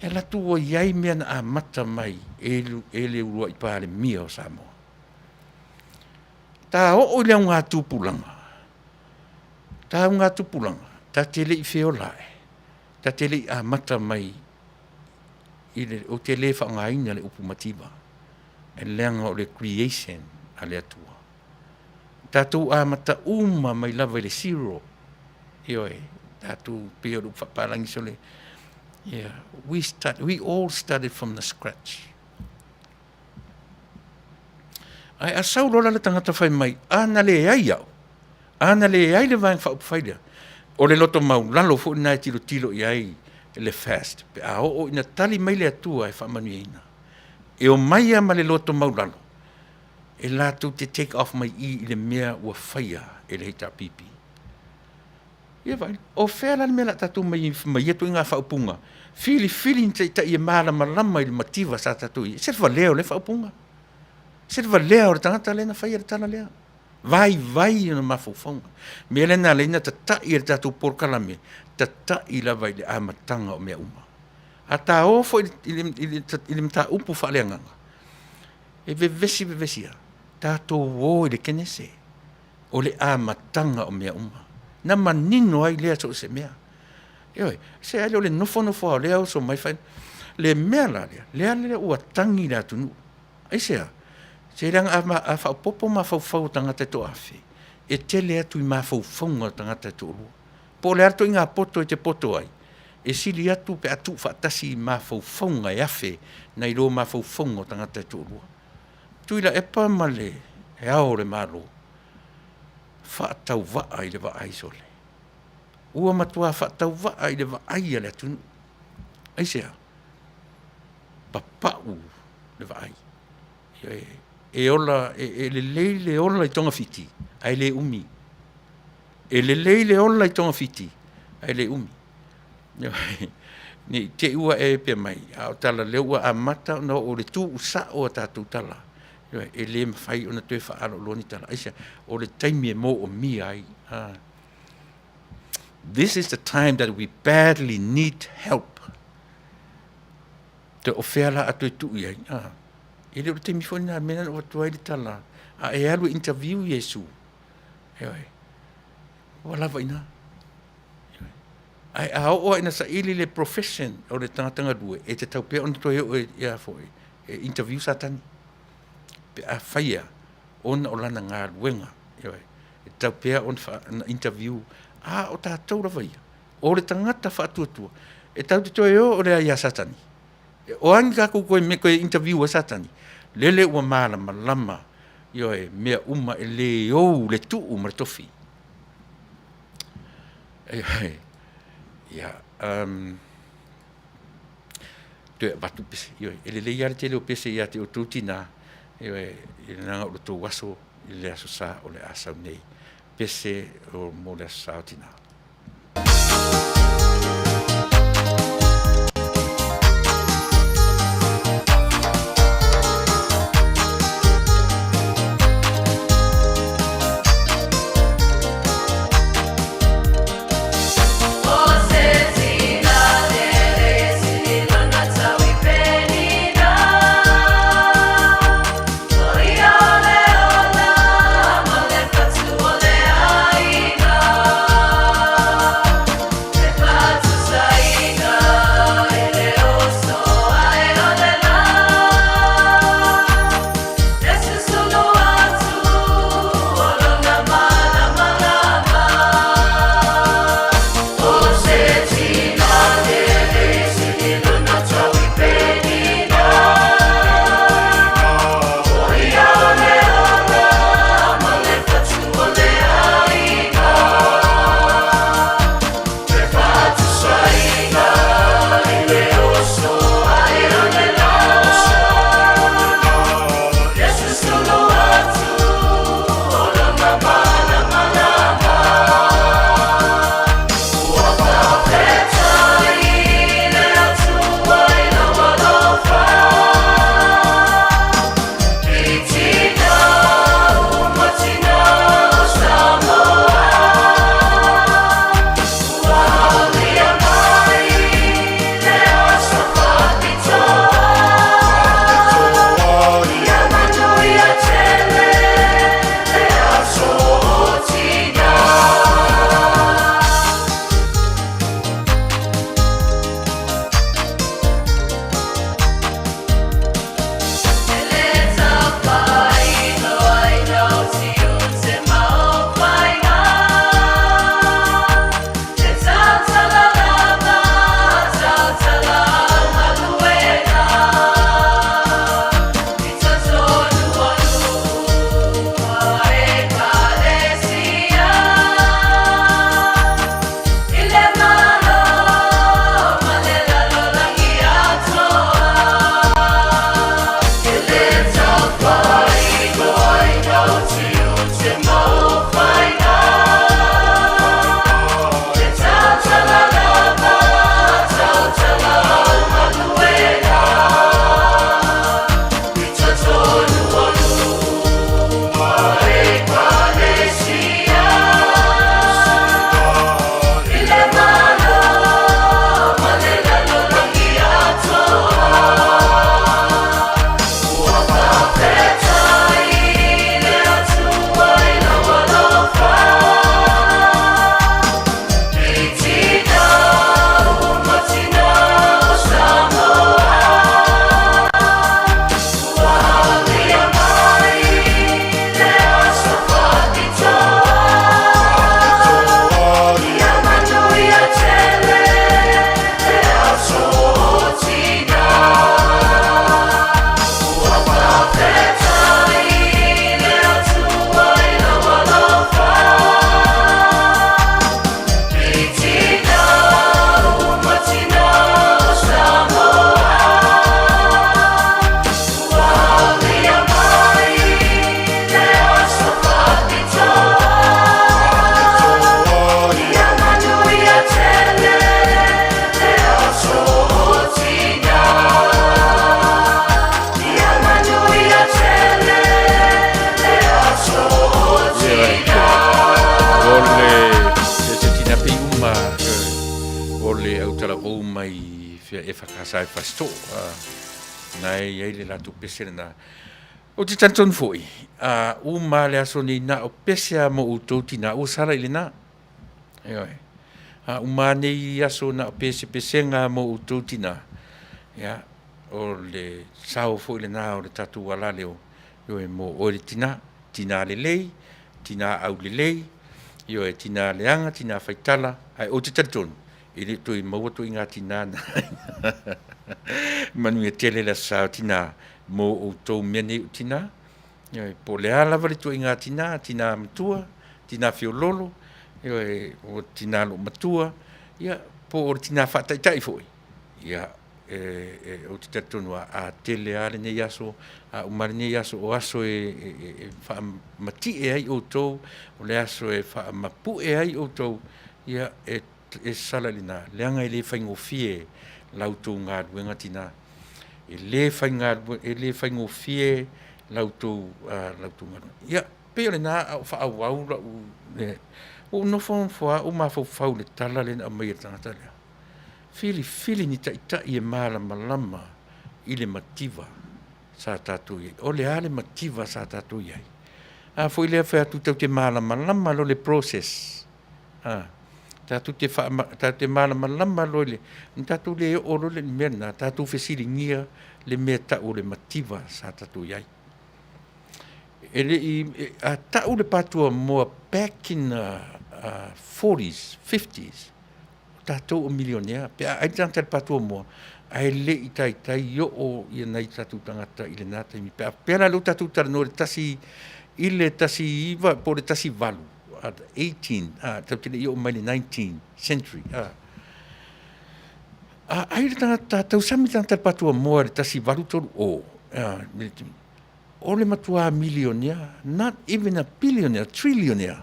E latu o iai mea na a mata mai ele urua i pāle mia o Samoa. Ta o le ngā tūpulanga. Ta ngā tūpulanga. Ta tele i wheo lae. Ta tele i a mata mai o te le whangaina le upu matiba. E leanga o le creation a le atua. Ta tū a mata uma mai lava le zero. Ioe. Ta tū peo rupa parangi sole. Yeah. We all started from the scratch. Ai a sau lola le tangata whai mai, ana le ai au. Ana le ai le vang whaupu whaidea. O le loto mau lalo fu nai tilo i ai le fast. Pe a o ina tali mai le atua e whamanu ina. E o mai ama le loto mau lalo. E lātou te take off mai i le mea ua whaia e le heita pipi. Ia vai, o whēla le mea la tatu mai atu i ngā whaupunga. Fili ta i e maala malama i le mativa sa tatu i. Se leo le whaupunga. Se lea o le tangata lena whaia le tala lea. vai ona mafaufaga mea lena leina tataʻi e le tatou polokalame tataʻi lava i le amataga o mea uma a tāo foʻi i le mataupu faaleagaga e vevesi a tatou ō i le kenese o le amataga o mea uma na manino ai lea so se mea Ioi, se ai le nofo ao lea o so mai fai le mea la lea ua tangi le atunu ai sea se ranga a whaopopo ma whauwhau tangata to afe e tele atu i ma whauwhaunga tangata to lua po le ato i ngā poto i te poto ai e sili atu pe atu whaatasi i ma whauwhaunga e afe na i ro ma whauwhaunga tangata to lua tuila e pa male e ao le malo whaatau waa i le wa ai sole ua matua whaatau waa i le wa ai ale atunu ai sea papau le wa ai e ola e le leile ola i tonga fiti ai le umi e le leile ola i tonga fiti ai le umi ni te ua e pe mai a tala le ua a mata no o le tu usa o tatu tala e le mawhai ona tue whaaro loni tala aisa o le taimi e mo o mi ai this is the time that we badly need help te ofela atu e tu iai e le o te mifoni na mena o tuai le tala a e alu interview Yesu eoi wala vaina ai a o ina sa ili le profession o le tanga due e te tau pe on to e ia foi e interview satani pe a faia on o lana ngā luenga eoi e tau pe on interview o ta tau vai o le tangata fa tua e tau te toe o le ia satani o anga ko me ko interview satani lele ua malama yo e mea uma e le o le tu uma tofi ya te batu pese yo e le ia te le pese ia te o tutina yo e na o to waso le aso sa o le asa nei pese o mo le sa tina sai fasto nai ai le latu pese na o te tanton foi u ma le aso ni na o pese mo u toti na o sara ile na u ma nei aso na o pese nga mo u toti na ya o le sao foi le na o le tatu wala leo yo e mo o le tina le lei tina au le lei yo e tina leanga tina faitala ai o te tanton ili tu i maua tu inga tina na manu e tele la sa tina mo o tau mene u tina po le ala vale tu inga tina matua tina fiololo o tina lo matua po o tina fata itai foi o te tatonua a tele ale ne yaso a umare ne yaso o aso fa mati e ai o tau o le aso fa mapu e ai o tau e sala lina leanga le faingo fie lauto ngā ruenga tina le faingo fie lauto ngā pe le na fa au o no fon fa o ma fo le tala le na mai tangata le fili ni ta e mala malama ile mativa sa tatu o le ale mativa sa tatu ai foi le fa tu te mala malama lo le process tatu te mala malama lo le tatu le o lo le mena tatu fesili ngia le meta o le mativa sa tatu ai ele a ta o le patua mo back in 40s 50s tatu o milionaire pe ai tanta patua mo ai le itai yo o ia nei tatu tangata ile nata mi pe la luta tu tar no tasi ile tasi iva por tasi valu at 18 tau io mai 19th century ai tangata tau sami tanta patua mo tasi valu to o le matua millionaire not even a billionaire trillionaire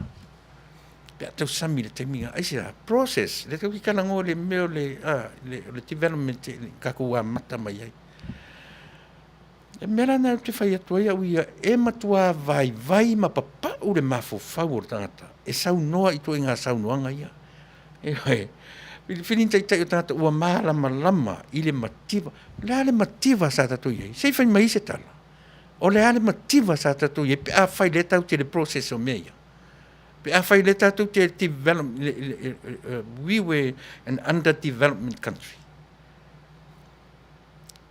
pe tau sami le teminga ai sia process le tau kana ngole me le development ka ko mata mai ai mera na te fai atu ia uia matua vai ma papa o le mafo fau tangata sau noa i to inga sau noanga ia filin tai tangata ua malama i le mativa le mativa sa tatu ia sei fai mai se tala o le ale mativa sa tatu ia pe a fai le tau te le process o mea pe a fai le tatu te development we were an underdevelopment country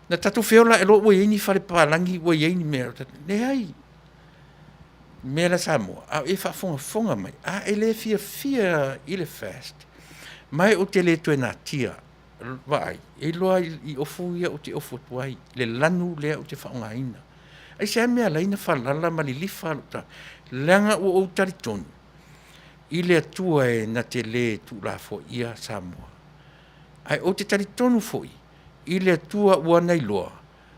na tatu feola elo wo yini fale palangi wo yini me le ai me la samo e fa fonga mai ele fia ile fast mai o tele to na tia vai e lo i ofu ia o te ofu tuai le lanu le o te fa ngaina ai se me ala ina fala la mali li falta langa o tariton ile tua na tele tu la fo ia samo ai o te tariton foi ile tua ua nei loa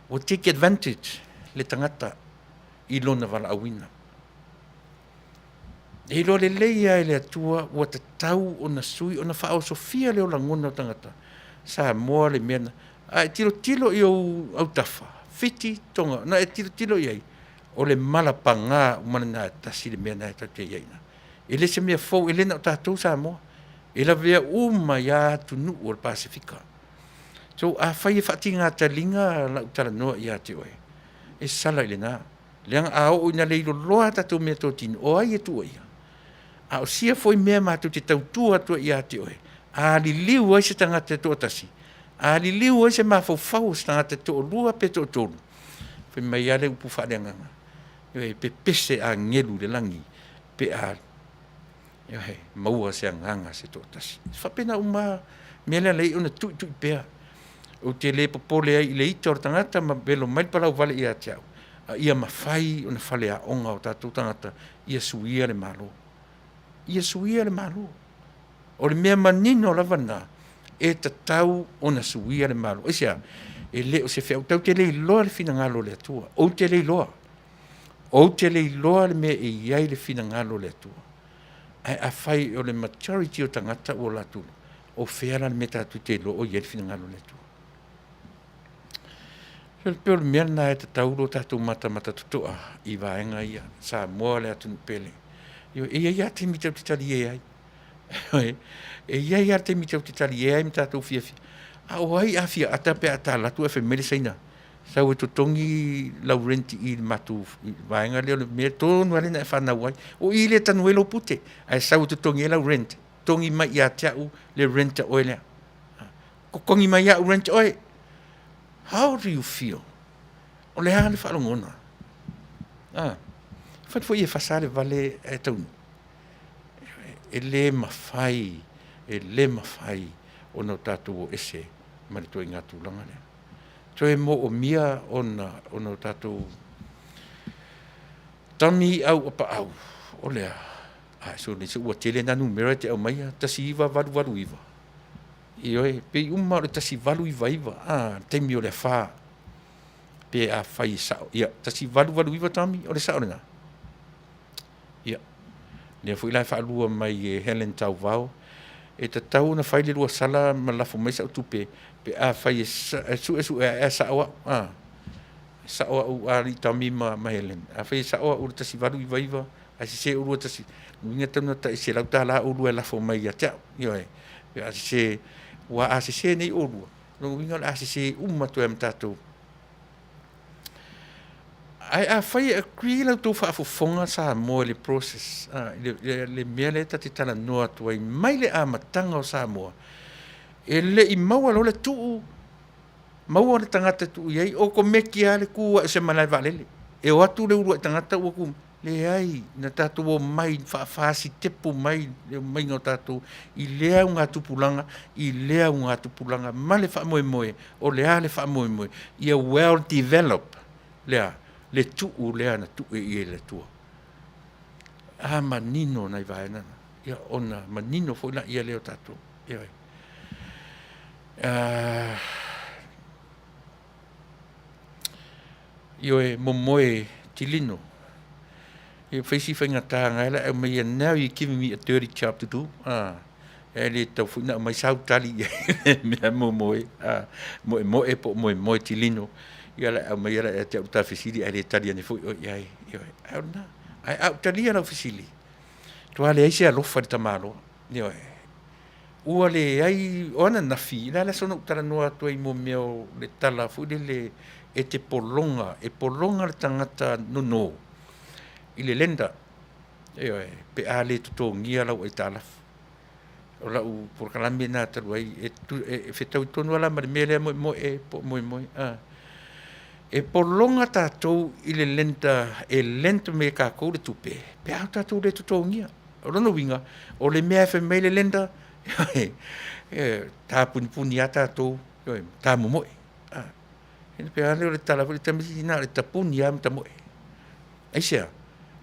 o take advantage le tangata i lona wala awina e lo le leia ile tua ua te tau o na sui o na whao sofia leo langona o tangata sa moa le mena ai tilo i au tafa fiti tonga na e tilo i ai o le malapanga umana na tasi le mena e tate iaina ele se mea fau ele na o tatou sa moa ele vea ya tunu o le Pasifika so a fai fatinga talinga la utara no ia te oe e sala ile na leanga a o ina leilo loa tatu me totin o ai tu ia a o sia foi me ma tu te tautua tu ia te oe a li liu ai se tanga te to tasi a li liu ai se ma fo fau tanga te to lua pe to to fe mai ale upu fa lenga e pe pese a ngelu le langi pe a maua se nganga se to tasi fa pena uma mele le una tu pe o te le popole ai le ito tangata ma belo mai pala vale ia tiau ia mafai ona fale a onga o tatu tangata ia suia le malo o le mea manino lavana e tatau ona suia le malo isia e le o se fea tau te le loa le fina ngalo le atua o te le loa le mea e iai le fina ngalo le atua ai a fai o le maturity o tangata o la tu o fea la meta tu te lo o iai le fina ngalo le atua Pel mena e te tauro tatu mata tutua i vaenga ia sa moa le atu pele. Ia te mitau te tali e ai. Ia te mitau te tali e ai mi tatu fiafi. A o ai a fia ata pe ata la tu e fe mele saina. Sau e totongi lau renti i matu vaenga leo me tonu ale na whana wai. O i le tanu elo pute. Ai sau e totongi e lau rent. Tongi mai i a teau le renta oe lea. Kokongi mai a renta oe. How do you feel? O le hana whalongona. What fo i e whasare vale e taunu. E le mawhai. E le mawhai. O no tātou o ese. Mare toi ngā tūlanga lea. Toi mo o mia o no tātou tami au apa au. O lea. So le se ua tele nanu mera te au maia. Tasi iwa walu iwa. I oe. Pe umma o le tasi walu iwa. Teimi o le wha. Pe a whai sao. Ia. Tasi walu iwa tami. O le sao rena. Ia. Nea fui lai whaalua mai Helen Tau Vau. E ta tau na whai le lua sala ma lafo mai sao tupe. Pe a whai su e saoa. Saoa u ari tami ma Helen. A whai saoa ura tasi walu iwa. A si se urua tasi. Nuinga tanu ta ise lau ta la urua lafo mai a tia. Ioe. Pe a si se. Wa a si se nei urua. Nuinga a si se umatu e mtatou. Ai a whai a kui lau tō whaafofonga sa moa le process. Le mea le tati tala noa tuai mai le a matanga o sa moa. E le i maua lo le tuu. Maua le tangata tuu iei. O ko meki a le kua e se malai valele. E o atu le urua e tangata ua ku. Le ai na tātou o mai whaafasi tepo mai. Le mai ngau tātou. I lea unga tupulanga. I lea unga tupulanga. Ma le wha moe moe. O lea le wha moe moe. I a well developed. Lea. Le tuu lea na tuu e ie le tua. Manino nai vae nana. Ia ona, manino fo ina ia leo tatu. Ia wai. Ioe momoe tilino. Ia whaisi whainga ngaila, e mai now you giving me a dirty job to do. E le tau fu ina mai sau tali. Mea momoe. Moe po moe tilino. Ia la mai era e te uta fisili ai le tali ane foi ai ai na ai au tali ana fisili to ale ai se alofa de tamalo io ua le ai ona na fi la sono tala noa to i mo meo le tala fu le e te polonga le tangata no i le lenda io pe ale to ngia la o tala o la u por kalame na talu ai e fetau tonu ala ma mele mo e polonga tātou i le lenta, lenta me ka kou le tupe. Pe au tātou le tutongia. O rono winga, o le mea fe mei le lenta, tā punipuni a tātou, tā momoe. Pe ale o le talafu, le tamisina, le tapuni a mtamoe. Aisea,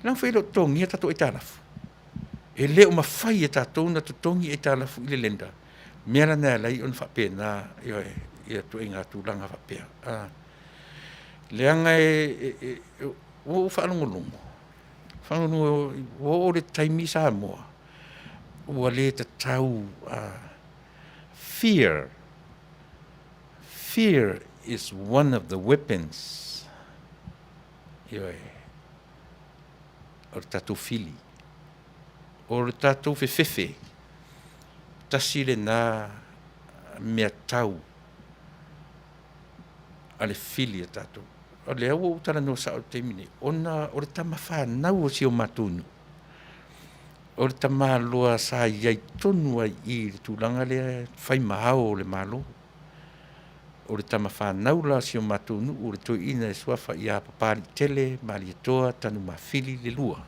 lang whai lo tongia tātou e tālafu. E leo mawhai e tātou na tutongi e tālafu i le lenta. Mea na lai on whapea na, ia tu inga tūlanga whapea. Leanga o whanongolongo. Whanongolongo o le taimi sa moa. Ua le ta tau. Fear. Fear is one of the weapons. Ioe. O le tatou fili. O le tatou fefefe. Tasi le na mea tau. Ale fili e tatou. O le au o tala no sa o te mine. Ona, o le tama whanau o si o matunu. O le tama loa sa iai tonu ai i le tūlanga le whai mahao o le malo. O le tama whanau la si o matunu o le toi ina e suafa i a papari tele, mali e toa, tanu mawhili le lua.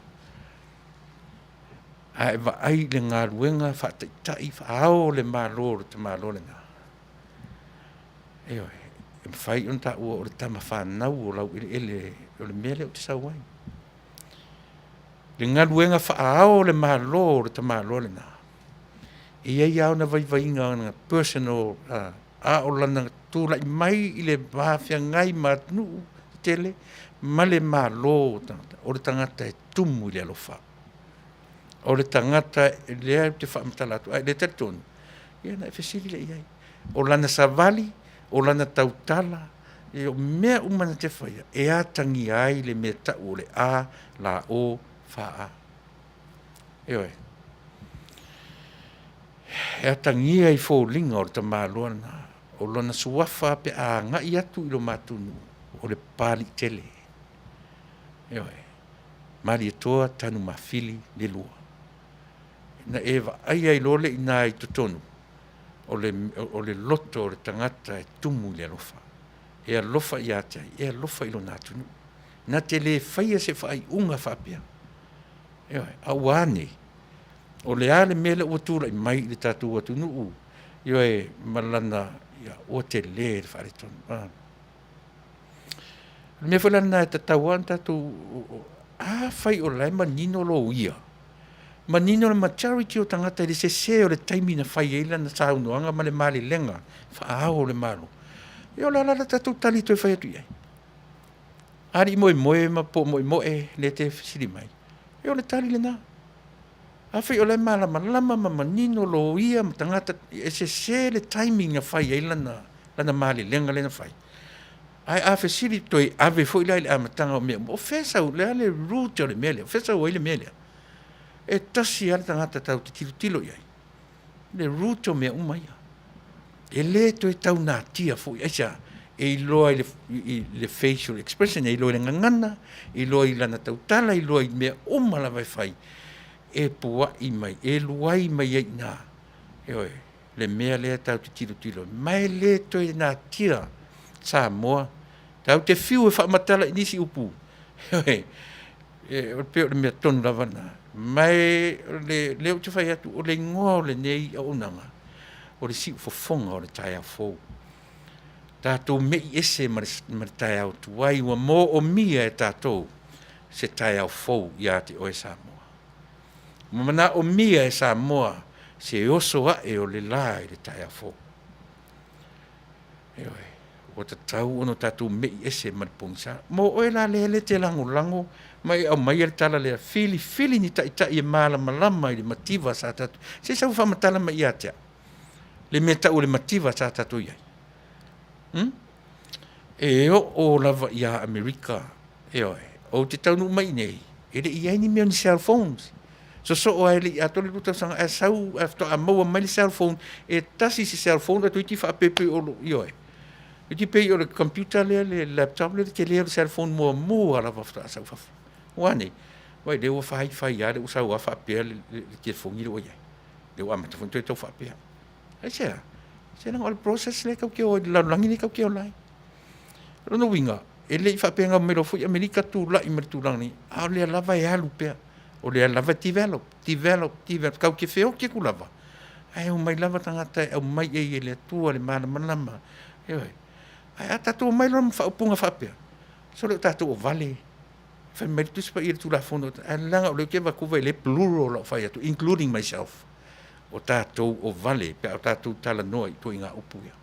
A e wa ai le ngā ruenga whataitai whaao le malo o le tama lo le na. Eoi. Fai on ta o le tama whanau o lau ele o le mele o te sauai. Le ngaluenga whaao le malo o le tama lo le na. E ai au na vai nga personal o lana tūlai mai i le mafia ngai matnu tele ma le malo o le tangata e tumu i le alofa. O le tangata e lea te whamatalatu. Ai le tatonu. Ia na e fesili le iai. O lana savali o lana tautala, e o mea umana te whaia, e a tangi ai le mea tau le a, la o, wha a. E oe. E a tangi ai fō linga o le tamāloa na, o lona suafa pe a ngai atu i lo matunu o le pali tele. Eoe, mari e toa tanu mawhili le lua. Na ewa ai ai lole i nā i tutonu o le loto o le tangata e tumu le alofa. E alofa i atai, e alofa i lo natunu. Na te le whaia se whai unga whapea. Eoe, au ane, o le ale mele ua tūra i mai le tātou atunu u. Eoe, malana, ia, o te le whare tonu. Me whalana e tatauan tātou, whai o lai manino lo ia. Manino le majority o tangata i le se o le taimi na whai eila na saunoanga ma le mali lenga. Whaao le malo. Eo la tātou tali toi whai atu iai. Ari moe ma po moe le te siri mai. Eo le tali le nā. Awhi o le malama lama ma manino lo ia ma tangata e se le timing na whai eila na mali lenga le na whai. Ai awhi siri toi ave fo ila ile amatanga o mea. O whesau le ale root o le mele. O whesau o ile mele. E tasi ala tangata tau te tilo iai. Le root o mea umaia. E le toi tau nā tia fo ia. E iloa i le facial expression, e iloa i le ngangana, e iloa i lana tautala, e iloa i mea umala vai whai. E pua i mai, e luai mai ei nā. E oi, le mea lea tau te tilo. Mai le toi nā tia, sa moa. Tau te whiu e whaamatala i nisi upu. E oi, o peo le mea tonu lavana. Mai leo te whai atu, o le ngoa o le nei a unanga. O le si ufofonga o le tai au fōu. Tātou mei ese ma le tai au tuai, ua mō o mia e tātou se tai au fōu ia te oe Samoa. Mana o mia e Samoa se oso ae o le la i le tai au fōu. E oe, o ta tau ono tātou mei ese ma le pongsa. Mō oe la le te lango, mai au mai le tala le fili ni tai e malama i le mativa sa tātou. Se sau whamatala mai ia tea. Le mea tau le mativa sa tātou iai. E o lava ia Amerika, e oe, o te taunu mai nei, e le iai ni mea ni cell phones. So o ai le i atole luta sanga, e sau, afto a maua mai le cell phone, e tasi si cell phone, ato iti wha pepe o lo, i oe. Iti pei o le computer le laptop le te lea le cell phone mua lava afto a sau fafu. Wane, wai le ua whai a le usau a wha pea le telefoni le oe. Le ua amatafon toi tau wha pea. Ai sea. Se nang all process le kau keo la langi le kau keo lai. Rono winga e le fa penga melo fu Amerika tu la i mertu langi. A le lava e alu pe. O le lava develop kau ke feo ke ku lava. Ai o mai lava tangata o mai e le tua le mana manama. E oi. Ai ata tu mai lo fa punga fa pe. So le tatu o vale. Fa mertu spa ir tu la fondo. Ai langa o le ke va ku le plural fa ya tu including myself. O tātou o vale, pe o tātou tala noa i tō i ngā upu ia.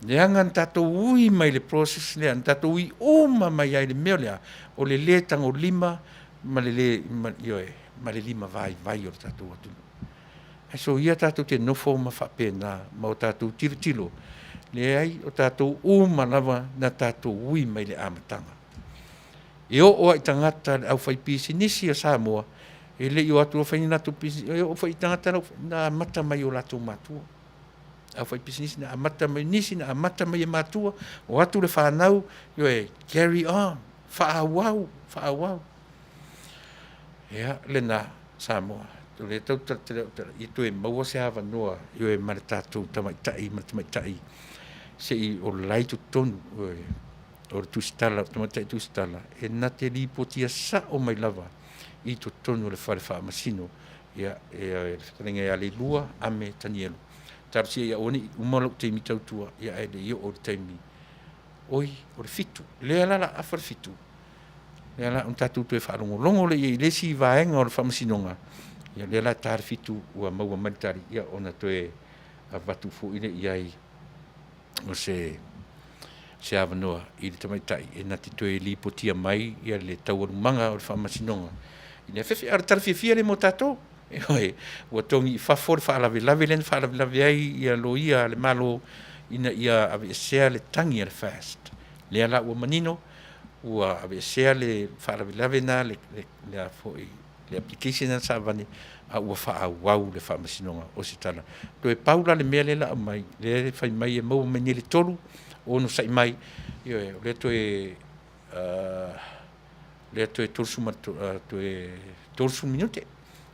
Leangan tātou ui mai le process lea, tātou ui oma mai ai le meo lea, o le le tango lima, ma le lima vai o le tātou atunu. Ai so ia tātou te nofo ma whapena, ma o tātou tilo, le ai o tātou oma lava na tātou ui mai le amatanga. E o ai tangata au whaipisi nisi a Samoa, e le yo atu fa ina tu pisi o fa itanga na mata mai o latu matua a fa pisi na mata mai nisi na mata mai matua o atu le fa nau yo e carry on fa wow ya le na Samoa to le tau i tu e mau se ava noa yo e marta tu tamaitai se i o lai tu tonu o tu stala tamaitai tu stala e na te lipotia sa o mai lava i to tonu le whare wha masino ia e wharenga ia le lua ame tanielu. Tarsia ia oni umalo teimi tautua ia e le io o le teimi. Oi, o le fitu. Lea lala awhare fitu. Lea la un tatu tue wharongo longo le i lesi vaenga o le whamasinonga. Ia lea la tare fitu ua maua maritari ia ona toe a watu fu ine iai o se awanoa i le tamaitai e nati toe li potia mai ia le tauarumanga o le whamasinonga. Ina fefe ar tarfifia le mo tatou. E oi, ua tongi i whafor whaalawelawe len whaalawelawe ai ia lo ia le malo ina ia ave sea le tangi le fast. Le ala ua manino, ua ave sea le whaalawelawe na le a foi le application na sa vani a ua whaau le whaamasinonga o se tala. To e paula le mea le la mai, le whai mai e mau meni le tolu, o no sai mai, le to e tolsu minute,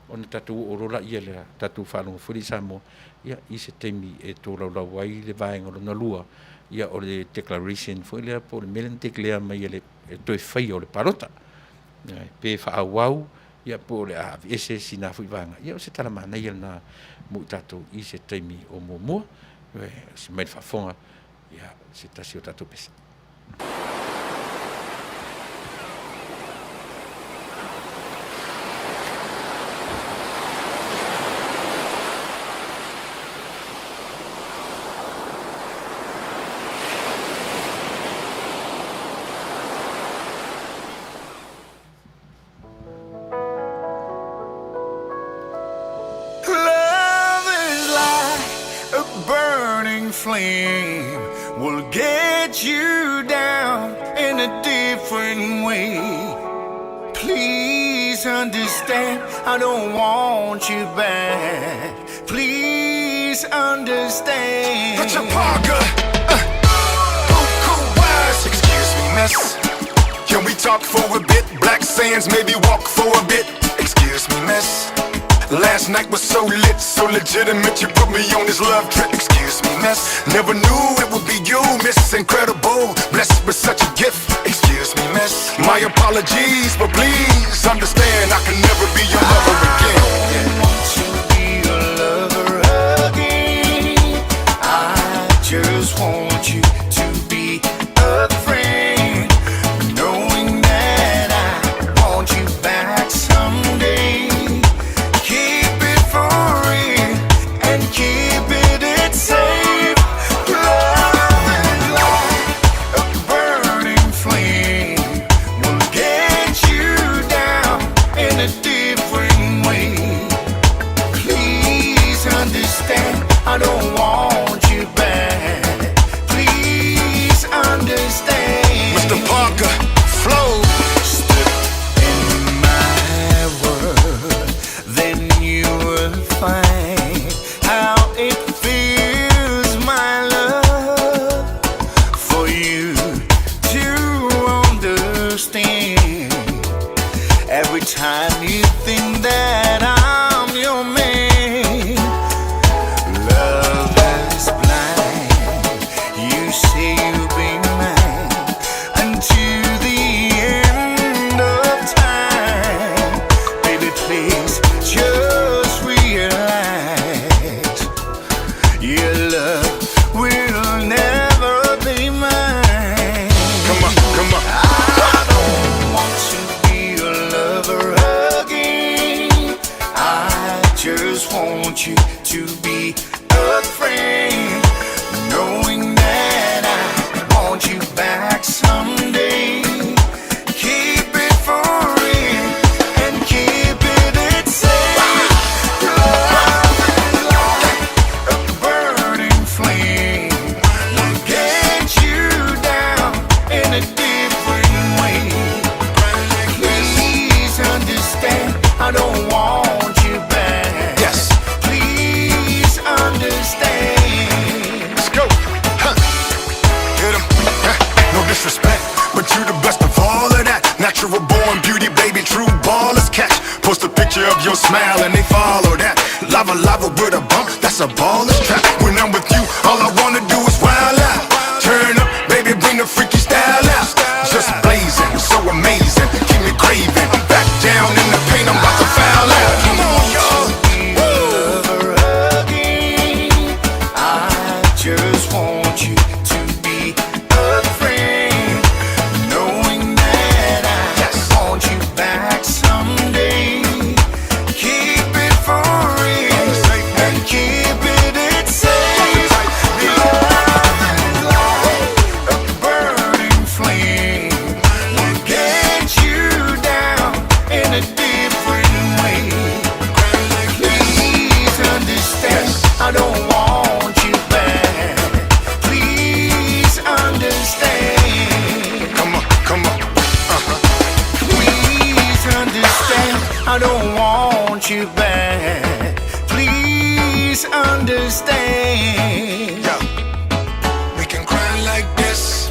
o na tatu o rola ia le tatu whanonga furi sa mo, ia i se teimi e tō lau ai le vaenga o na lua, ia o le declaration, fo le po le melen declare mai le to e whai o le parota, pe whaawau, ia po le a ese sina fui vanga ia se tala mana ia na mu tato i se teimi o mo se mai fa fonga ia se tasi o tato pesa. Flame will get you down in a different way. Please understand, I don't want you back. Please understand. Put your Parker, cool wise. Excuse me, miss. Can we talk for a bit? Black Sands, maybe walk for a bit. Excuse me, miss. Last night was so lit, so legitimate. You put me on this love trip. Excuse me, miss. Never knew it would be you, miss. Incredible, blessed with such a gift. Excuse me, miss. My apologies, but please understand I can never be your lover again. I want to be your lover again. I just want you to be a friend, knowing that I want you back someday. Keep it safe. Love is like a burning flame, will get you down in a different way. Please understand, I don't want you back. Please understand. Mr. Parker, flow. Step in my world, then you will find how it feels, my love, for you to understand. Every time you think that I'm your man, love is blind. You say you'll be mine until the end of time. Baby, please just realize your love will never be mine. Come on, come on. I don't want to be your lover again. I just want you to be a friend, knowing that I want you back someday. Keep it for real and keep it safe. Love is like a burning flame, will get you down in a different way. Please understand, I don't want you back. Yes. Please understand. Let's go. Huh. Hit 'em. No disrespect, but you the best of all of that. Natural born beauty, baby, true ballers catch. Post a picture of your smile and they follow that. Lava lava with a bump, that's a baller's trap. When I'm with you, all I wanna do is wild out. Turn up, baby, bring the freaky style out. Just blazing, so amazing, keep me craving. Back down in the paint, I'm about to foul out. Come on, y'all. Lover again. I just want you to be a friend, knowing that I want you back someday. Keep it for real and keep it safe. Love is I don't want you back. Please understand. Yeah. We can cry like this.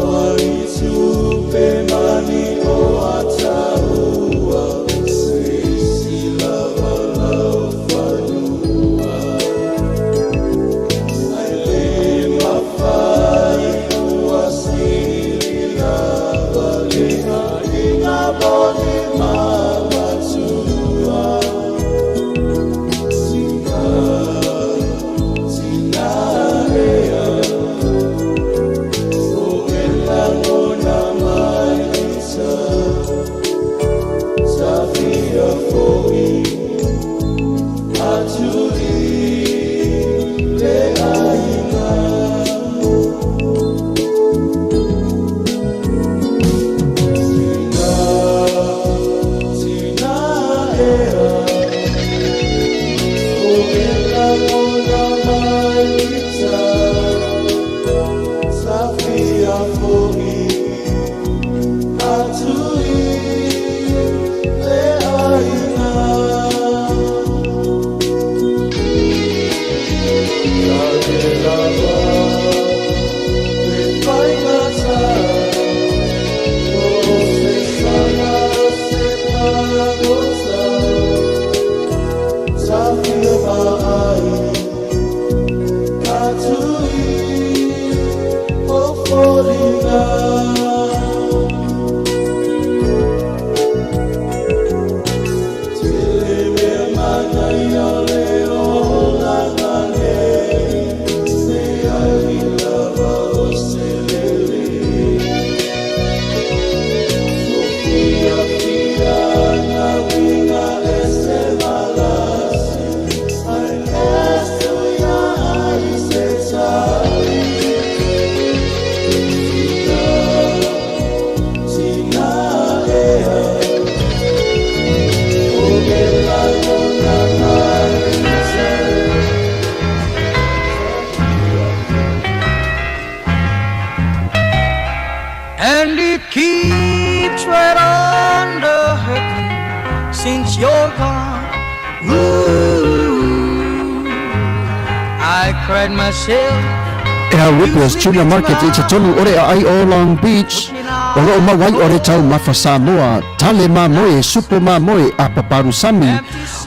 Oh, and it keeps right on the hurting since you're gone. Ooh, I cried myself. Ea Whippers Junior Market i te tonu ore ai o Long Beach. O loo mawai ore tau mafa Samoa, tale mamoe, supo mamoe, apa parusami,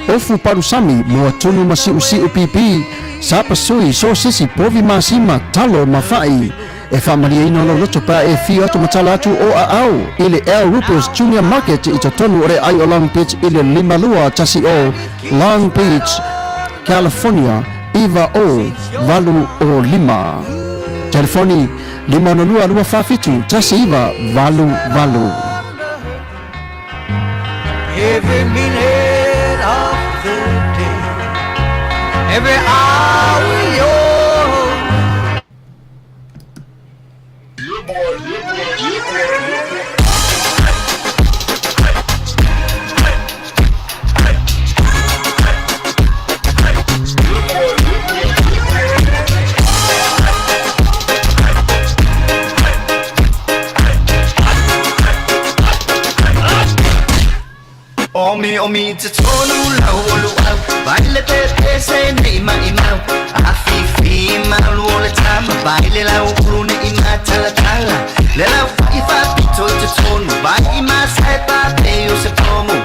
ofu parusami, moa tunu masiu siu pipi, sapa sui, so sisi, povi masima, talo mafai. E whamaria ino lo loto pa e fio atu matala atu o a au. Ile Ea Whippers Junior Market i te tonu ore ai o Long Beach, ile limalua tasi o Long Beach, California. Iva o valu o lima. Telefoni 502 tasi iva valu. Every minute of the day, every hour you're Omi te tonu lau olu au Baile te se nei mai mau Afifi mau o le tama Baile lau urune i matala tala Le lau i whapito te tonu Vai i masai pape o se pomu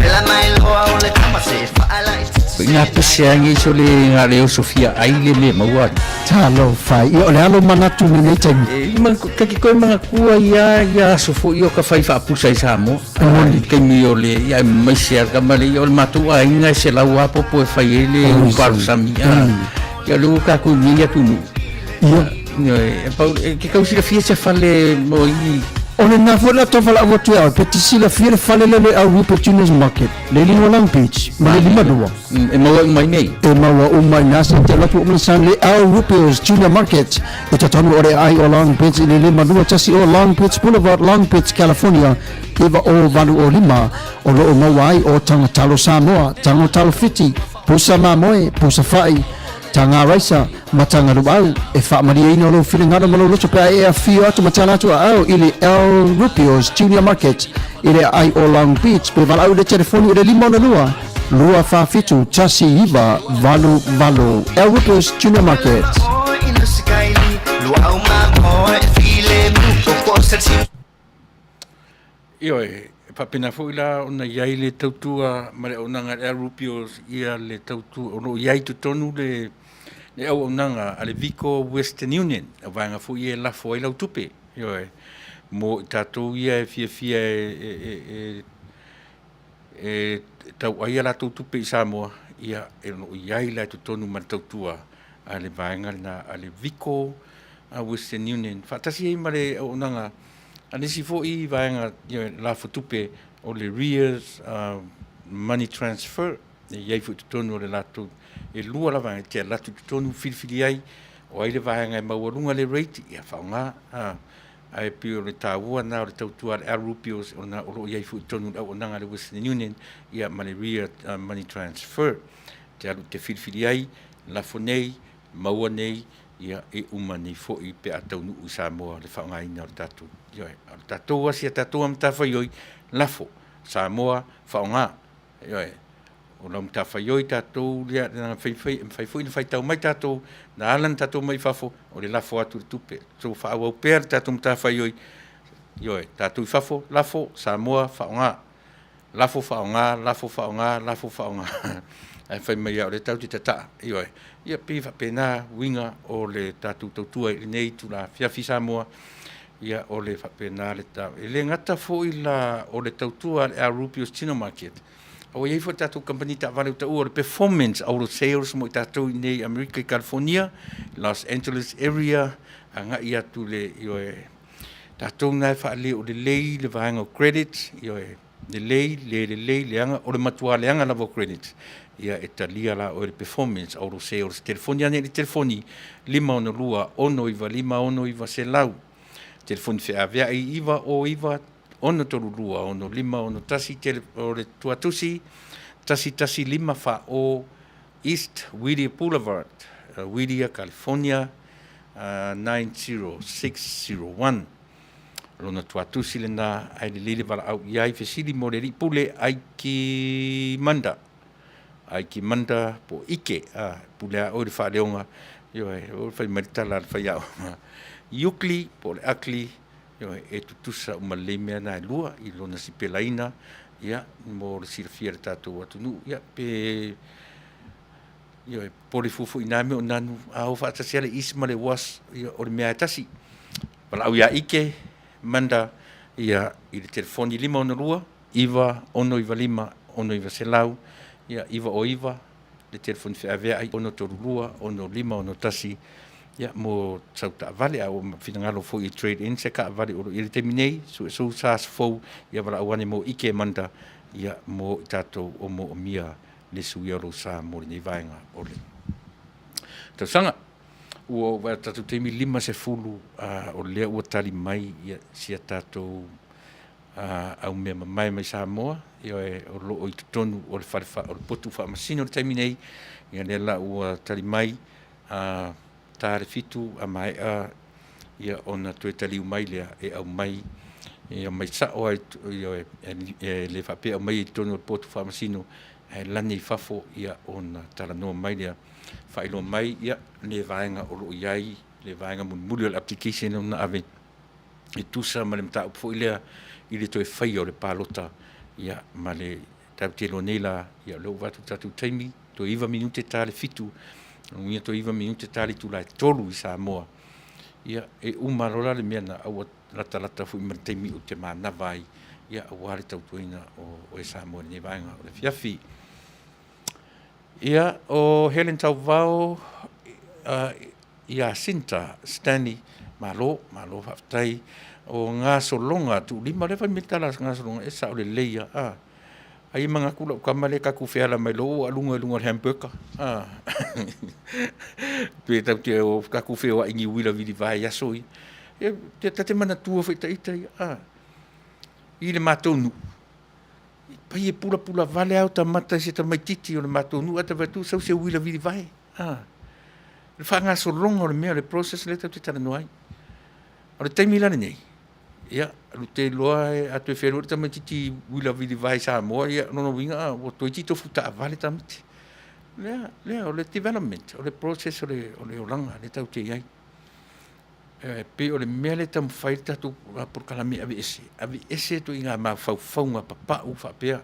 Le la mai loa o le kama se whaala i te Ngā pese angi so le ngā leo Sofia aile le mauari. Talo fai, i o le alo manatu me nei taimi. Kaki koe mga kua ia sofo i o ka whai whaapusa i Samoa. Kei mi o le, ia maise arka male, i o le matua inga se lau apopo e whai ele o parusami. Ia leo kako ngia tunu. Ke kausira fia se whale mo i O le nga fwela tofala awa tu au, peti sila fia le whale lele au Whippers Junior Market. Le lingua Long Beach, ma le lima dua. e maua umai nei. E maua umai nasa te latu umlasan le au Whippers Junior Market. E te tonu ore ai o Long Beach, le lima dua tasi o Long Beach Boulevard, Long Beach, California. Iwa o valu o lima, o loo mawai o tangatalo Samoa, tangatalo Fiti, pusa mamoe, pusa fai. Tanga raisa matanga rubau e whaamaria ino lo whiringara malo roto pia e a whio atu matana atu au ili El Rupios Junior Market ili ai o Long Beach pe walau le telefoni ile lima lua whawhitu tasi iwa valu El Rupios Junior Market. Io papina fo ila ona iai le tautua mare onanga e Rupios ia le tautua ono iai tu tonu le au onanga ale Vico Western Union vanga fo ia la fo ila tupe io mo tatou ia fia e tau ai la tupe i Samoa ia ono iai la tu tonu mare tautua ale vanga na ale Vico Western Union fatasi ai mare onanga anisi fo I vaenga la fotupe o le rears money transfer e fu tonu le latu e lua la vaenga te latu tonu filfili ai o ai le vaenga e maurunga le rate ia faunga ai pio le taua na le tautua le Rupios ona o fu tonu o nanga le Western Union ia male rear money transfer te alu te filfili ai la fonei maua nei ia e umani fo I pe atau nu Samoa le whaonga ina o tatu. Ioi, o tatu asia tatu am tawha ioi lafo. Samoa whaonga. Ioi, o lam tawha ioi tatu lia na whaifui na whaitau mai tatu na alan tatu mai whafo o le lafo atu le tupe. So whaau pēr tatu am tawha ioi. Ioi, tatu I whafo, lafo, Samoa whaonga. Lafo whaonga. Ai fai mai au le tau te tata. Ioi. Ia piwa pena winga o le tatu tautua I nei tu la fiafi Samoa. Ia o le whapena le tau. E le ngata fo I la o le tautua le Rupios Junior Market. O iei fo tatu company ta vale ta o le performance au le sales mo I tatu I nei America, California, Los Angeles area. Anga ia tu le ioi. Tatu ngai whaale o le lei le vahanga o credit. Ioi. Le lei anga o le matua le anga lavo credit. Ia e talia la o le performance au lo sales telefoni ane le telefoni 512 se lau telefoni fe avea iwa ono tolu lua ono 5 tasi o le tuatusi tasi 5 fa o East Whittier Boulevard Whittier California 90601 lona tuatusi lena ai le lile wala au iai fesili mo le ripule ai ki manda po ike pule a o le whaaleonga o le whai maritala le whai au iukli po le akli e tutusa umalei mea na lua i lona si pelaina mo le sirafia le tātou atunu pe po le fufu ina me o nanu au whaatasia le isi ma le was o le mea tasi wala au ia ike manda i le telefoni 5 iwa 1 1 selau iwa o iwa le telefoni whiawea ai 1 torulua 1 5 1 tasi mo sauta vale au finangalo fo i trade in se ka vale o i le teminei so sas fo wala awane mo ike manda mo tatou o mo mia le suiaro sa mo ni vainga o le tausanga o wa tatou temi 5 o le o tali mai sia tatou au me mai Samoa o lo o tonu o le farfa o le potu fa masino le teminei le la o tali mai tare fitu a mai ona to tali mai le e au mai mai sa o le fa pe mai tonu o potu fa masino lani fafo ona tala no mai le fa ilo mai le vaenga o lo iai le vaenga mun application ona ave e tusa ma le mta fo i le toi fai o le palota ma le tautelo nela lo watu tatu taimi to iwa minute tale fitu ngia to iwa minute tale tu lai tolu i Samoa e umarola le mea na au lata fu i martaimi o te mana vai aware tautuina o e Samoa ni vaenga o le fiafi o Helen Tauvao Sinta Stanley malo whaftai o ngā solonga tu lima lewa mitala ngā solonga e sa o le leia ai mga kula o kamale kaku whiala mai lo alunga le hamburger pe tau te o kaku whia ingi wila vili vai asoi te tate mana tua whaita itai i le matonu pai e pula vale au ta mata se ta mai titi o le matonu ata vatu sau se wila vili vai le wha ngā solonga o le mea le process le tau te tala noai o le taimi lani nei lu te loa atu e wheru ta mai titi wila vili vai Samoa nono winga o toi tito futa vale ta miti lea o le development o le process o le oranga le tau te iai pe o le mea le tamu whai tatu por kalami ave ese to inga ma whaunga papa u whapea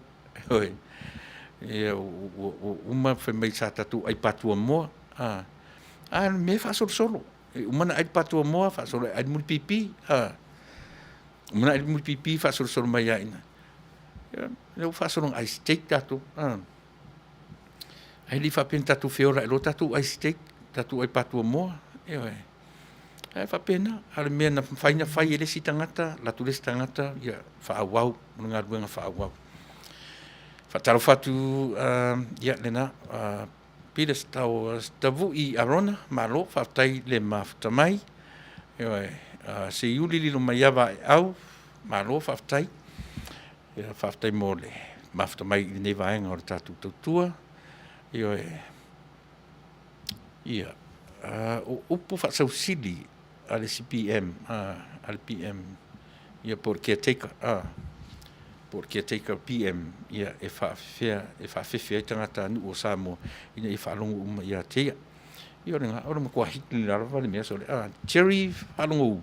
uma whai mai sa tatu ai patua moa me wha solo umana ai patua moa wha solo ai muli pipi umana ai muli pipi wha solo mai aina leo wha solo ai steak tatu ai li whapen tatu whiora elo tatu ai steak tatu ai patua moa ai whapena ale mea na whaina whai ele si tangata latu le si tangata whaawau ngā ruenga whaawau whataro whatu lena Piles tau tavu i arona malo whaftai le mafuta mai se iuli lilo mai awa au malo whaftai mo le mafuta mai i ne vaenga o le tatu tautua o upu whaasau sili ale CPM ale PM por caretaker PM e whawhewhia tangata nu o Samoa ina i whaalongo uma ia tea ora ma kua hitni la vale mea sole Jerry whaalongo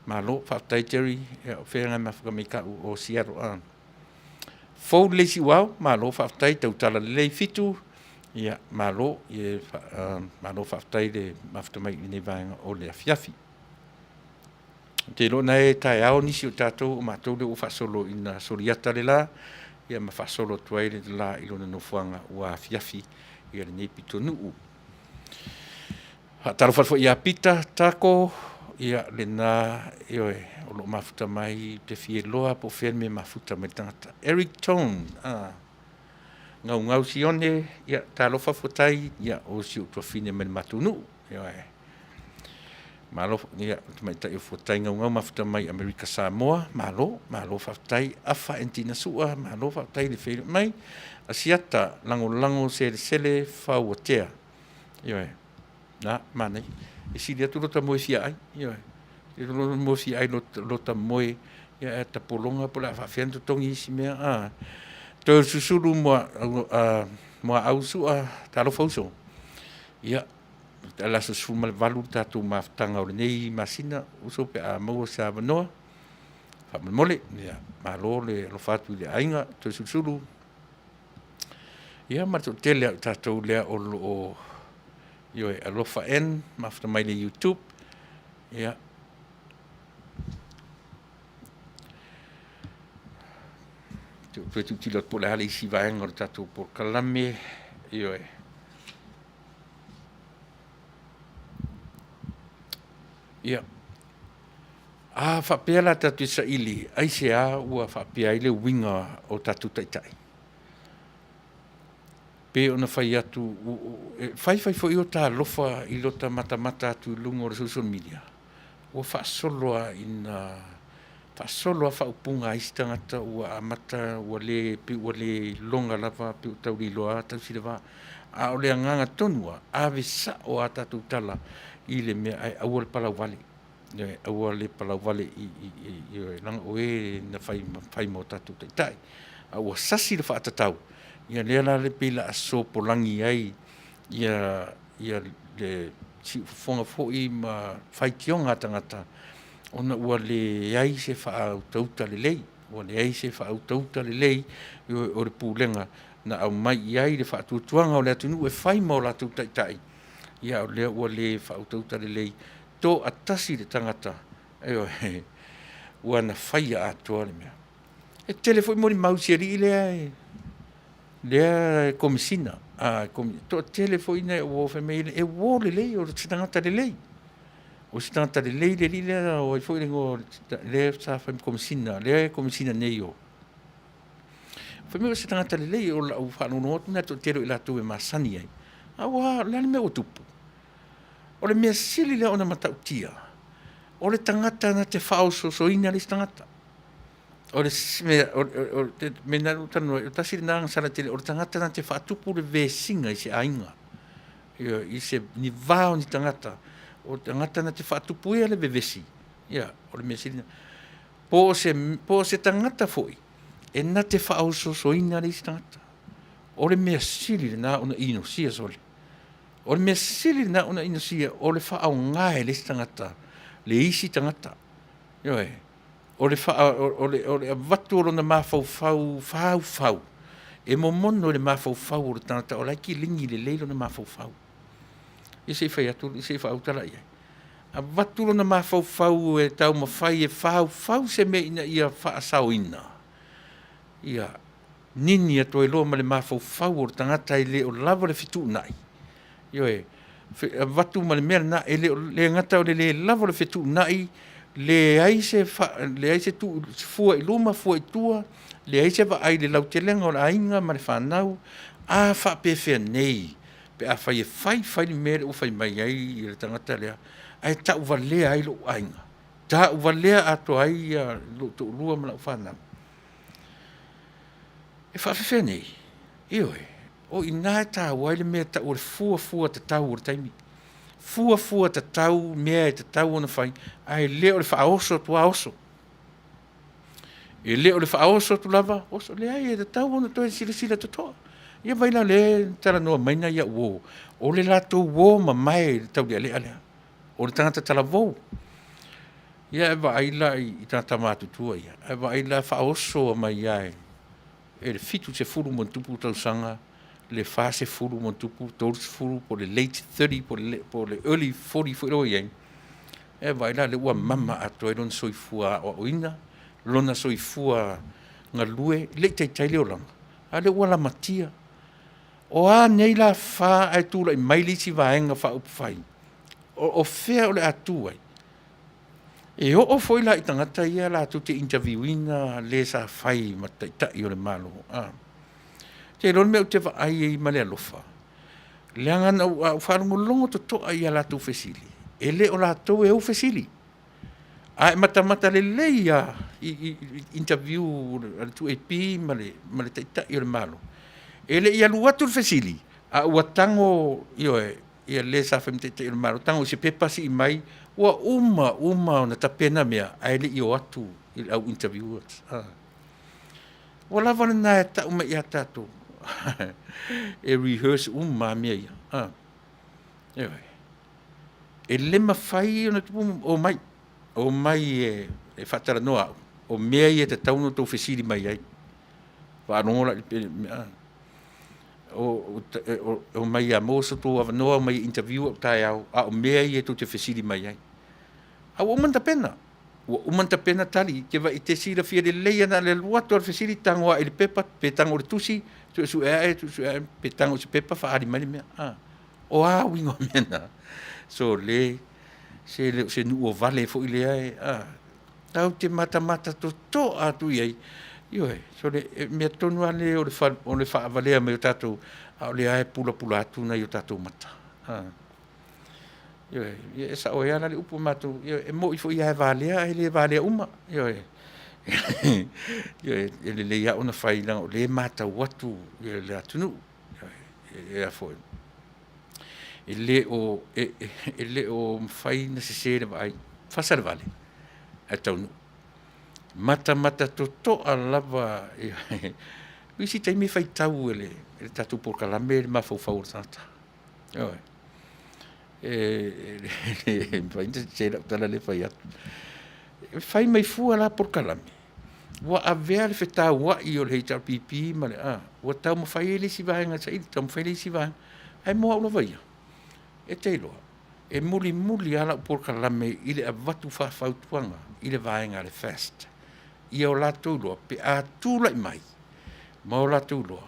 malo whaftai Jerry whenga mawhaka meka o Seattle Fou leisi wau malo whaftai tautala lei fitu malo whaftai le mawhata mai i ne vaenga o le awhiawhi te lona e tae ao nisi o tātou o mātou le o whasolo i nā soriata le la ma whasolo tuai le la i lona nofuanga ua fiafi i le nei pito nuu. Taro whalfo i a pita tako le nā o lo mafuta mai te fie loa po whenme mafuta mai tangata. Eric Tone, ngau sione tā lofa fotai o si o tua fine mai mātou nuu. Malo mai tai fotai ngau mafuta mai Amerika Samoa malo fatai afa entina sua malo fatai le fele mai asiata lango sele fauatea na mane e si dia tulo ta mo fia ai e lo mo fi ai lo ta moe ia e tapolonga po la whawhianto tongi isi mea to susuru mo au su a talo fauso ia ta la susu mal valu tatu maftanga o nei masina uso pe a mo sa vanoa fa mole ia malo le lo fatu le ainga to susuru ia ma to tele tatu le o yo e alofa en mafta mai le YouTube ia tu tilot po le hale isi vaenga o tatu por kalame yo e ia whapea la tatu sa ili ai se ua whapea ile winga o tatu taitai pe ona fai atu fai fo i o ta lofa i lo ta mata atu lungo o social media ua whaasoloa whaasoloa whaupunga istangata ua amata ua le longa lava pe o tau liloa tau sirewa a o le anganga tonua ave sa o a tatu tala i le mea ai aua le palau vale aua le palau vale i langa oe na fai mo tatu taitai aua sasi le whaatatau ia lea la le pila aso polangi ai ia le si fonga foi ma fai tionga tangata ona ua le ai se whaatauta le lei ua le ai se whaatauta le lei o le pūlenga na au mai ai le whaatutuanga o le atunu e fai mo la tautai ia o lea ua le whaatauta le lei tō atasi le tangata ua na fai a atoa le mea e telefoi mori mauseri lea komisina to telefoi nei o family e wo le lei o tangata le lei o tangata le lei le o foi le sa fam komisina le komisina nei o family o tangata le lei o la u fa no na to tero ila tu e masani ai awa la me o tupu o le mea sili le ona matautia o le tangata na te fauso so ina le tangata o le me na utano o tasi na sala tele o tangata na te fatupu le vesinga i se ainga i se ni vao ni tangata o tangata na te fatupu e le vevesi ia o le mesina po se tangata foi e na te fauso so ina le tangata o le mea sili na ona ino sia sole o le mea sili na ona ino sia o le fao ngae le tangata le isi tangata ioe o le vatu o na mafau e momono le mafau o le tangata o laiki lingi le leilo na mafau i se fai atu i se fai autala ia a vatu o na mafau e tau mawhai e fau se me ina ia whaasau ina ia nini ato e loa ma le mafau o le tangata i le o lava le fitu nai ioe vatu ma le mea na e le ngata o le lava le fitu nai le aise tu fua i luma fua i tua le aise va ai le lautelenga o la ainga ma le whanau a wha pewhia nei pe a whai e whai ni mere o whai mai ai i le tangata lea ai ta uwa lea ai lo ainga ta uwa lea ato ai lo to lua ma la whanau e wha pewhia nei ioe o ina ta wai le mea ta ure fua te tau ure taimi fua te tau mea te tau ona fai ai leo le whaoso tua oso e leo le whaoso tu lava oso le ai te tau ona toi sila to toa ia vaina le tala noa maina ia uo o le lato uo ma mai le tau lea lea o le tangata tala vou ia eva aila i tangata mātutua ia eva aila whaoso mai ai e le fitu se furu mon tupu tau sanga le fase furu mon tupu tolus furu po le late 30 po le early 40 furu ia e vai la le ua mama ato e lon soifua o ina lona soifua nga lue le tai leo langa a le ua la matia o a nei la fa ai tu la mai li si vaenga fa upfai o fea o le atu ai e o foi la i tangata ia la tu te interviewina le sa fai ma tai o le malo te lon me te va ai ma le alofa le anga o whanungo longo to ai ala tu fesili e le o la to e o fesili a mata le leia i interview tu EP ma le tai o le malo e le ia lua tu fesili a ua tango io e ia le sa fem te o le malo tango se pepasi mai ua uma ona tapena mea ai le i o atu i au interviewers. Ua lava lana e ta'u mai ia tātou. E rehearse mea ia. E lema whai ona tupu o mai. O mai e whatara noa. O mea i e te tauno tau whesiri mai ai. Whanongola i pene mea. O mai a mosa tō awa noa mai interview o tai au. A o mea i e tō te whesiri mai ai. A o umanta pena. Ua umanta pena tali. Ke wa i te sira fia le leia na le luato al whesiri tangoa i le pepa. Pe tango le tusi. Tu su e pe tango si pepa whaari mai mea. O a wingo mena. So le se nu o vale fo i le ai. Tau te mata to atu iai. Ioe, so le mea tonu ane o le whaavalea me o tātou o le ae pula atu na i o tātou mata. Ioe, e sa oe ana le upu mātou, e mo i fo i ae valea, e le valea uma. Ioe, ioe, e le leia ona whai langa o le mātou watu, e le atunu. E a fo. E le o whai na se sere wa ai, whasare vale, a taunu. Mata to alava wisi taimi fai tau ele tatu por kalame le mafau fau tata. Oi. Vai inte se tala le fai atu. Fai mai fu ala por kalame. Wa avea le feta wa I o le HRPP ma le wa tau mo fai ele si vai nga sai tau mo fai ele si vai. Ai mo au vai. E te loa. E muli ala por kalame ile avatu fa fau tuanga ile vai nga le fast. Ia o lātou loa, pe a tūlai mai, ma o lātou loa,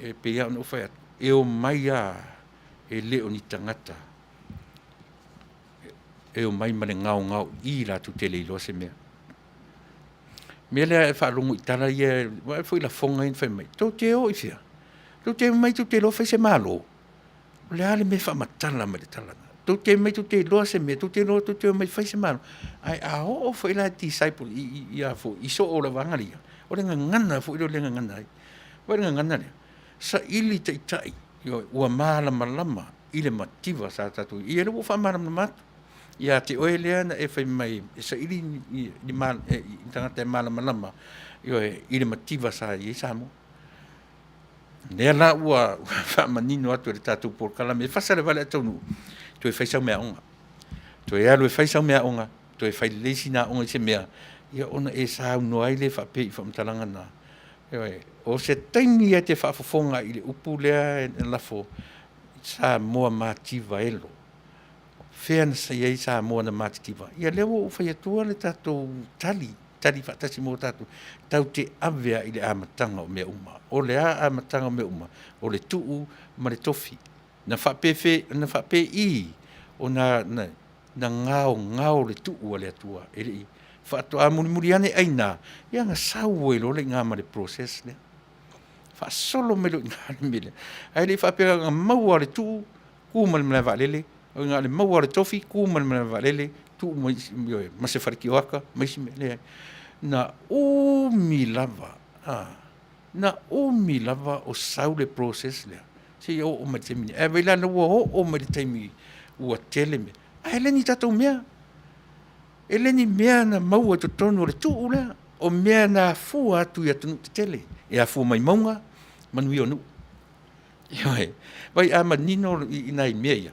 e pe ia no whai atu, e o mai a, e leo ni tangata, e o mai mane ngau, I lātou tele I loa se mea. Mea lea e whaalongo I tala ia, wa fwoi la fonga in whai mai, tau te o I whia, tau te mai tau te loa whai se mālo, lea le me whamatala mai le talanga. Tu te mai tu te loa se me, tu te loa tu te mai whai se mano. Ai a o whai la disciple I a fo, I so o la wangaria. O le ngana fo I lo le ngana ai. O le ngana le. Sa ili te itai, ua maala malama, I le mativa sa tatu. I ele wo wha maala matu. Ia te oe lea na e whai mai, sa ili ni maala, I tangata e maala malama, I le mativa sa I sa mo. Nea la ua wha manino atu le tatu por kalame, whasare vale atonu. Tu e whaisau mea onga. Tu e alu e whaisau mea onga. Tu e whai leisi na onga I se mea. Ia ona e sāu no ai le whape I whamtalanga nā. O se taimi e te whaafofonga I le upu lea e lafo. Sā moa mātiva elo. Whea na sa iei sā moa na mātiva. Ia leo o whai atua le tātou tali whaatasi mō tātou. Tau te awea I le amatanga o mea uma. O le amatanga o mea uma. O le tuu ma le tofi. Na whape I o na ngao le tuu le atua. E rei, whaatua muri ane aina. Ia ngā sau e lo le ngā ma le process le. Whaasolo me lo ngā le mele. Ai le whape ngā maua le tuu, kūma le mele valele. O ngā le maua le tofi, kūma le mele valele. Tuu ma se whariki waka, maisi me le. Na umi lava. Na umi lava o sau le process le. Se o mai te mini. E veila na ua o mai te mini ua tele me. A ele ni tatou mea. Ele ni mea na maua to tonu le tuu lea. O mea na fua atu I atunu te tele. E a fua mai maunga, manui o nu. Ioe. Vai a manino I nai mea ia.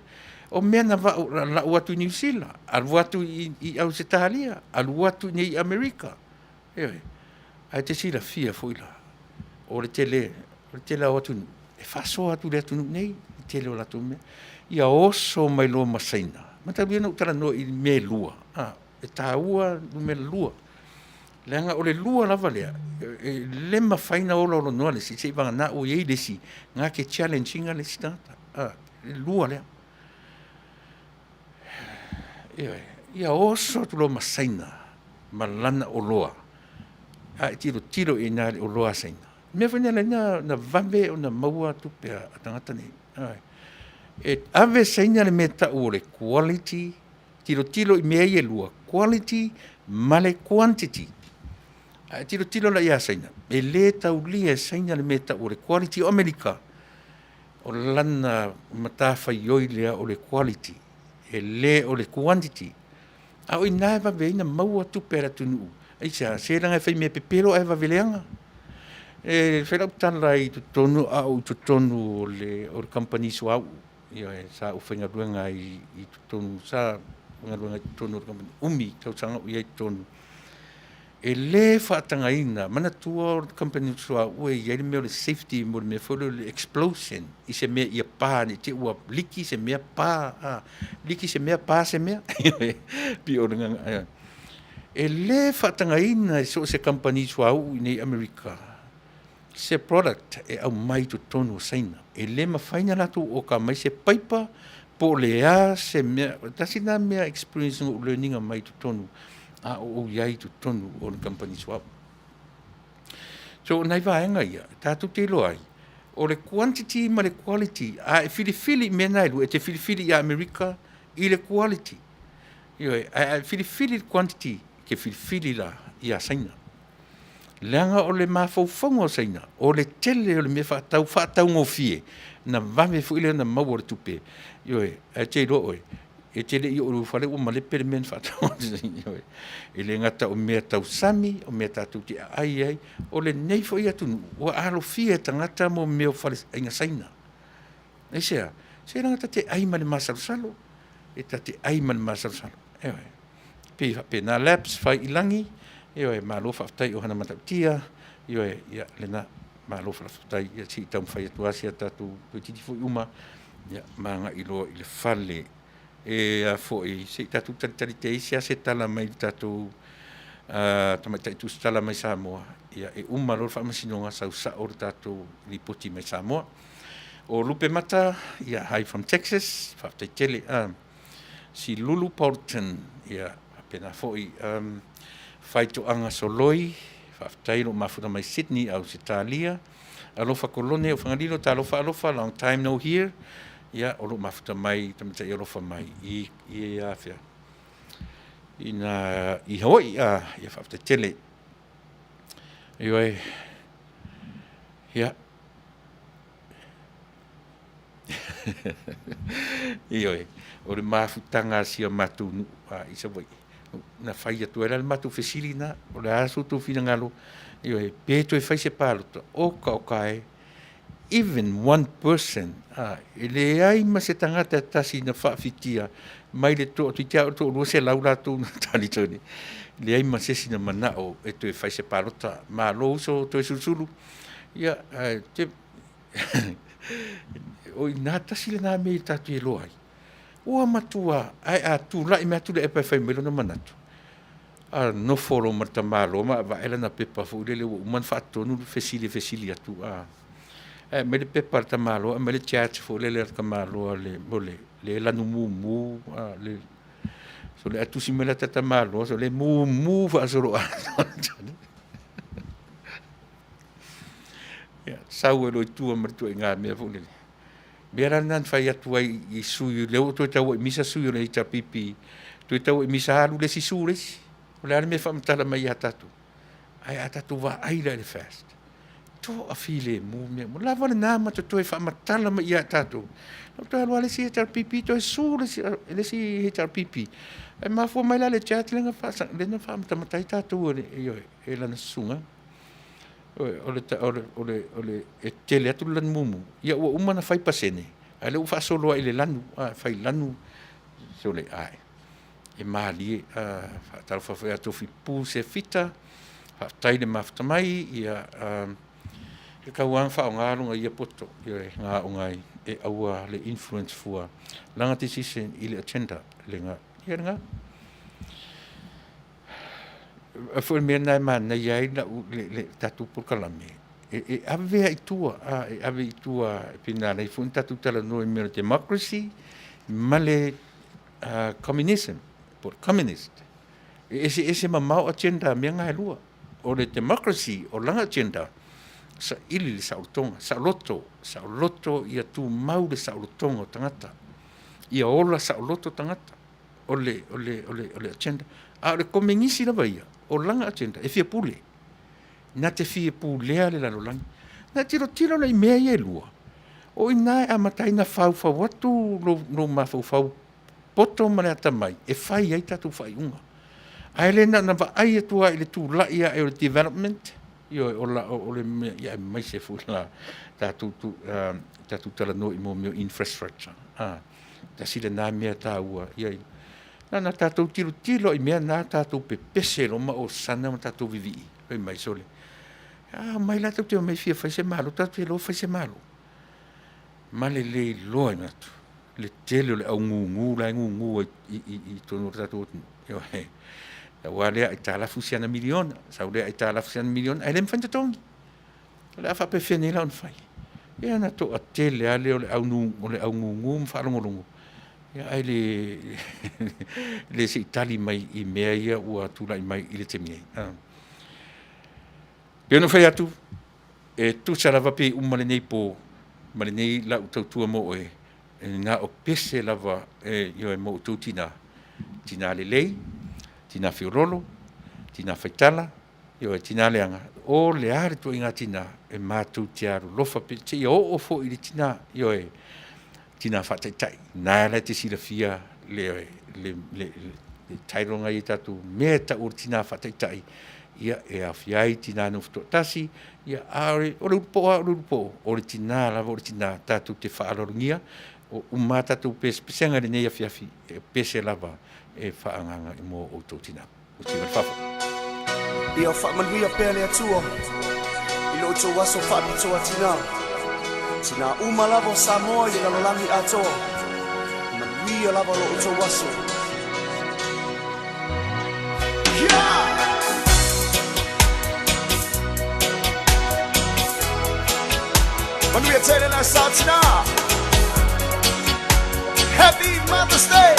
O mea na la atu I New Zealand. Alu atu I Australia. Alu atu I Amerika. Ioe. Ai te sila fia fuila. O le tele. O le tele o atunu. E whasoa atu le atunu nei, I tele o latu mea. Ia oso mai loa masaina. Mata bia na utara no I me lua. E tā ua me lua. Leanga o le lua lava lea. E lema whaina ola o noa le si. Se wanga na o iei le si. Ngā ke challenginga le si tangata. Le lua lea. Ia oso atu loa masaina. Malana o loa. E tiro I nā o loa saina. Mea whaina le na vame o na maua tupe a tangata nei. E ave saina le mea tau o le quality, tiro I mea I e lua, quality ma le quantity. Tiro la ia saina. E le tau lia saina le mea tau o le quality o Amerika. O lana matawhai oi lea o le quality. e le o le quantity. A o ina e waweina maua tupera tunu. Ai se langa e whai mea pepero e waweleanga. E wherau tala i tu tonu au tu tonu o le company so au. Ia e sa o whainga ruenga i tu tonu sa ruenga i tu tonu o company. Umi tau sanga ui ai tonu. E le whaatangaina, mana tua o company so au e iai mea le safety mo le mea wholo le explosion. I se mea ia pā ni te ua liki se mea pā. Liki se mea pā se mea. Pi o ringa. E le whaatangaina so se company so au i nei Amerika. Se product e au mai tu tonu o saina. E le mawhaina natu o ka mai se paipa po le a se mea. Tasi nā mea experience o learning a mai tu tonu. A o iai tu tonu o le company so au. So nai vaenga ia, tātu te lo ai. O le quantity ma le quality. A e filifili mea nailu, e te filifili i Amerika i le quality. Ioi, a filifili quantity ke filifili la i a saina. Leanga o le mawhauwhanga o saina, o le tele o le mea whaatau ngofie, na wame fuile na mau o le tupe. Ioi, e te iro oi, e tele i oru whale o male pere mea whaatau o saina. E le ngata o mea tau sami, o mea tātou te ai, o le neifo i atunu, o alo fie tangata mo mea whale inga saina. E sea, se rangata te ai male masarusalo, e ta te ai male masarusalo. Eoi, pe na laps whai ilangi, Ioi, malo whaftai o hana matautia, ioi, ia, lena, malo whaftai, ia, si tau mwhai atuasia tatu, tui titi fo uma, ia, maanga ilo i le whale, e a fo i, se tatu tari te isia se tala mai tatu, tamai taitu se tala mai Samoa, ia, e uma lor whamasinonga sau sa o tatu li poti mai Samoa. O Lupe Mata, ia, hi from Texas, whaftai tele, si Lulu Porton, ia, pena fo i, Whaitoanga Soloi, whaftairo mafuta mai Sydney au se Talia, alofa kolone o whangarilo, ta alofa, long time no here, ia, olo mafuta mai, tamita i alofa mai, i a whia. I Hawaii, ia whafta tele. Ioi, ia. Ioi, o le mafutanga sia matu i sa wai. Na fai atu era le matu fesili na, o le asu tu fina ngalo, ioi, peto e fai se palota, o kai, even 1%, ele ai ma se tangata tasi na whaafitia, mai le to, tuitea o to lua se laura tu na tali toni, le ai ma se sina manao, e to e fai se palota, ma lo uso to e susulu, ia, te, o ina tasi le nga mei tatu e loai, ua matua, ai a tu lai mea tu le e pai fai melo na manatu. No folo marta malo, ma va ela na pepa fu le uman fatonu fesili atu. Me le pepa ta malo, me le chat fu le ka malo le mole, le la mu, le so le atu simela ta malo, so le mu fa solo. Ya, sau lo tu martu nga me fu le. Biara nan fai atu ai i suyu le o to tau misa suyu le ta pipi. Tu tau misa halu le sisu le. O le ale me whamtala mai atatu. Ai atatu wa aila le fast. To a file mu me. Mo lava le nama to to e whamtala mai atatu. No to alwa le si hetar pipi to e su le si hetar pipi. E mafua mai la le chat lenga fasa. Le na whamtama tai tatu e lana sunga. Ole e tele atu lan mumu. Ia ua umana fai pasene. Ai le ufa solo ai le lanu. Fai lanu. So le ai. E maali tau whawhai atu whipu se fita. Tai le mafta mai. Ia e kauang wha o ngārunga ia poto. Ia e ngā o ngai. E aua le influence fua. Langa te sise i le agenda. Le ngā. Ia ngā. Foi mea nai mana iai na le tatu por kalame. E ave i tua, e ave i tua pina nei fun tatu tala no e mea democracy, ma le communism, por communist. Ese mamau agenda mea ngai lua. O le democracy, o langa agenda, sa ili le sautonga, sa loto ia tu mau le sautonga o tangata. Ia ola sa loto tangata. O le agenda. A le komengisi la baia. O langa agenda, e fia pule. Na te fia pulea le lalo langi. Na tiro na i mea ia lua. O ina a matai na fau watu no ma fau poto ma le atamai, e whai ai tatu whai unga. Ai le na wa ai atua i le tū lai ia e o le development, io o le ia mai se fu la tatu tala no i mo mio infrastructure. Ta sile nā mea tā ua ia. Na tātou tilo i mea nā tātou pe pese lo ma o sana ma tātou vivi. Oi mai sole. Mai la tau te o mai fia whaise malo, tātou e lo whaise malo. Ma le loa i matu. Le tele o le au ngungu, la ngungu i tono tātou. Io he. Wa lea i tālafu siana miliona. Sau lea i tālafu siana miliona. Ai lem whaita tongi. Le afa pe whiane la on whai. Ia na to a tele a le o le au ngungu mwhalongolongo. Ia ai le se itali mai i mea ia ua tūlai mai i le te miei. Pea no whai atu, e tu sarawa pe umale nei po, male nei la utautua mo e ngā o pese lava io e mo utou tina le lei, tina whiorolo, tina whaitala, io e tina leanga. O le are tu inga tina e mātou te aru lofa pe, te ia o fo i le tina, io e tina whataitai. Nā lai te sila fia le taironga i tatu mea ta ur tina whataitai. Ia e a fiai tina no fto tasi, ia aore, o le urupo, o le tina lava, o le tina tatu te whaalorungia, o umā tatu pesenga le nei a fiafi, e pese lava e whaanganga i mo o tō tina. O tina whafa. Ia whamanuia pēle atua, i lo tō waso whapitoa tina. Tina uma lava o Samoa i lalolangi atoa, manuia lava lo tō waso. Yeah! Manuia tēle nā sā tina. Happy Mother's Day!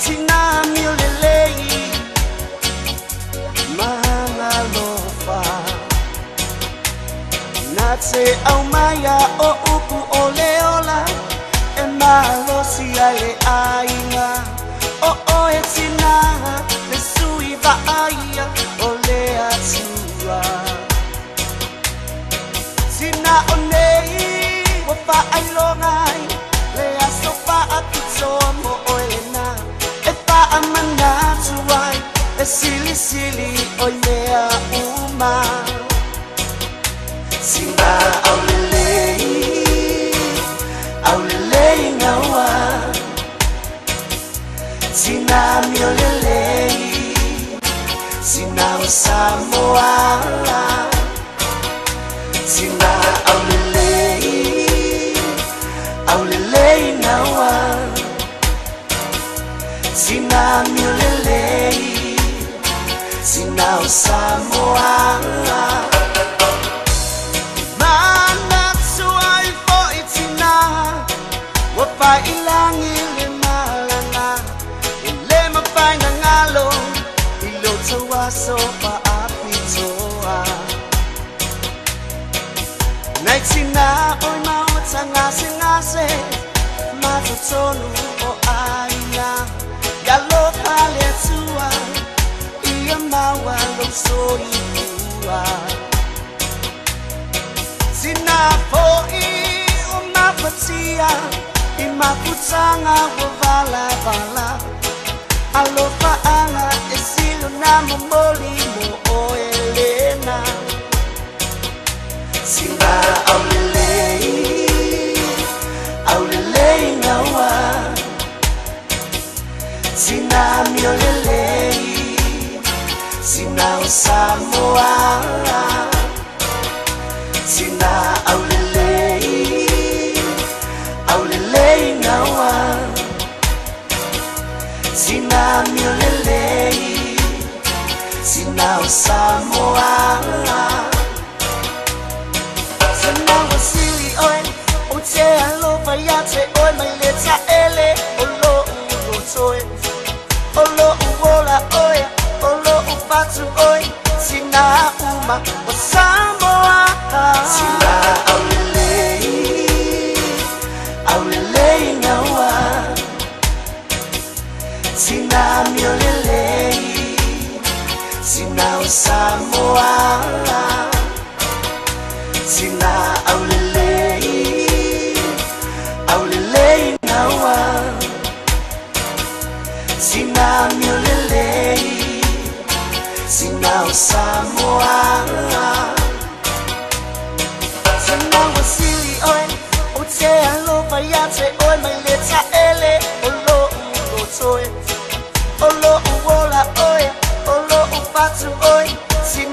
Tina milelei Mana lofa Nate au maya o upu o leola E malo si ale ainga O e tina Le sui va aia o le atua Tina o nei Wa pa ai longai Le asopa apitoa mo oena E pa amana tuai E sili sili oi mea uma Sina au lelei ngaua Sina mio lelei Sina o Samoa Sina au lelei ngaua Sina mio lelei Sina o Samoa Mana suai fo itina Wapa ilangi le malanga Le mapai na ngalo Ilo tawaso pa apitoa Naitina oi mauta ngase Matutonu o aina Ya loka le tua Ia maua lo soiua Sina foi o mapatia I makutanga o vala Alofa anga e silo na momoli mo o Elena Sina au lelei ngaua Sina mio lelei Sina o Samoa Sina au lelei ngaua Sina mio lelei Sina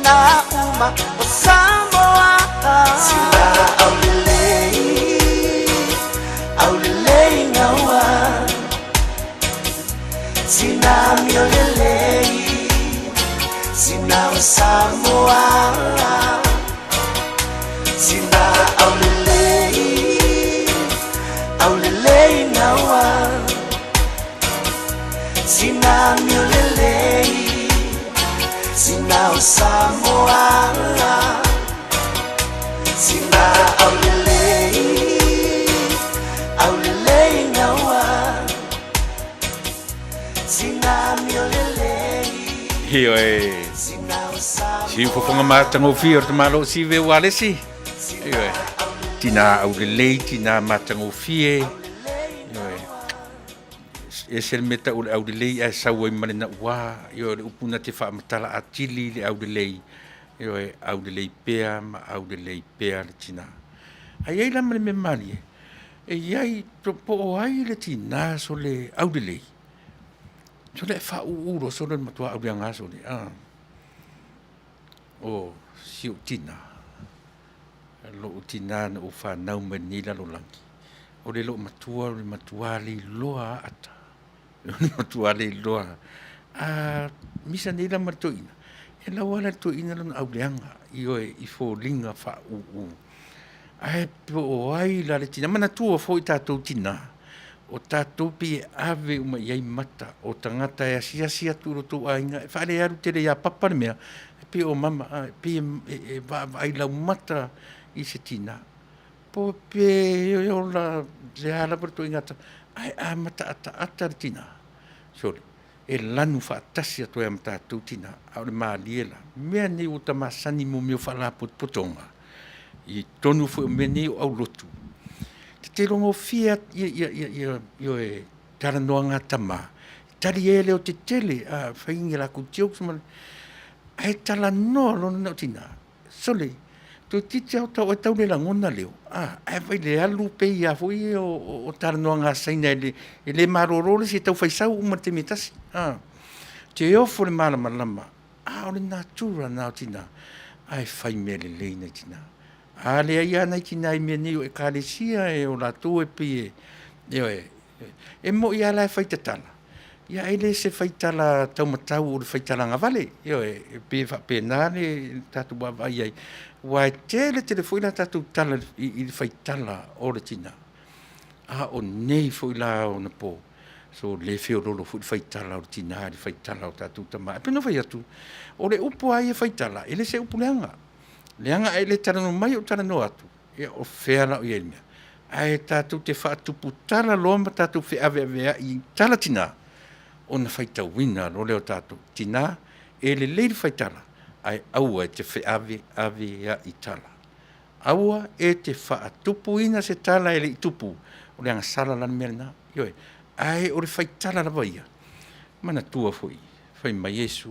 Sina uma o Samoa Sina aulelei ngawa Sina miolelei Sina o Samoa Sina aulelei ngawa Sina miolelei Sina o Samoa Sina aulelei ngawa Sina miolelei Hio e Sina o Samoa si fofonga matango fia o te malo si ve walesi. Hio e tina au lelei tina matango fie. Hio e sel meta o au lelei e saua i manena ua. Hio e upuna te whaamatala atili le au lelei. Hio e au lelei pea ma au lelei pea le tina. Ai ei la mane me mani e. E iai po o ai le tina so le au lelei. So le fa uro so le matua au leanga so le. O siu tina. Lo tina na o fa nau manila lo langi. O le lo matua le loa ata. Lo matua le loa. Misa nila matoina. E la wala toina lo au leanga. Io e i fo linga fa Ai po o ai la le tina. Mana tua fo i tatou tina. O tatou pi ave uma iai mata. O tangata e asia turo tu ainga. E whare aru tere ia papare mea. Pi o mama, pi ai lau mata i se tina. Po pe o la le ala perto ingata. Ai mata ata tina. Sorry. E lanu whaatasi atoe am tātou tina. Au le maa liela. Mea ni o ta masani mo meo whala potonga. I tonu fu me ni o au lotu. Te rongo fia io e taranoanga tama. Tari ele o te tele. Whaingi la ku jokes man. Ai tala no lo no tina. Sole. Tu titi au tau e tau le langona leo. Ai vai le alu pe ia foi o taranoanga saina ele marorore si tau faisau uma te metasi. Te ofo le malama. O le natura na tina. Ai fai mele leina tina. Le ia nei tina i meni o e kalesia e o la tu e pie. E mo ia la fai tatala. Ia ele se faitala taumatau o le faitala ngavale. Io e pe penale tatu baba ai. Wa tele telefoni na tatu tala i faitala o le tina. O nei foi la o na po. So le feo rolo foi faitala o tina, le faitala o tatu tama. Pe no fai atu. O le upo ai e faitala, ele se upo leanga. Leanga ele tarano mai o tarano atu. E o fea o ielmea. Ai tatu te whaatupu tala loma tatu fe ave i tala tina. Ona faita wina lo leo tato tina ele leile faitala ai aua te fe ave ia i tala. Aua e te whaatupu ina se tala ele i tupu o le anga sala lan merna. Ioe, ai o le faitala la vaia. Mana tua foi, fai mai Yesu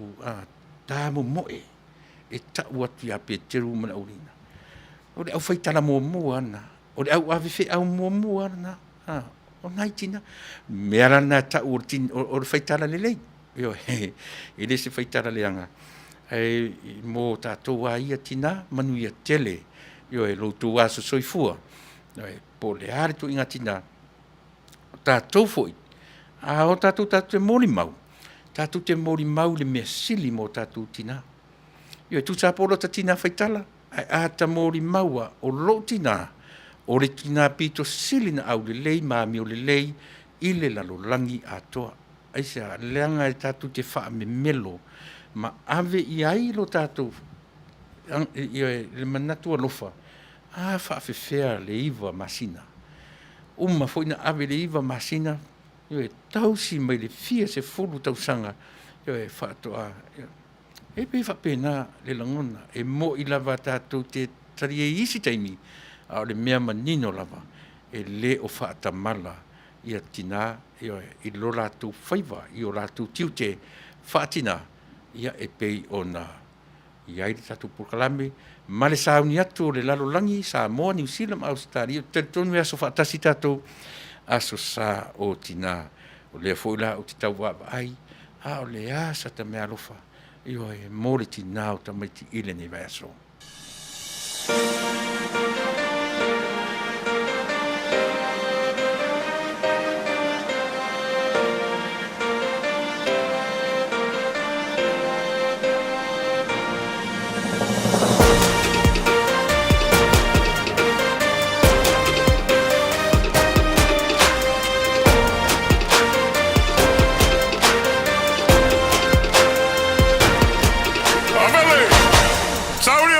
tāmu moe e tau atu ia pe teru mana urina. O le au faitala mua ana, o le au ave fe au mua ana. O nai tina, mea na ta o faitala lelei. Io, ele se faitala leanga. Mo tātou a ia tina, manu ia tele. Io, lo tu aso soifua. Po le are tu inga tina. Tātou foi. O tātou te mori mau. Tātou te mori mau le mea sili mo tātou tina. Io, tu sa polo ta tina faitala. Ta mori maua o lo tina. O le tina pito sili na au lelei, maami o lelei, i le lalolangi atoa. Aisa, leanga e tatu te wha me melo, ma ave i ailo tatu, le manatua lofa, wha fefea le iwa masina. Uma foi na ave le iwa masina, tausi mai le fia se fulu tausanga, wha atoa. E pe wha pena le langona, e mo i lava tatu te tari e isi taimi, a le mea manino lava e le o whaatamala i a tina i lo lātou whaiva i o lātou tiute whaatina ia e pei o na i aire tātou purkalame ma le sauni atu o le lalolangi Samoa, New Zealand, Australia te tonu e aso whaatasi tātou aso sa o tina o le foila o te tau wapa ai o le asa ta mea lofa Io e mori ti nau ta mai ti ile ni verso. Saudi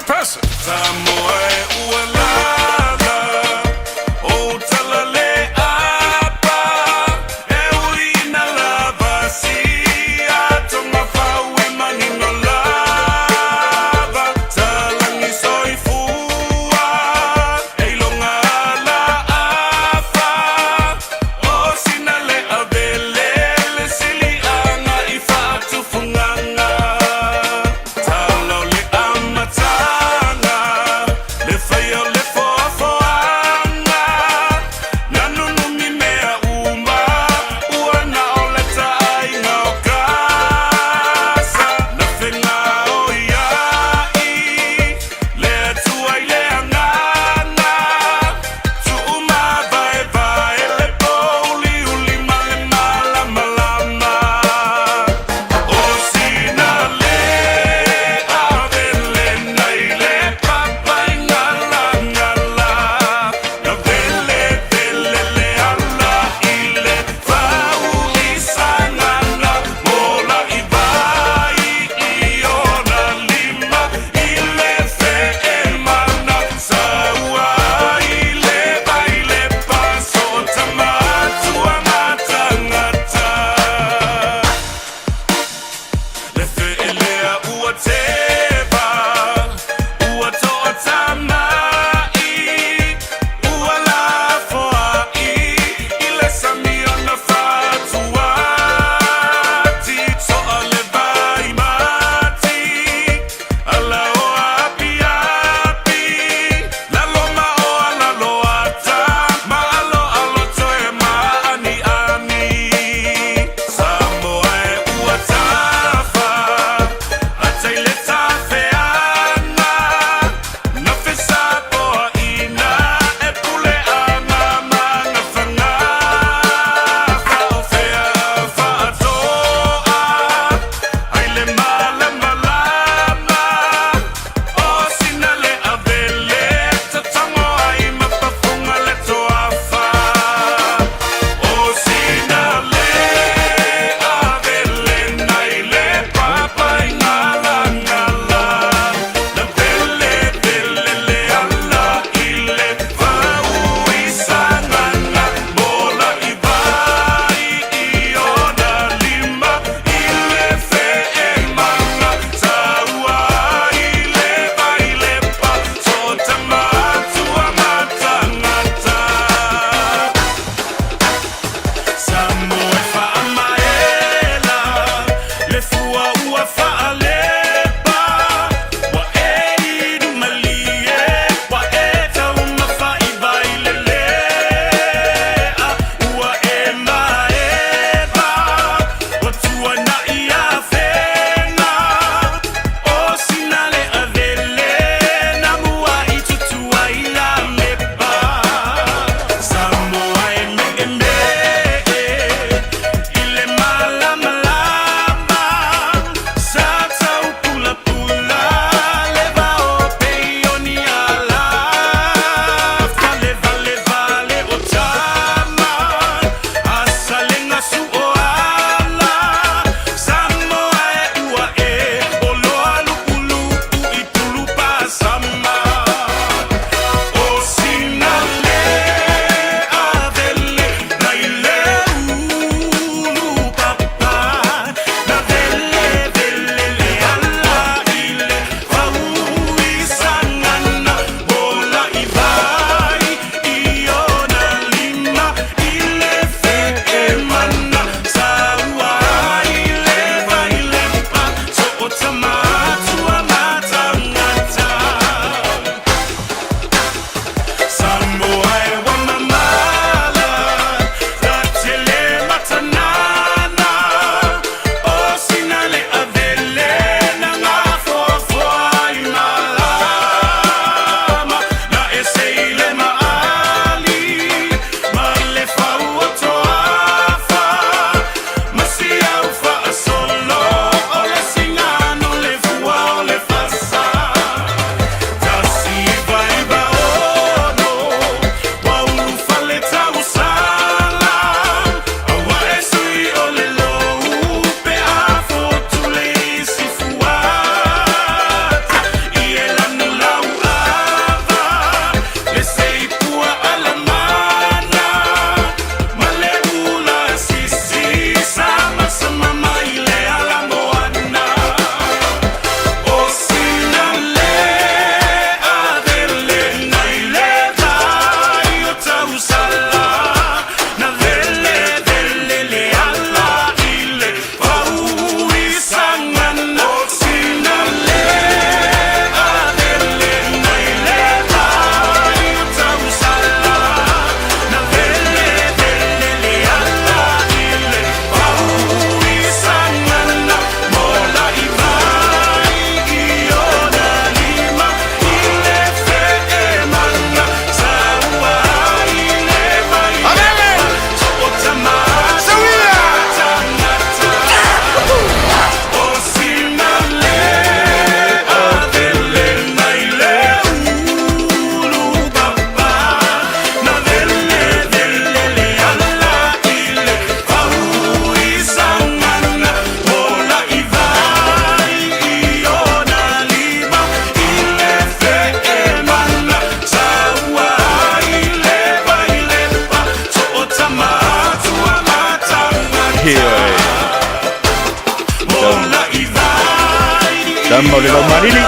tama o le lau marili.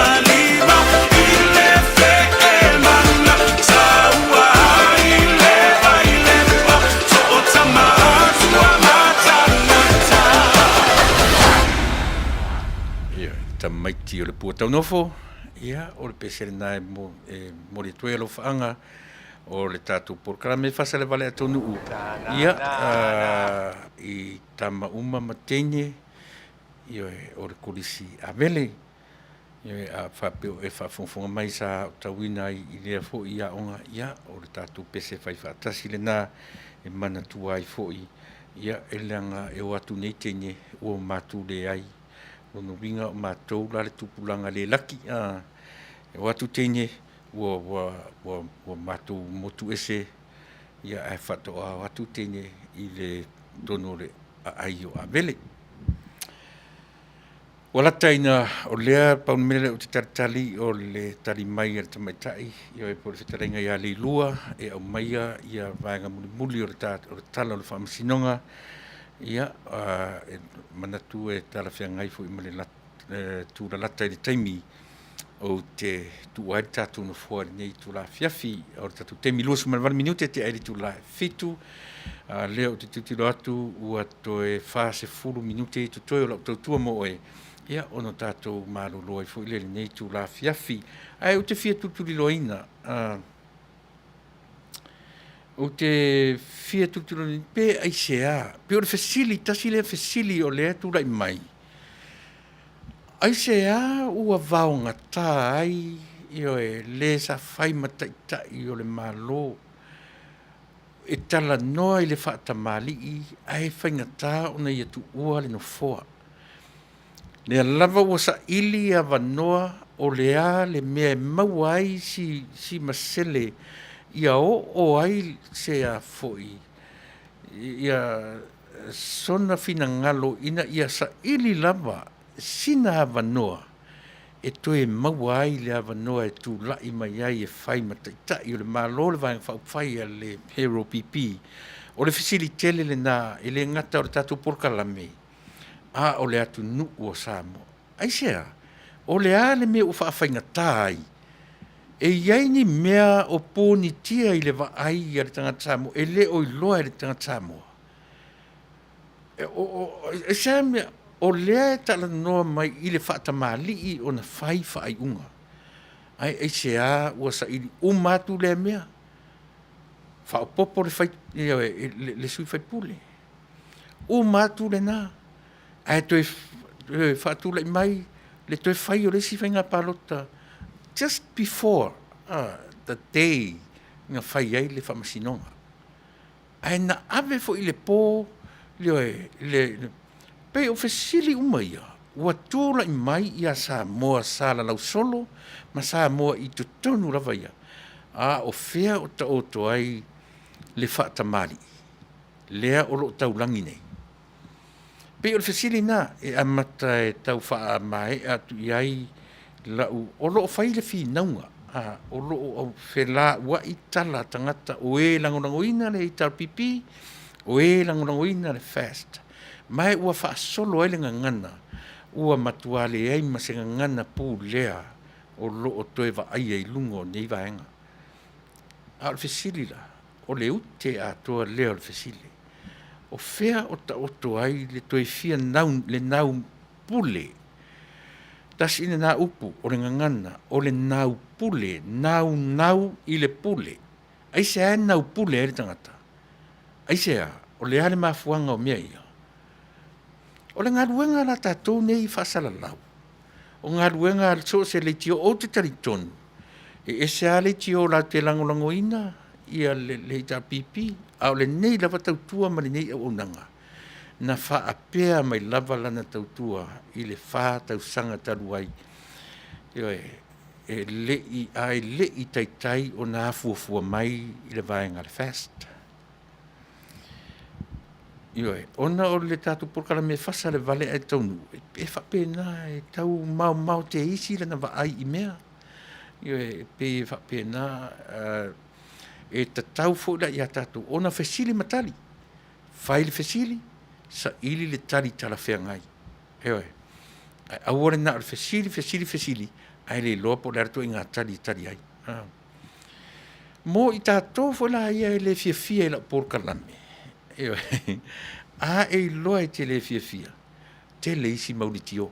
Tamaiti o le pua taunofo, ia, o le pesere nai mo le tue alo whaanga, o le tātou porkara me whasa le vale atonu u. Ia, i tama uma matene, ia, o le kulisi avele, ia, a whapeo e whafonga mai sa tauina i lea fo i a onga, ia, o le tātou pese whai whaatasi le nā, e mana tua ai fo i, ia, e leanga e o atu nei tene, o mātu le ai, ono winga o mātou la le tupulanga le laki e watu tene wa mātou motu ese ia e whatoa watu tene i le tono le ai o avele. Walataina o lea paunumele o te taritali o le tari mai ar tamaitai ia e pole whetarenga ia le lua e au maia ia vaenga muli o le tala o le whamasinonga ia manatu e tala whiangai fo i male tūra lata i le taimi o te tuai tātou na fua nei tūla fiafi o le tātou taimi lua sumanavara minute te aere tūla fitu lea o te tutilo atu ua toe whase furu minute to toi o lau tautua mo oe ia ono tātou maroloa i fo i le nei tūla fiafi ai o te fia tuturi loina o te fia tuturo ni pe ai sea pe o le fesili tasi le fesili o le tu lai mai ai sea ua vaonga tā ai io e le sa fai mataita i o le malo e tala noa i le whaata mali i ai whainga tā o nei atu ua le no foa le lava ua sa ili a vanoa o le a le mea mau ai si masele ia o ai se a foi ia sona fina ngalo ina ia sa ili lava sina avanoa e toe mawai le avanoa e tu lai mai ai e fai mataita i o le malo le vai fai le hero PP o le facilitele le na e le ngata o le tatu porkalame a o le atu nu o samo ai sea o le a le me o whaafai ngatai e iai ni mea o pōni tia i le vaai a le tangata Samoa, e le o i loa i le tangata Samoa. E sea mea, o lea e tala noa mai i le whaata mali o na whai whai unga. Ai sea ua sa ili umatu lea mea. Whao popo le whai, le sui whai pule. Umatu le nā. Ai toi whaatu lai mai, le toi whai o le si whai ngā palota. Just before the day nga whai ai le whamasinonga. Ai na ave fo i le pō, le pe o fesili umaia, ua tūla i mai i a Samoa sa la lau solo, ma Samoa i tu tonu rawa ia. O fea o ta oto ai le whaata mali, lea o lo tau langi nei. Pe o le fesili na, e amata e tau wha mai atu i ai, lau o lo fai le fi naunga o lo o fela wa itala tangata o e langolangoina le ital pipi o e langolangoina le fast mai ua fa solo ele ngana ua matuale ai masenga ngana pu lea o lo o toe va ai ai lungo nei vaenga al fesilila o le ute a toa leo le fesile o fea o ta oto ai le toe fia nau le nau pule tas ina na upu o le ngangana o le nau pule nau i le pule ai se nau pule e le tangata ai se o le ale mafuanga o mea ia o le ngaruenga la tatou nei fasala lau o ngaruenga al so se le tio o te taritonu e se ale tio la te langolangoina ia le ta pipi a o le nei lava tautua ma le nei au nanga na fa apea mai lava lana tautua i le fa tausanga taluai. E lei ai lei taitai o na fuafua mai i le vaenga le fast. Ona o le tatu porkala me fasa le vale e taunu. E fa pena e tau mau te isi lana va ai i mea. Pe fa pena e tatau fo la ia tatu. Ona fesili matali. Fai le fesili. Sa ili le tali tala whea ngai. Aua na o fesili, ai le loa po le aratu inga tali ai. Mo i tātou fo la ia le fia la por kalame. A e loa te le fia. Te le isi maulitio.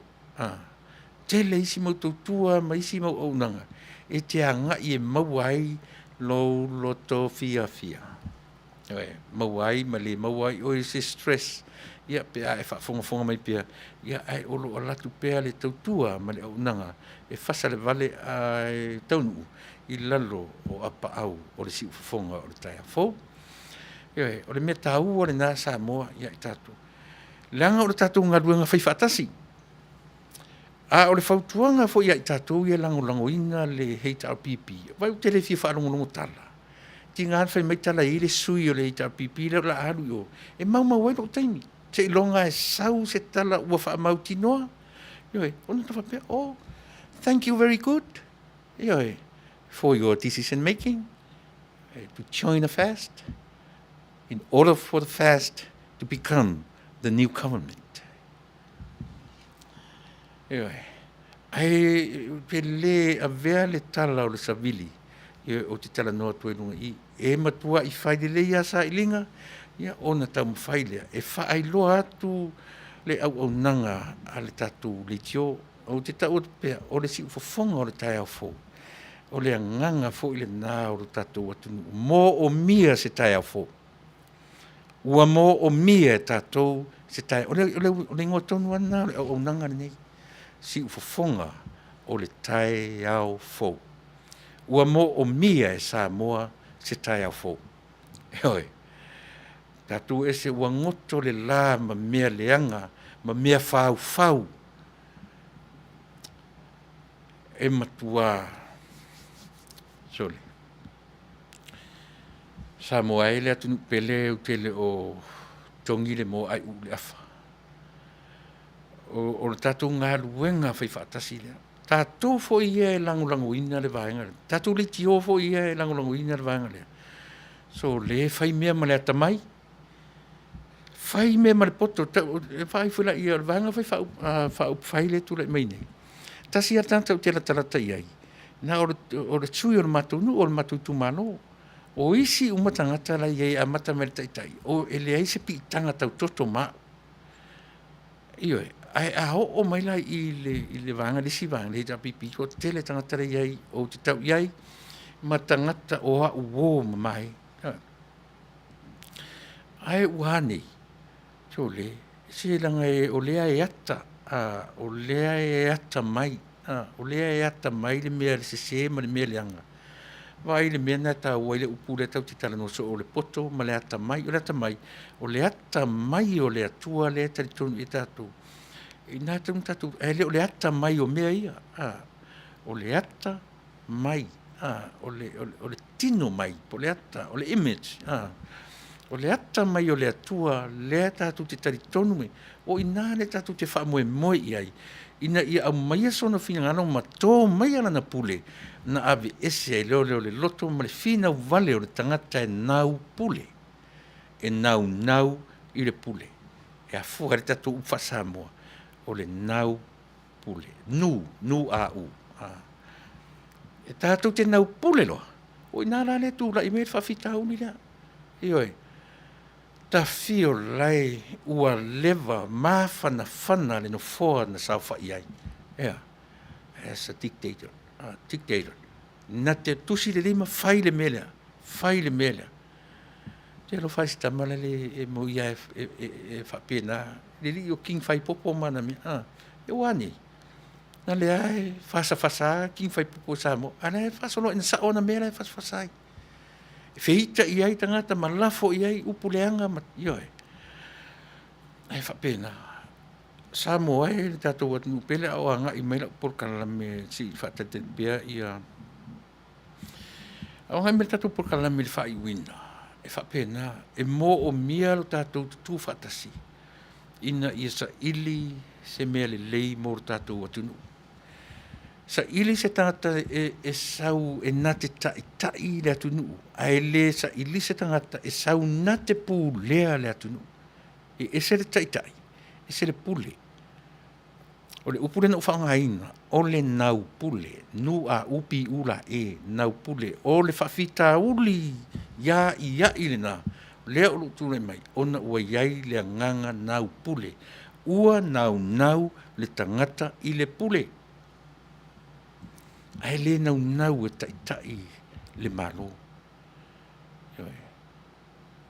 Te le isi mautautua, ma isi mau aunanga. E te anga i e mauai lo to fia. Mauai, ma le mauai o e se stress. Ia pe a e whaafonga mai pia. Ia ai olo alatu pea le tautua ma le aunanga. E whasa le vale ai taunu i lalo o apa au o le si ufafonga o le taia fau. Ia o le mea tau o le nā Samoa ia i tātou. Leanga o le tātou ngaruanga whaifatasi. A o le whautuanga fo ia i tātou ia langolangoina le HRPP. Vai o te le fia whaalongolongo tala. Ti ngā whai mai tala i le sui o le HRPP le o la alu i o. E mauma wai lo taimi. Te ilonga e sau se tala ua whaamauti noa. Ioi, ona ta whapea, oh, thank you very good. Ioi, for your decision making, to join a fast, in order for the fast to become the new government. Ioi, ai pe le a vea le tala o le savili, ioi, o te tala noa tue lunga i, e matua i whaide le ia sa ilinga, ia ona tau mwhailea, e whaailoa atu le au nanga a le tatu le tio, o te tau pea, o le si ufafonga o le tai au fo, o le anganga fo i le nā o le tatu atunu, mō o mia se tai au fo, ua mō o mia e tatou se tai, o le ngotonu ana, o le au nanga nei, si ufafonga o le tai au fo, ua mō o mia e Samoa se tai au fo, hoi, tatu e se ua ngoto le la ma mea leanga, ma mea fau, e matua, soli. Samoa e le atunu pele o tele o tongi le mo ai u le afa. O le tatu ngā luenga whai whaatasi lea. Tatu fo ia e langulangu ina le vaenga lea. Tatu le tio fo ia e langulangu ina le vaenga lea. So le whai mea ma le atamai, whai me ma le poto, whai whila ia le vanga whai whai le tūra i mai nei. Tasi a tanta o te la tarata iai. Nā o le tui o le matunu o le matu tumano. O isi umatangata la iai a mata me le taitai. O ele ai se pi tangata o toto ma. Ioi, ai a o mai la i le vanga le si vanga le pipi o te le tangata la iai o te tau iai matangata o a uo mai. Ai uhanei. Tole, se langa e o lea e ata, o lea e ata mai, o lea e ata mai le mea le se ma le mea le anga. Vai le mea na ta waile upu le tau te tala no so o le poto, ma le ata mai, o le ata mai o le atua le tali tonu e tatu. I nā tatu, o le ata mai o mea ia, o le ata mai, o le tino mai, o le ata, o le image, o le ata mai o le atua, le tatu te tari tonu me, o ina le tatu te wha moe moe iai, ina ia au mai a sona whina ngana ma tō mai ala na pule, na ave ese ai leo le loto ma le whina vale o le tangata e nau pule, e nau i le pule, e a fuha le tatu ufa Samoa, o le nau pule, nu a u, e tatu te nau pule loa, o ina la le tu la i me le whawhita uni lea, ioi, ta fio lai ua leva mawhana le no foa na sauwha iai. Ea, as a dictator. Na te tusi le lima whai le melea. Te lo whai stamala le e mo ia e whapena. Le li o king whai popo mana me. E wani. Na le ai whasa, king whai popo sa mo. Ana e whasolo ina sa ona mera e whasai. Feita iai tangata malafo iai upuleanga ioi. Ai whapena. Samoa e le tātou atu pele au anga i maila por kalame si whatete bea ia. Au ngai me tātou por kalame le whai wina. E whapena. E mō o mia lo tātou tu whatasi. Ina ia sa ili se mea le lei mō tātou atu nu. Sa ili se tangata e sau e nate tai le atu nuu. Ai le sa ili se tangata e sau nate pū lea le atu nuu. E se le tai, e se le pule. O O le upu le no whaangaina, o le nau pule, nu a upi ula e nau pule, o le whawhita uli, ia i le nā, lea ulu tūre mai, ona ua iai le nganga nau pule, ua nau le tangata i le pule. Ai le nau e tai le malo.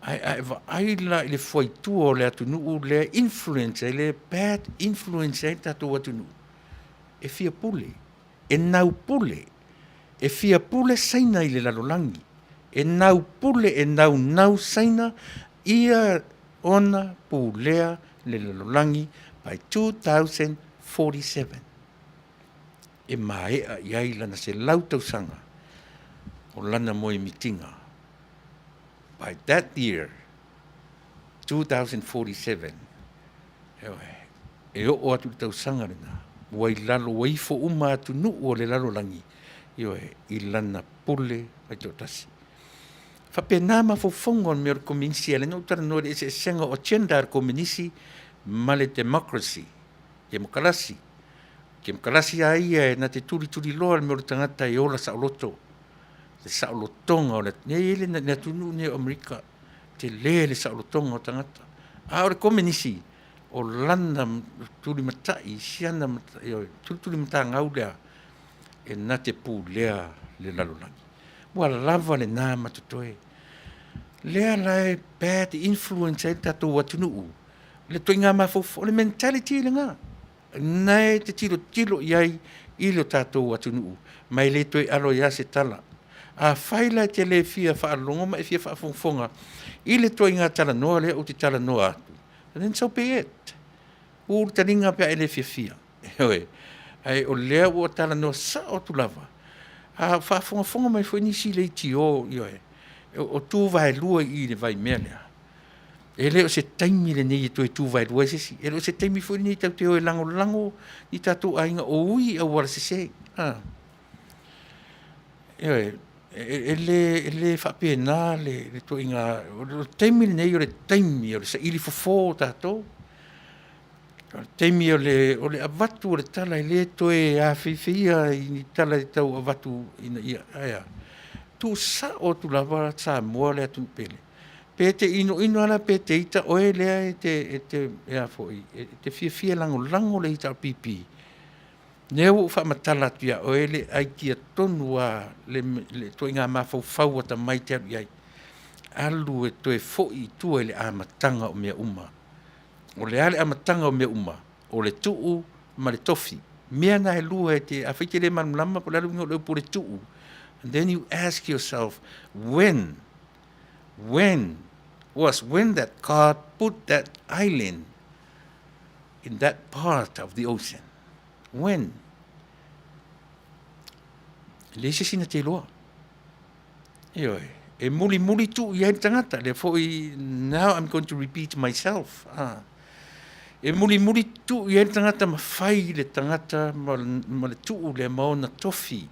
Ai la le foi tu le atu nu le influence le bad influence tatu atu nu e fia pule e nau pule e fia pule saina i le lalolangi e nau pule e nau saina ia ona pulea le lalolangi by 2047 e maea iai lana se lautausanga o lana moe mitinga. By that year, 2047, e o atu tau sanga rena, wai lalo, wai fo uma atu nu o le lalo langi, i lana pule ai tō tasi. Whapena ma fo fongon me o kominisi, ale no tara no e se senga o chenda ar kominisi, ma le democracy, ke mokalasi. Ke mokalasi ai na te turi loa me o tangata e ola sa oloto. Le saolotonga o le ele na tunu ne Amerika te le saolotonga o tangata a o le kominisi o lana tuli matai siana tuli mata ngaulea e na te pu lea le lalolangi wa lava le na matotoe lea lai bad influence e tato watunu le toinga mafofo le mentality le nga nai te tilo iai i lo tato watunu mai le toi alo ia se tala a faila te le fia whaalonga ma e fia whaafonga i le toi ngā tala noa le o te tala noa atu. And then so be it. O taringa pia e le fia. Ai o lea o tala noa sa o tu lava. A whaafonga mai fwoi nisi le iti o o tu vai lua i le vai mea lea. E le o se taimi le nei toi tu vai lua sisi. E le o se taimi fwoi ni tau te o e lango i tatu ainga o ui a wala sese. Ele whapena le to inga o taimi nei o le taimi o le sa ili fofo tatou taimi o le avatu o le tala i le to e a whiwhia i ni tala i tau avatu ina ia aia tu sa o tu lava sa mua le atu pele pe te ino ala pe te ita o e lea e te ea foi te whiwhia lango le ita pipi Neu whamatala tia o ele ai kia tonua le toi ngā mawhau ata mai te aru iai. Alu e toi foi tua ele amatanga o mea uma. O le ale amatanga o mea uma. O le tuu ma le tofi. Mea na he lua e te awhite le manulama po lalu ngau leu po le tuu. And then you ask yourself, when that God put that island in that part of the ocean? When? Lese sina te loa. E muli tu i tangata. Le foi, now I'm going to repeat myself. E muli tu i tangata ma fai le tangata ma le tu le maona tofi.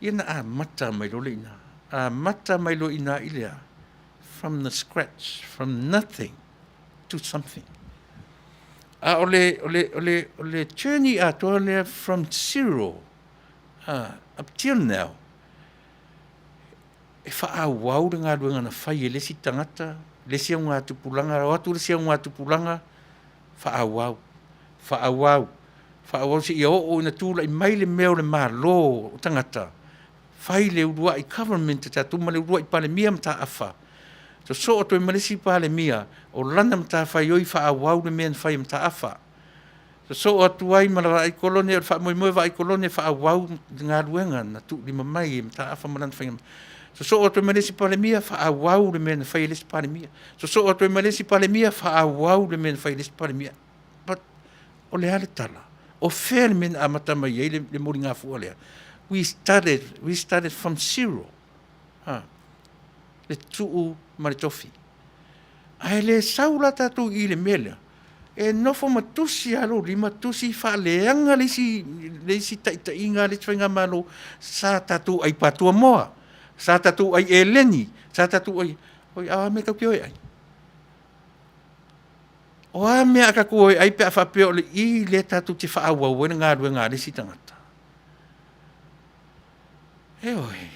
Iana a mata mai lo ina. A mata mai lo ina ilea. From the scratch, from nothing to something. Ole journey atoa from zero up till now. E whaawau le ngā ruenga na whai e lesi tangata, lesi au ngā tupulanga, o atu lesi au ngā tupulanga, whaawau si ia o ina tūla i mai le meo le mā lō o tangata. Whai le urua i government ta tuma le urua i pale mia mta awha. So o toi malesi pale mia, o lana mta whai oi whaawau le mea whai mta awha. So o tuai mala ai kolone, o moe vai kolone whaawau ngā ruenga na tu lima mai mta awha malana whai. So o toi malesi pale mia whaawau le mea whai lesi pale mia. So o toi malesi pale mia whaawau le mea whai lesi pale mia. But o le hale tala. O whea le mea amata mai ei le mori ngā fua lea. We started from zero. Le tuu ma le tofi. Ai le saula tatu i le mele. E nofo matusi alo, li matusi whaaleanga le si taitainga le twenga malo sa tatu ai patua moa. Sa tatu ai eleni. Sa tatu ai, oi awa me kau ki oi ai. O a mea ka kua ai pe a whapea o le I le tatu te whaawa wena ngā rua ngā resi tangata. E oi,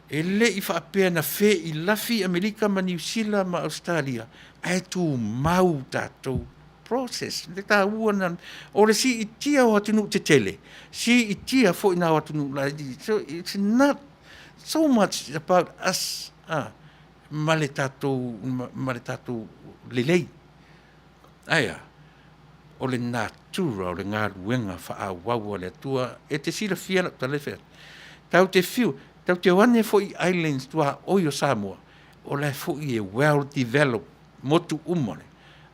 e le I whapea na whe I lafi Amerika ma New Zealand ma Australia, ai tu mau tātou process. Le tā uana, o le si I tia o atunu te tele, si I tia fo ina o atunu la. So it's not so much about us, ma le tātou lelei. Aia, o le natura, o le ngā ruenga whaawau le tua, e te sila whiana ta le whea. Tau te whiu, tau te wane fo I islands tua Oio Samoa, o le fo I e well-developed, motu umone.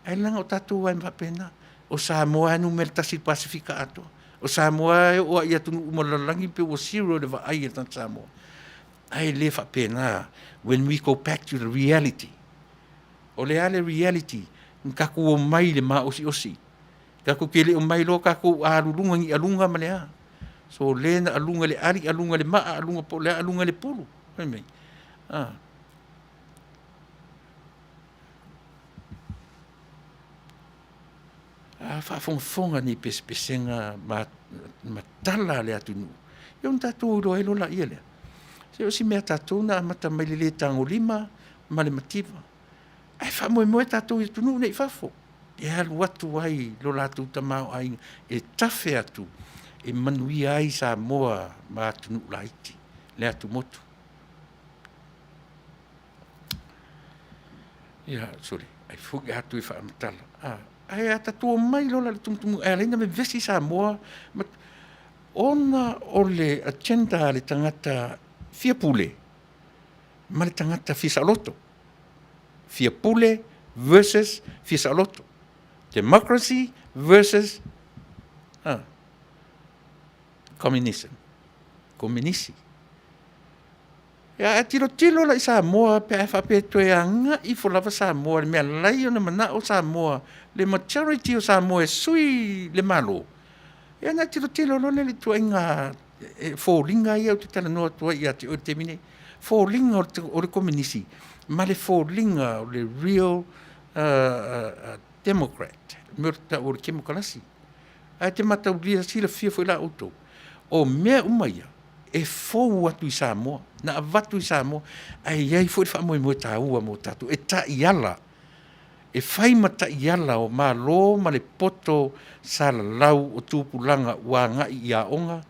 Ai langa o tātou wai mwhapena, o Samoa anu mele tasi Pasifika ato. O Samoa e o ia tunu umalalangi pe o zero le wa ai e tan Samoa. Ai le whapena, when we go back to the reality, o le ale reality, kaku o mai le ma osi. Kaku kele o mai lo kaku alulunga ngi alunga malea. So le na alunga le ari, alunga le maa, alunga po le alunga le pulu. Mai. Whaafonga ni pesenga ma tala le atunu. Yon tātou uro elo la ia lea. Se o si mea tātou na amata mai le tango lima, ma le mativa. Ai whamoe tātou I tunu nei whafo. E halu atu ai, lo lātou tamau ai, e tawhe atu, e manui ai sa moa ma tunu laiti, le atu motu. Ia, sorry, ai fuki atu I whaamatala. Ai ata tua mai lo la tumutumu, ai alena me vesi sa moa, ona o le agenda le tangata fia pule, ma le tangata fisa loto. Fia pule versus fisa loto. Democracy versus communism. Komunisi. Ya tilo la I Samoa pe a whape toe anga I lava Samoa le mea lai o na mana o Samoa le majority o Samoa e sui le malo. Ya na tilo lo le tua inga fōlinga ia o te tala noa tua ia te o te mine. Fōlinga o le komunisi. Ma le fōlinga o le real Democrat. Murta o le kemokalasi. Ai te mata uria sila fia foi la auto. O mea umaia. E fōu atu I Samoa. Na avatu I Samoa. Ai ai foi whamoe moe tāua mo tātou. E ta iala. E whai ma ta iala o mā lo ma le poto sa la lau o tūpulanga wā ngai I aonga.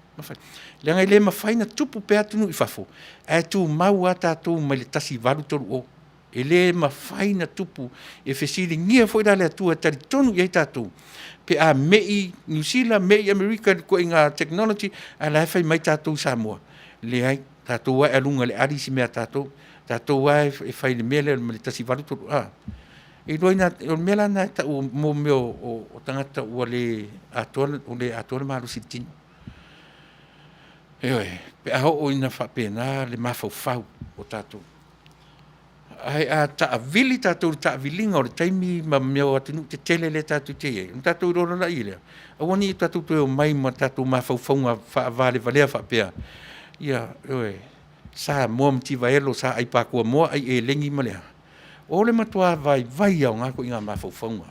Le ngai le mawhai na tupu pe atunu I whafo. E tū mau a tātou mai le tasi waru toru o. E le mawhai na tupu e whesiri ngia foi rale atua tari tonu I tātou. Pe a mei New Zealand, mei Amerika ko I ngā technology, a la whai mai tātou Samoa. Le ai, tātou wai alunga le ari si mea tātou. Tātou wai e whai le mea le tasi waru toru. E roi na, o mea na ta o mo meo o tangata ua le atoa le maru sitino. Eoi, pe a ho ina whapena le mawhau o tātou. Ai a taavili tātou taavilinga o le taimi ma mea atunu te tele le tātou te e. Tātou rora la I lea. Awani tātou tue o mai ma tātou mawhauwhaunga whaavale valea whapea. Ia, eoi, sa moa mtiva elo sa ai pākua moa ai e lengi ma lea. O le matua vai au ngako I ngā mawhauwhaunga.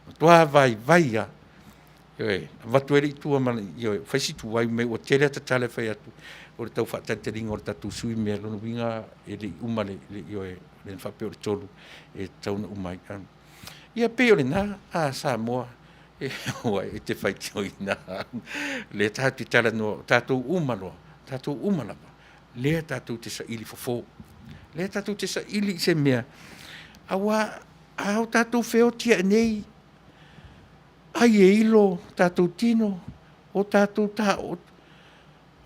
Matua vai a. Eoi, watu eri tua mana, eoi, whaisitu wai me o tele ata tale whai atu. O le tau whaatataringa o le tātou sui mea lono winga e le uma le eoi, le whape o le tolu e tauna umai. Ia pe o le nā, Samoa, e te whaitio I nā. Le tātou tala no, tātou umaloa, tātou umalapa. Le tātou te sa ili fofo. Le tātou te sa ili se mea. Awa, au tātou wheo tia nei, ai e ilo tātou tino, o tātou tātou,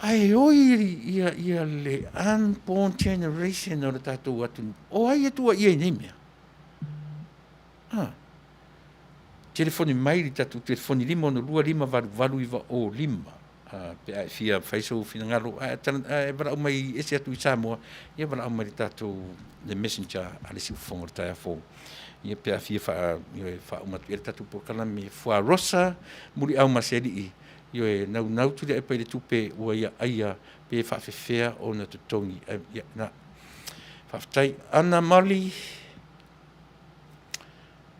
ai oi ia le unborn generation o le tātou atu. O ai atua ia I nei mea. Telefoni mai li tātou, telefoni lima ono lua lima valu iwa o lima. Pe ai fia whaiso fina ngalo. E wala au mai ese atu I Samoa. Ia wala au mai li tātou the messenger ale si ufonga le taia fō. Ia pe a fia wha umatu e le tātou pokala me fua rosa muri au maseri I. Yo e nau tu le pe le tupe ua ia aia pe fa fefea o na tutongi na fa tai ana mali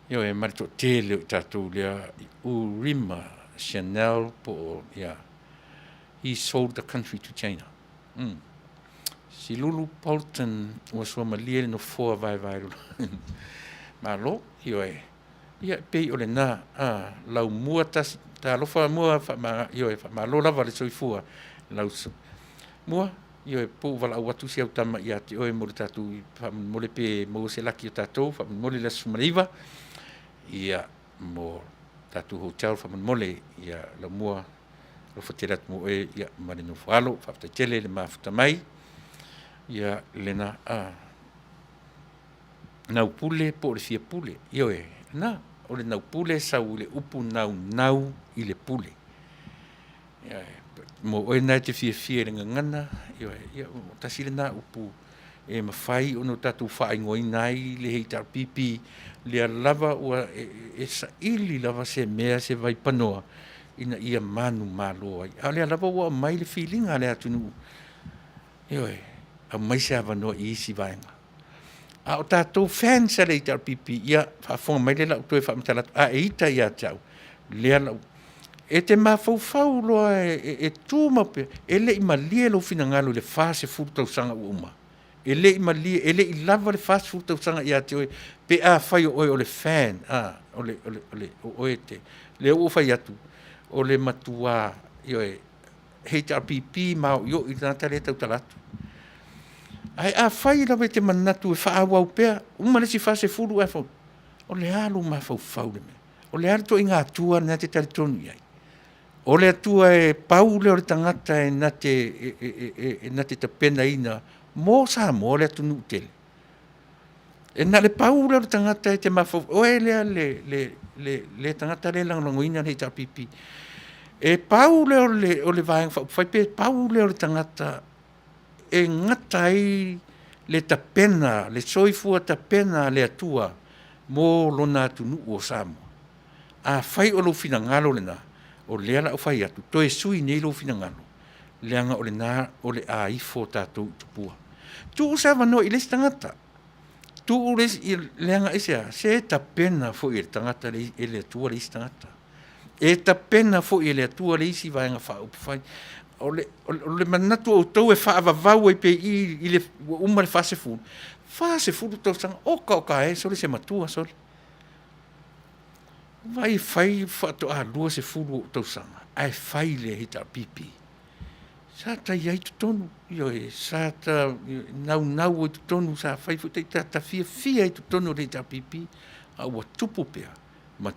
Yo e marito tele o tātou lea Urima Chanel po ia. He sold the country to China. Si Lulu Paulton was from a lia no foa vai. Malo, yo e. Ia pei o le nā, lau mua tasi, tā lofa mua, yo e, malo lava le soifua, lau mua, yo e pou wala au atu si au tama ia te oe mo le tātou, mo le pe mo se laki o tātou, mo le la sumariva, ia mo tātou hotel, mo le, ia lau mua, lo fatirat mo e, ia marino whalo, whafta tele le mafuta mai, ia lena, nau pule po le fia pule, yo e, na, o le nau pule sau le upu nau I le pule. Mo oe nai te fia le ngangana, ia tasi le nā upu e mawhai o no tatu whaai ngoi nai le hei tar pipi, le lava ua e sa ili lava se mea se vai panoa ina ia manu malo ai. A le lava ua mai le feelinga le atunu. A mai se avanoa I isi vaenga. A o tātou fan sa le itar pipi, ia whaafonga mai le lau toe whaamatalat, a e ita ia tau, lea lau. E te mawhauwhau loa e tūmape, e le ima lia lo fina ngalo le whase furtau sanga uuma. E le ima lia, e le I lava le whase furtau sanga ia te oe, pe a whai o oe o le fan, o oe te, le o whai atu, o le matua, hei tar pipi mao, I nata le tau talatu. Ai a fai la te manatu e faa wau pea, umane si fase furu e fau. O le alu ma fau fau le me. O le alu to inga atua na te taritonu iai. O le atua e pau le o le tangata e na te tapena ina, mo sa mo le atu nu tele. E na le pau le o le tangata e te mafau, o e le tangata le lang ina le ta pipi. E pau le o le vaeng fau, fai pe pau le o le tangata e ngata I le tapena, le soifua tapena le atua mo lona tunu o Samoa. A fai o lo fina ngalo le na, o lea la o fai atu, to e sui nei lo fina ngalo, leanga o le na, o le a ifo tātou tupua. Tu usava no I le tangata, tu ures leanga isea, se tapena fo I le tangata e le atua le tangata. E tapena fo I le atua le isi vaenga fa upafai, o le manatu o tau e whaavavau e pe I le uma le whase fulu. Whase fulu tau sanga, oka e, sole se matua sole. Vai whai whato a lua se fulu tau sanga, ai whai le hita pipi. Sa ta iai tutonu, sa ta nau e tutonu, sa whai futai ta fia e tutonu le hita pipi, a ua tupu pea, ma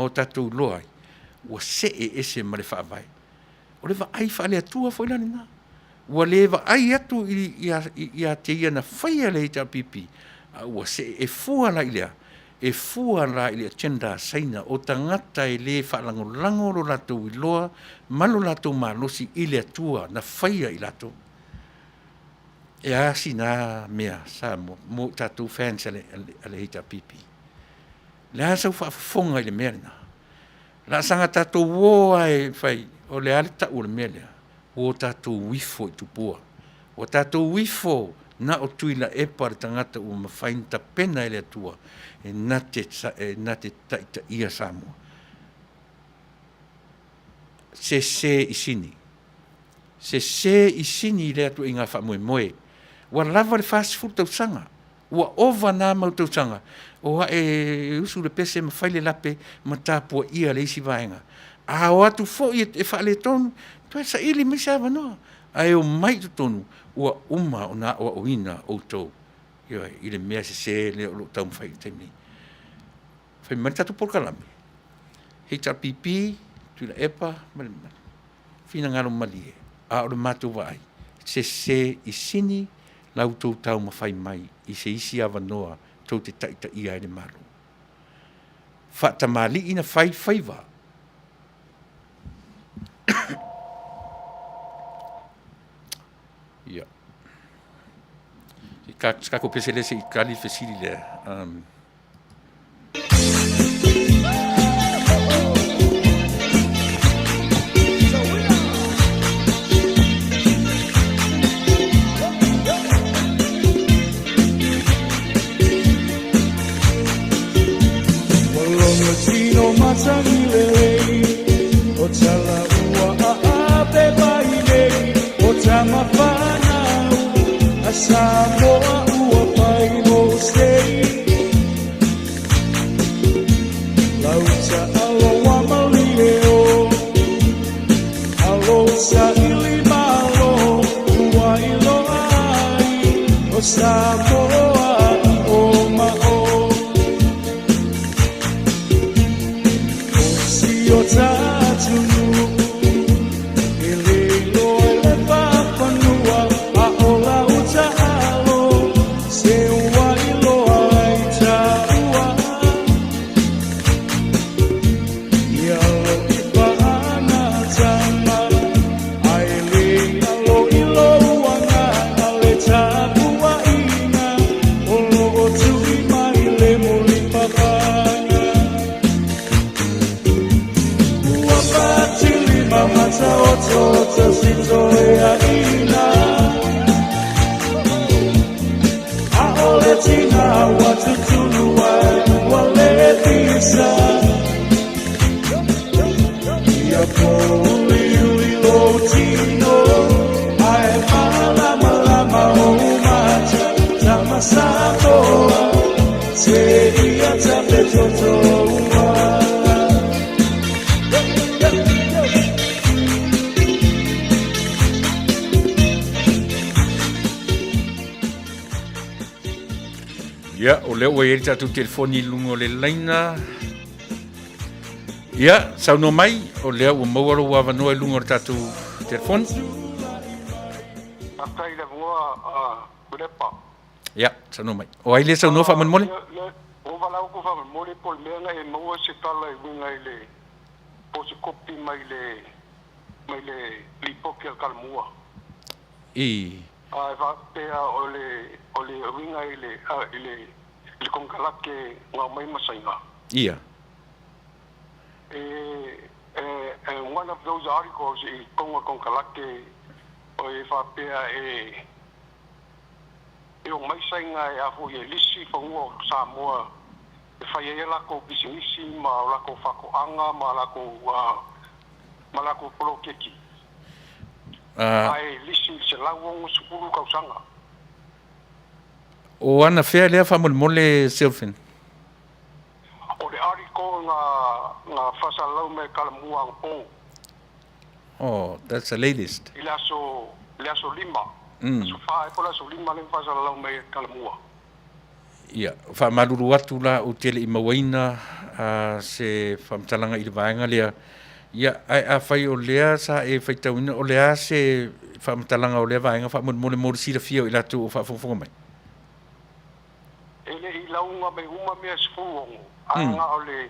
o tatou loai, ua se ese ma le whaavai. O le ai whaale atua foi lani nā. Ua le ai atu ia te ia na whaia le hita pipi. Ua se e fua la ilea. E fua la ilea tenda saina o tangata e le whaalango lo lato I loa, malo lato malosi ile atua na whaia I lato. E asi nā mea sa mo tatou fans ale hita pipi. Le asau whaafonga I le mea nā. La sanga tatou woa e whai, o le ale ta ule melea, o tātou wifo I tupua. O tātou wifo na o tuila e pare tangata o mawhainta pena ele atua, e na te taita ia Samoa. Se I sini le atua I ngā whamoe. Wa lava le fast food tau sanga. Ua ova nā mau tau sanga. O e usu le pese mawhaile lape ma tāpua ia le isi vaenga. A o atu fo I e whaale tonu, tu e sa ili me sa wanoa. A e o mai tu tonu, ua uma o nā o ina o tau. I le mea se le o lo tau mwhai I taimni. Whai mani tatu porkalame. Hei ta pipi, tu la epa, whina ngaro mali e. A o le mātou wa ai. Se I sini, lau tau mawhai mai, I se isi a wanoa, tau te taita ia ele maru. Whata mali ina whai wa. Ja. Kako pese lese I kali fesili le. Ia, o leo ua ieri tātou telefoni lungo le laina. Ia, sauno mai, o leo ua mauaro ua wanoa i lungo le tātou telefoni. Akai le mua kurepa. Ia, sauno mai. O aile sauno wha manmole? O walau ko wha manmole pol mea ngai e maua se tala i winga i le posi kopi mai le lipoki al kalmua. Ai va pea o le winga i le kongalake ngā mai masainga. Ia. And one of those articles i konga kongalake o e va pea o mai sainga e afu i lisi whangua Samoa e whai e lako bisinisi ma lako whakoanga ma lako polo keki. Ai lisi se lauongo sukuru kausanga. O ana whea lea whamolmole Sylvan? O le ariko ngā whasalau me kalamua ang pō. Oh, that's the latest. I le aso lima. So whae pola aso lima le whasalau me kalamua. Ia, whamaruru atu la o tele i mawaina se whamtalanga i le vaenga lea. Ia, ai a whai o lea sa e whaitauina o lea se whamtalanga o lea vaenga whamolmole mori sira fia o i latu o whafonga mai. Ele I launga me uma mea sifuongo. Aenga o le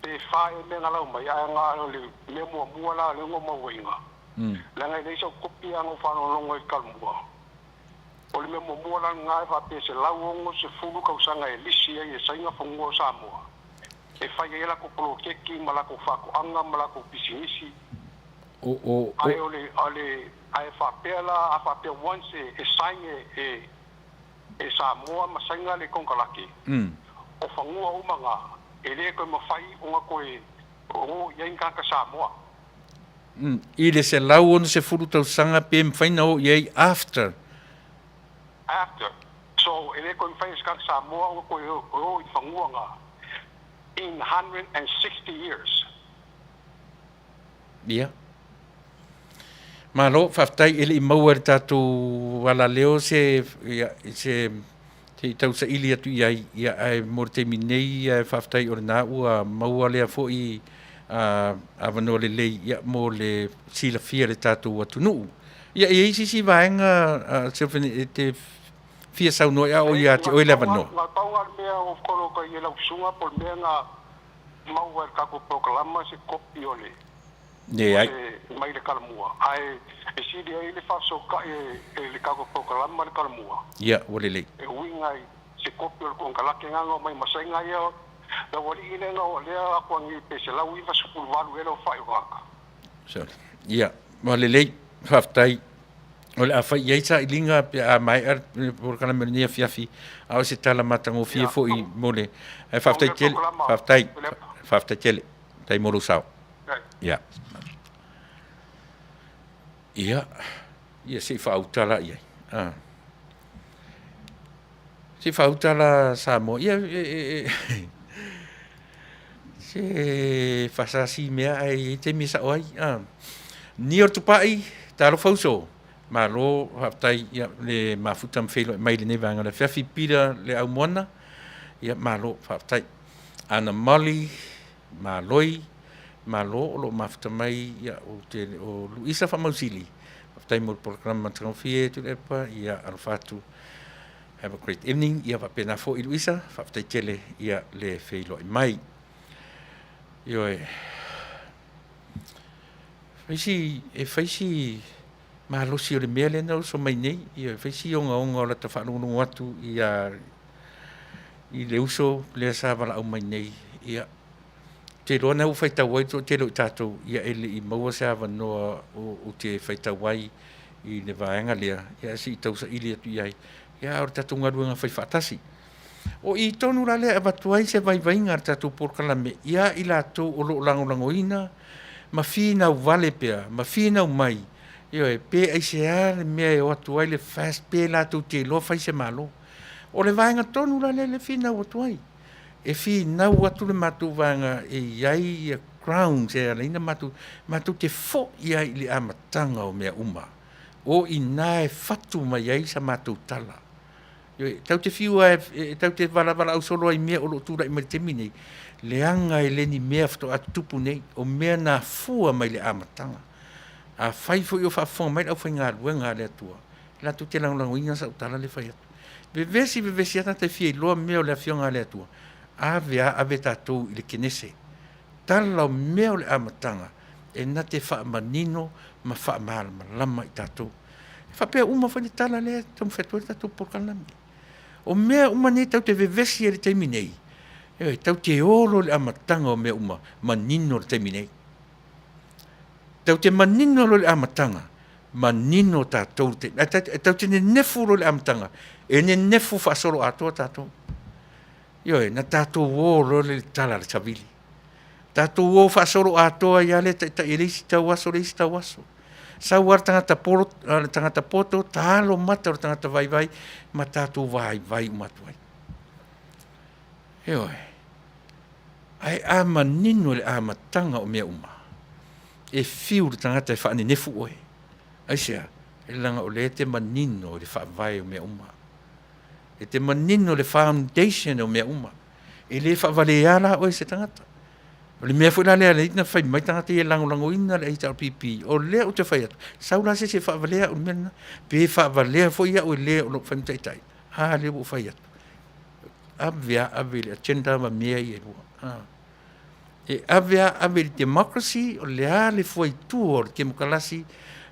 te whae me ngalau mai. Aenga o le me mua la le ngoma wainga. Langa I leisa kopi ango whanolongo I kalmua. O le me mua la ngai whape se lauongo se fulu kausanga e lisi e sainga whangua Samoa. E whai e lako polo keki, malako whako anga, malako pisinisi. Ai ai whapea la, a whapea once e sainge e Samoa masainga le kongalaki. O whangua umanga, e le koe mawhai unga koe o iei kaka Samoa. I le se lau ono se furu tau sanga pe mwhaina o iei after. So, e le koe mwhai kaka Samoa unga koe o I whangua nga. In 160 years. Ia. Malo, whaftai ele I maua tātou wala leo se tau sa ili atu ia ai mor te minei whaftai o nā ua maua lea fo I a wanoa le lei ia mo le sila fia le tātou atu nuu. Ia e isi vaenga te fia sau noa ia o ia te oile wanoa. Ngā taunga mea o koro ka I lau sunga por mea ngā maua kako proklama se kopi o le. Ai. Mai le kalamua. Ai, e siri ai le whaso ka le kako proklama le kalamua. Ia, wale lei. E uingai se kopi o le kongalake nganga mai masainga ia. Da wali ine ngā o lea akuangi pe se lau iwa supul walu ele o whai waka. Ia, wale lei, whaftai. O le awhai iai sa ilinga pe a mai ar por kana mernia fiafi a o se tala matango fie fo i mole e faftai tele tai moro sao ia se fautala ia se fautala sa mo ia se fasasi mea ai te misa oi ni o tupai talo fauso malo haftai ia le mafutam felo mai le nevanga le fiafi pira le au mona ia malo haftai ana mali maloi malo lo maftamai ia o Luisa Famausili haftai mo programa transfie tu le pa ia alfatu have a great evening ia va pena fo Luisa haftai tele ia le felo mai io faisi ma lo si o le mea le na so mai nei ia faisi onga o la tawhanungu atu ia i le uso le sa wala au mai nei ia te rona u faita wai to te lo tato ia ele i maua sa wanoa o te faita wai i le vaenga lea ia si tausa ili atu iai ia o tato ngaruanga fai fatasi o i tonu la le abatuai se vai vainga tato por kalame ia i la to o lo langolangoina ma fina vale pea ma fina mai io e pe ai se ar me o atuai le fast pe la tu te lo fai se malo o le vainga tonu la le fina o atuai e fina o atu le matu vanga e iai crown se ala ina matu te fo iai le amatanga o mea uma o ina e fatu mai ai sa matu tala io tau te fiua tau te vala au solo ai mea o lo tura i mai te mini le anga e leni mea fto atupu nei o mea na fua mai le amatanga a fai fo io fa fo mai au fai ngā ruenga le atua la tu te lango inga sa utala le fai atu bevesi ata te fie loa mea o le afionga le atua ave tatou i le kenese tala o mea o le amatanga e na te wha manino ma wha malama i tatou fa pe uma fa tala le tom fetua tatou por kalami o mea uma nei tau te vevesi e le teimi nei e tau te olo le amatanga o mea uma manino le teimi nei tau te manino le amatanga manino tatou tau te nefu le amatanga e ne nefu fa solo ato tatou io e na tatou o le tala le tabili tatou o fa solo ato ia le isi tau aso le isi tau aso sauar tangata poto talo mata o tangata vai ma tatou vai umatuai io ai ama nino le amatanga o mea uma e fiu le tangata e whaane nefu oe ai sea e langa o le te manino le wha vai o mea uma e te manino le foundation o mea uma e le wha vale ala oe se tangata o le mea fuila lea le ina whai mai tangata e lango ina le eita o pipi o lea o te whai atu saula se wha valea o mena pe wha valea fo ia o lea o lo whai mtaitai le o whai atu ave le agenda ma mea i e lua e ave le democracy o lea le fwai tu o le kemokalasi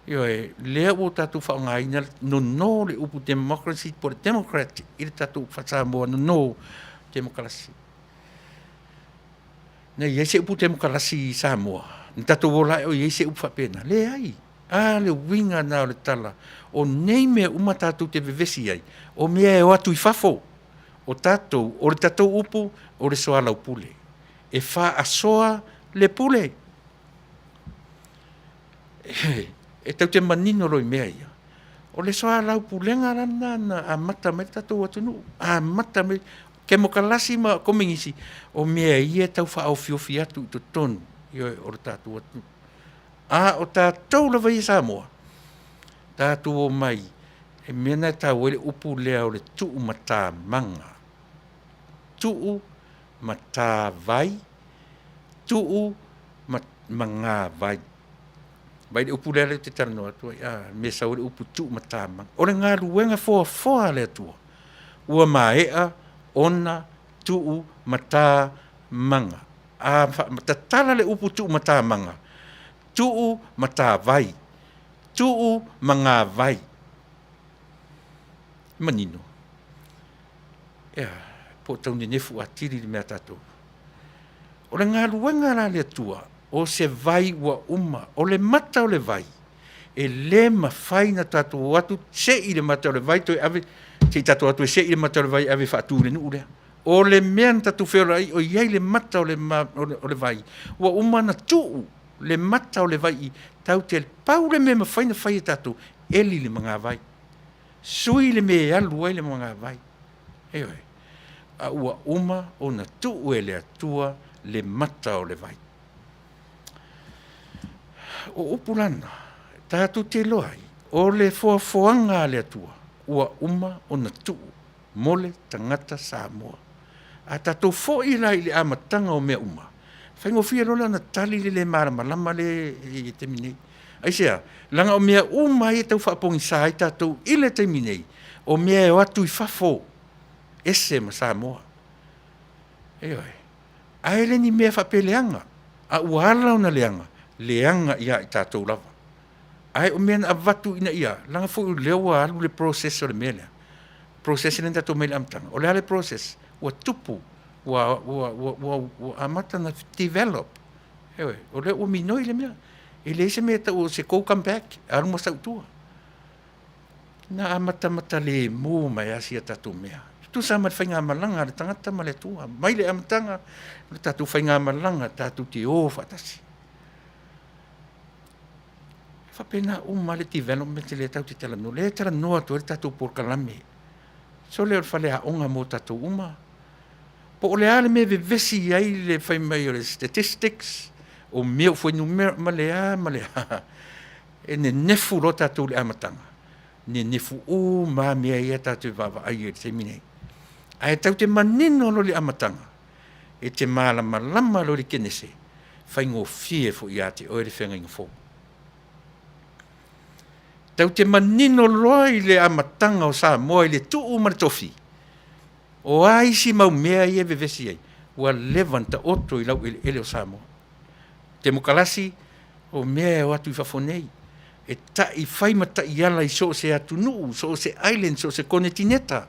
io e lea o tatu whaongaina no le upu democracy por democrat i le tatu whatsamoa no demokalasi na ia se upu demokalasi Samoa ni tatu wola o ia se upu whapena le ai le winga na o le tala o nei mea uma tatu te vevesi ai o mea e o atu i fafo o tatou o le tatou upu o le soala upule e fa asoa le pule e tau te manino roi mea ia o le soala upulenga rana na a mata me tatou atunu a mata me ke mokalasi ma komingisi o mea ia tau fa au fiofi atu to tonu io o tatou atunu o tatou la vai Samoa tatou o mai e mena tau ele upu lea o le tuu mata manga tuu mata vai tuu manga vai vai le upu lea le te tarano atu me sa o le upu tuu mata manga o le ngā ruenga foa le atua ua maea ona tuu mata manga tatala le upu tuu mata manga tuu mata vai tuu manga vai manino po tau ni nefu atiri mea tatou o le ngā ruenga la le atua o se vai ua uma o le mata o le vai e le mawhai na tātou atu se i le matau le vai toi ave te tātou atu se i le matau le vai ave whaatū le nu urea. O le mea na tātou whiora ai o iai le matau o le vai. Ua umana tuu le matau le vai i tau te pau le mea mawhai na whai e tātou eli le mga vai. Sui le mea alu ai le mga vai. Eoi. A ua uma o na tuu e le atua le matau le vai. O upulana, tātou te loai, o le foafoanga le atua, ua uma o na tuu, mole tangata Samoa. A tātou fo i lai le amatanga o mea uma. Whaingo fia rola na tali le maramalama le i te minei. Aisea, langa o mea uma e tau whaapongi sa i tātou i le te minei, o mea e watu i whafo, ese ma Samoa. Eoi, aele ni mea whapeleanga, a uala o na leanga ia i tātou lava. Ai o mea na avatu ina ia, langa fo i leo alu le process o le mea lea. Process ina tātou mele amtanga. O lea le process, ua tupu, ua amata na develop. Ewe, o lea ua minoi le mea. E le se mea tau se kou come back, aru ma sau tua. Na amata le mō mai asia tātou mea. Tu sa mat whainga malanga, le tangata ma le tua. Mai le amatanga, le tātou whainga malanga, tātou te o whatasi. Whapena uma le development le tau te tala no. Le tala noa tu le tātou porkalame. So le whale a onga mō tātou uma. Po o le ale me vesi ai le whai mai o le statistics, o mea fwai numera ma le a. E ne nefu lo tātou le amatanga. Ne nefu o ma mea ia tātou wawa ai e te minei. Ai tau te manino lo le amatanga. E te malama lo le kenese. Whai ngō fie fo i ate o e le whenga ingo fō. Tau te manino loa i le amatanga o Samoa i le tuu maritofi. O aisi mau mea i e vevesi ai. Ua levanta oto i lau ele o Samoa. Te mukalasi o mea o atu i whafonei. E ta i whaimata i ala i so se atu nuu, so se island, so se konetineta.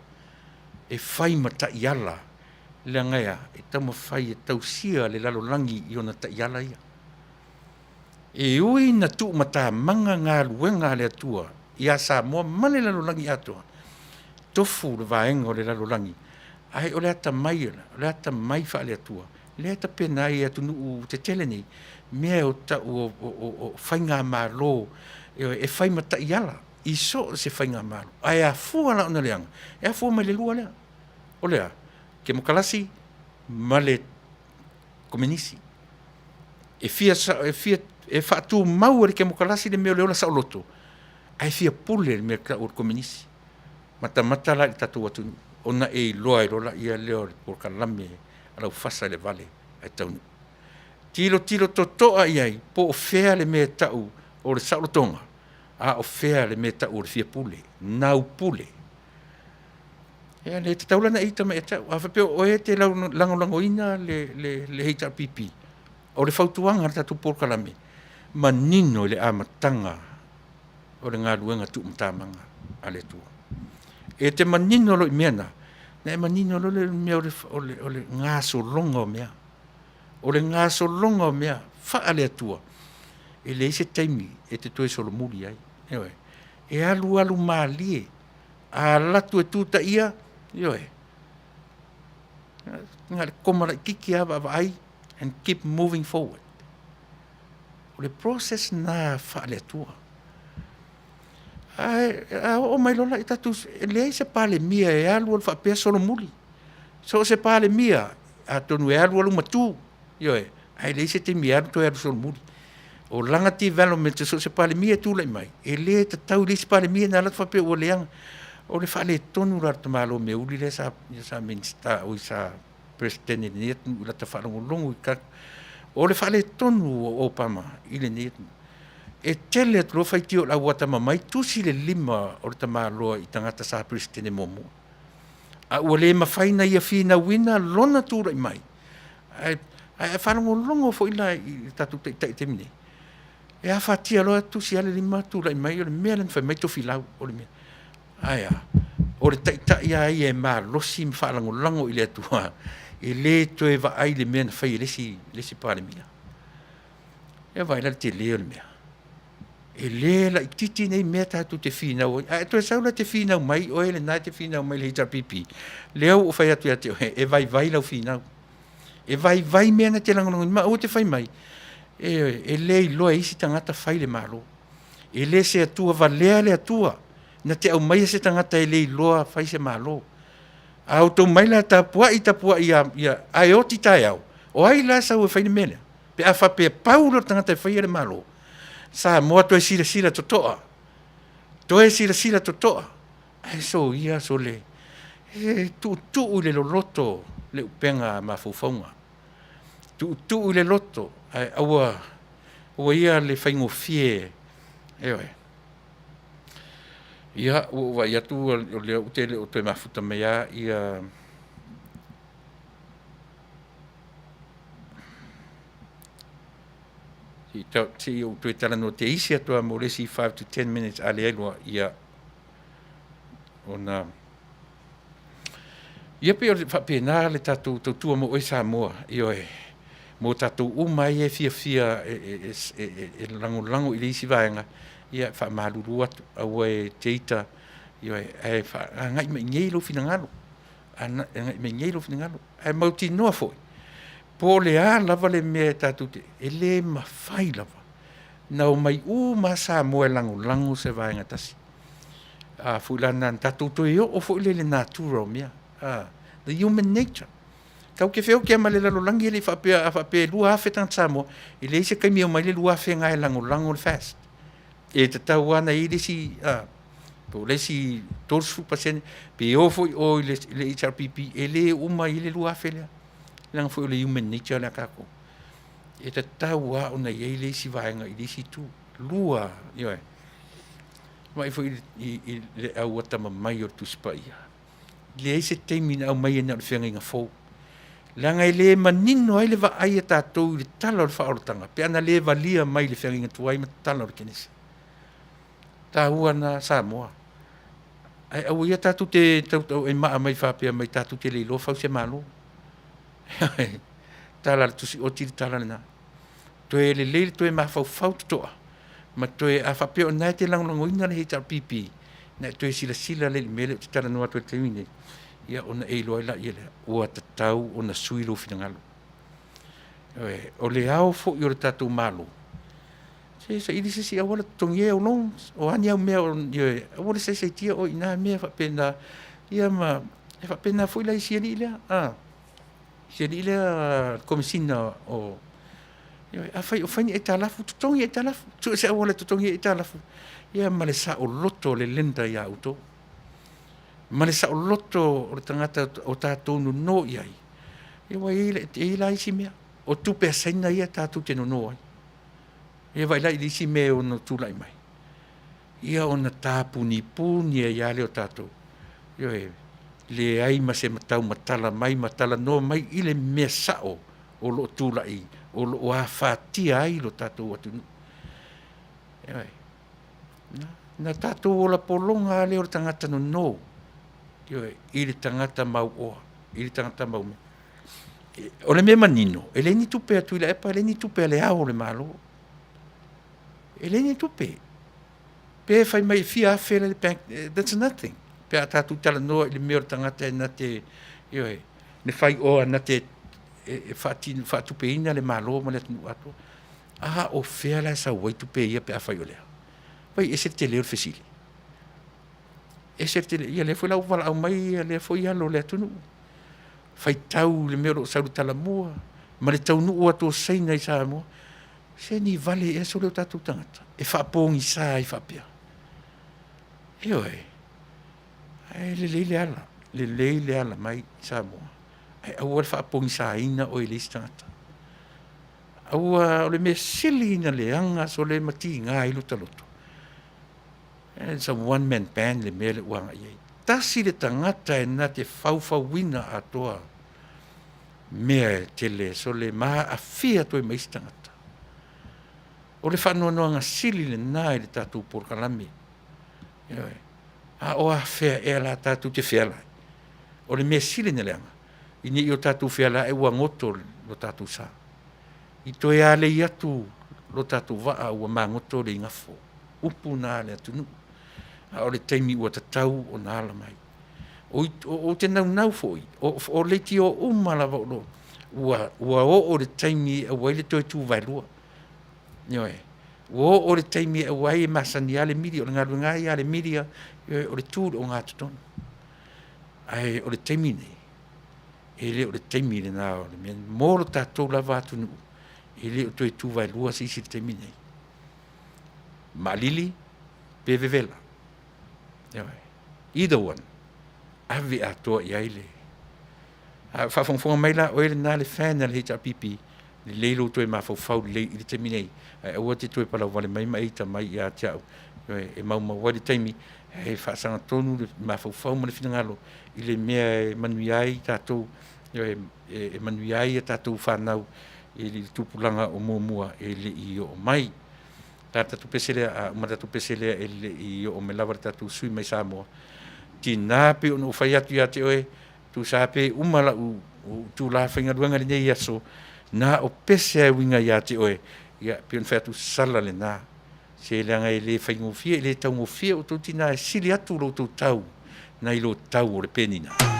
E whaimata i ala. Le ngaia, e tama whai e tau sia le lalo langi i ona ta i ala ia. E ui na tu mata manga ngā luenga le atua i a Samoa male lalo langi atua. Tofu le vaenga o le lalo langi. Ai o le ata mai wha le atua. Le ata pena i atu nuu te tele nei. Mea o ta o whainga mālo e whaimata i ala. I so se whainga mālo. Ai a fua la ona leanga. E a fua mai le lua lea. O lea, ke mokalasi male komenisi. E fia e whaatu mau ari ke mokalasi le meo leola sa o loto. Ai fia pule le mea ka o komenisi. Mata la i tatu atu. Ona e loa i rola ia leo le por kalame alau fasa le vale ai taunu. Tilo totoa iai po o fea le mea tau o le sa o tonga. A o fea le mea tau o le fia pule. Nau pule. Ea le te taulana i tama e tau. A whapeo o e te langolangoina le HRPP. O le whautuanga na tatu por kalame. Manino le amatanga o le ngā luenga tu mtamanga a le tua. E te manino lo i meana, na e manino lo le mea o le ngā solonga o mea. O le ngā solonga o mea, wha le atua. E le ise taimi, e te toe solo muri ai. Ewe, e alu maalie, a latu e tuta ia, ewe. Ngā le komara kiki awa ai, and keep moving forward. O le process na wha le atua. O mai lola i tatu, lei se pale mia e alu al whapea solo muri. So se pale mia, a tonu e alu alu matu. Ioe, ai lei se te mia alu to e alu solo muri. O langa development, so se pale mia tūlai mai. E le te tau lei se pale mia na alat whapea o leanga. O le whale tonu rata malo me uri le sa minsta o sa presidente netu ula ta whalongo longo i ka. O le whale tonu o Obama i le netu. E tele atu lo whai tio la wata mamai, tusi le lima o le tamaloa i tangata sa presidente momo. A ua le mawhaina ia whina wina lona tūra i mai. A whanongo longo fo ila i tatu te mine. E a whatia loa tusi ale lima tūra i mai, o le mea lan whai mai tofi lau, o le mea. Aia, o le taitai ai e maa losi ma whalango lango i le atua. E le toe wa ai le mea na whai lesi pāle mia. E vai la te leo le mea. e le la titi nei mea tātou te whinau. E toi saula te whinau mai, o ele nai te whinau mai le hita pipi. Leo o whai atu atu, e vai lau whinau. E vai mea na te langonongi, ma o te whai mai. E le i loa isi tangata whai le malo. E le se atua, va lea le atua. Na te au mai se tangata e le i loa whai se malo. A o tau mai la tapua ia ai o ti tai au. O ai la sa o whai ne mele. Pe a whape paulo tangata e whai le malo. Sa moa toe sila totoa. Toe sila totoa. Ai so ia so le. Tu le loto le upenga ma fufonga. Tu le loto. Ai aua. O ia le whaingo fie. Ewe. Ia o ia tu o le utele o toe mafuta mea ia. Ti o tue tala no te isi atua mo lesi 5 to 10 minutes ale elua ia ona ia pe o whapena le tatu tua mo oisa moa io mo tatu umai e fia e lango i le isi vaenga ia whamaluru atu au e teita io e ngai me ngei lo finangalo ngai me ngei lo finangalo e mauti noa foi po le a lava le mea tatu te e le mawhai lava na o mai ma sa moe lango se vaenga tasi a fulana tatu to o fo le natura mea the human nature kau ke feo ke male lalo langi le fa pe lua fe tan samo ile se kai mi o mai le lua fe ngai lango fast e te tau ana i si po le si torsu pasen pe o fo o le HRPP ele uma ile lua fe le lang fo le human nature la kako e te tau a ona i le si vaenga i si tu lua yo mai fo i le au ata mai o tu spaia le se temina au mai na fe ngai fo langa ile manino ile va ai tatou le talo fa ortanga pe ana le valia mai le fenga tu ai talo kenis ta uana Samoa ai au ia tatu te tau e ma mai fa pe mai tatu te le lo fa se malo tala tu si o ti tala na to le to e ma fa to ma to e a fa pe na te lang ngo ina le hita pipi na to e sila le mele tala no to te mine ia ona e loila ia o tatau ona suilo finangalo o le au fo i o tatu malo se ili se awala tongie o long o ania me o o se tia o ina me fa pena ia ma fa pena foi la isi ile si ile komisina o a fai o fai e talafu tongie talafu tu se awala tongie talafu ia ma le sa o loto le lenda ia auto ma le sa o loto o tangata o tātou no iai. E wa e la isi mea. O tupe saina ia tātou te no ai. E wa i isi mea o no tūlai mai. Ia o na tāpuni puni e ia leo tātou. Io le ai ma se matau matala mai, matala no mai i le mea sao o lo tūlai. O lo a whātia ai lo tātou atu. Na tātou o la polonga leo tangata no. I le tangata mau oa, i le tangata mau me. O le mea manino, e le ni tupe atu i la epa, le ni tupe le ao le malo. E le ni tupe. Pe fai mai fia afele le bank, that's nothing. Pe a tatu tala noa i le mea o tangata e na te, ne fai oa na te, whaatupe ina le malo ma le tunu ato. O fea la sa wai tupe ia pe a fai o lea. Pai, e se te leo fesili. E se te ia le foi la wala au mai le foi alo le tunu fai tau le mero sa tala mua ma le tau nu o to sei nei sa mo se ni vale e so le tatu tangata e fa pongi sa i fa pia ai le ala mai sa mo ai au fa pongi sa ina o le stata au le me sili na le anga so le mati nga i lutaloto. It's a one-man band le mele wanga iei. Tasi le tangata e na te wina atoa mea tele, so le maha a fia toi mais tangata. O le whanoanoanga sili le nai le tātou porkalami. O a fea e la tātou te fea lai. O le mea sili ne leanga. Ini i o tātou fea lai e wangoto lo tātou sa. I toi ale i atu lo tātou waa ua mangoto le ingafo. upu na le tunu a o le taimi ua tatau o na ala mai o te nau foi o le ti o lava o lo ua o le taimi a wai le toi tu vai lua nyoe o le taimi a wai masani ale midi o le ngaru ngai ale midi o le tu o ngatu ton ai o le taimi nei ele o le taimi le na o le men mo lo tatou lava tunu ele o toi tu vai lua si si taimi nei malili pe vevela either one ave ato ia ile fa fonga mai la o ele na le fan le hita pipi le leilo toi ma fau le i te minei o te toi pala wale mai ta mai ia tia e mau wale taimi e fa sanga tonu ma fau ma le finangalo i le mea manuiai tatou e manuiai tatou whanau e li tupulanga o mua e le i o mai tatu pesele a matatu pesele e le i o me lava tatu sui mai Samoa tina pe no fai atu ia te oe tu sape umala u tu la whainga ruanga le nei aso na o pese a winga ia te oe ia pe on fai atu sala le na se le anga e le whaingofia e le taungofia o tau tina e sili atu lo tau na i lo tau o le penina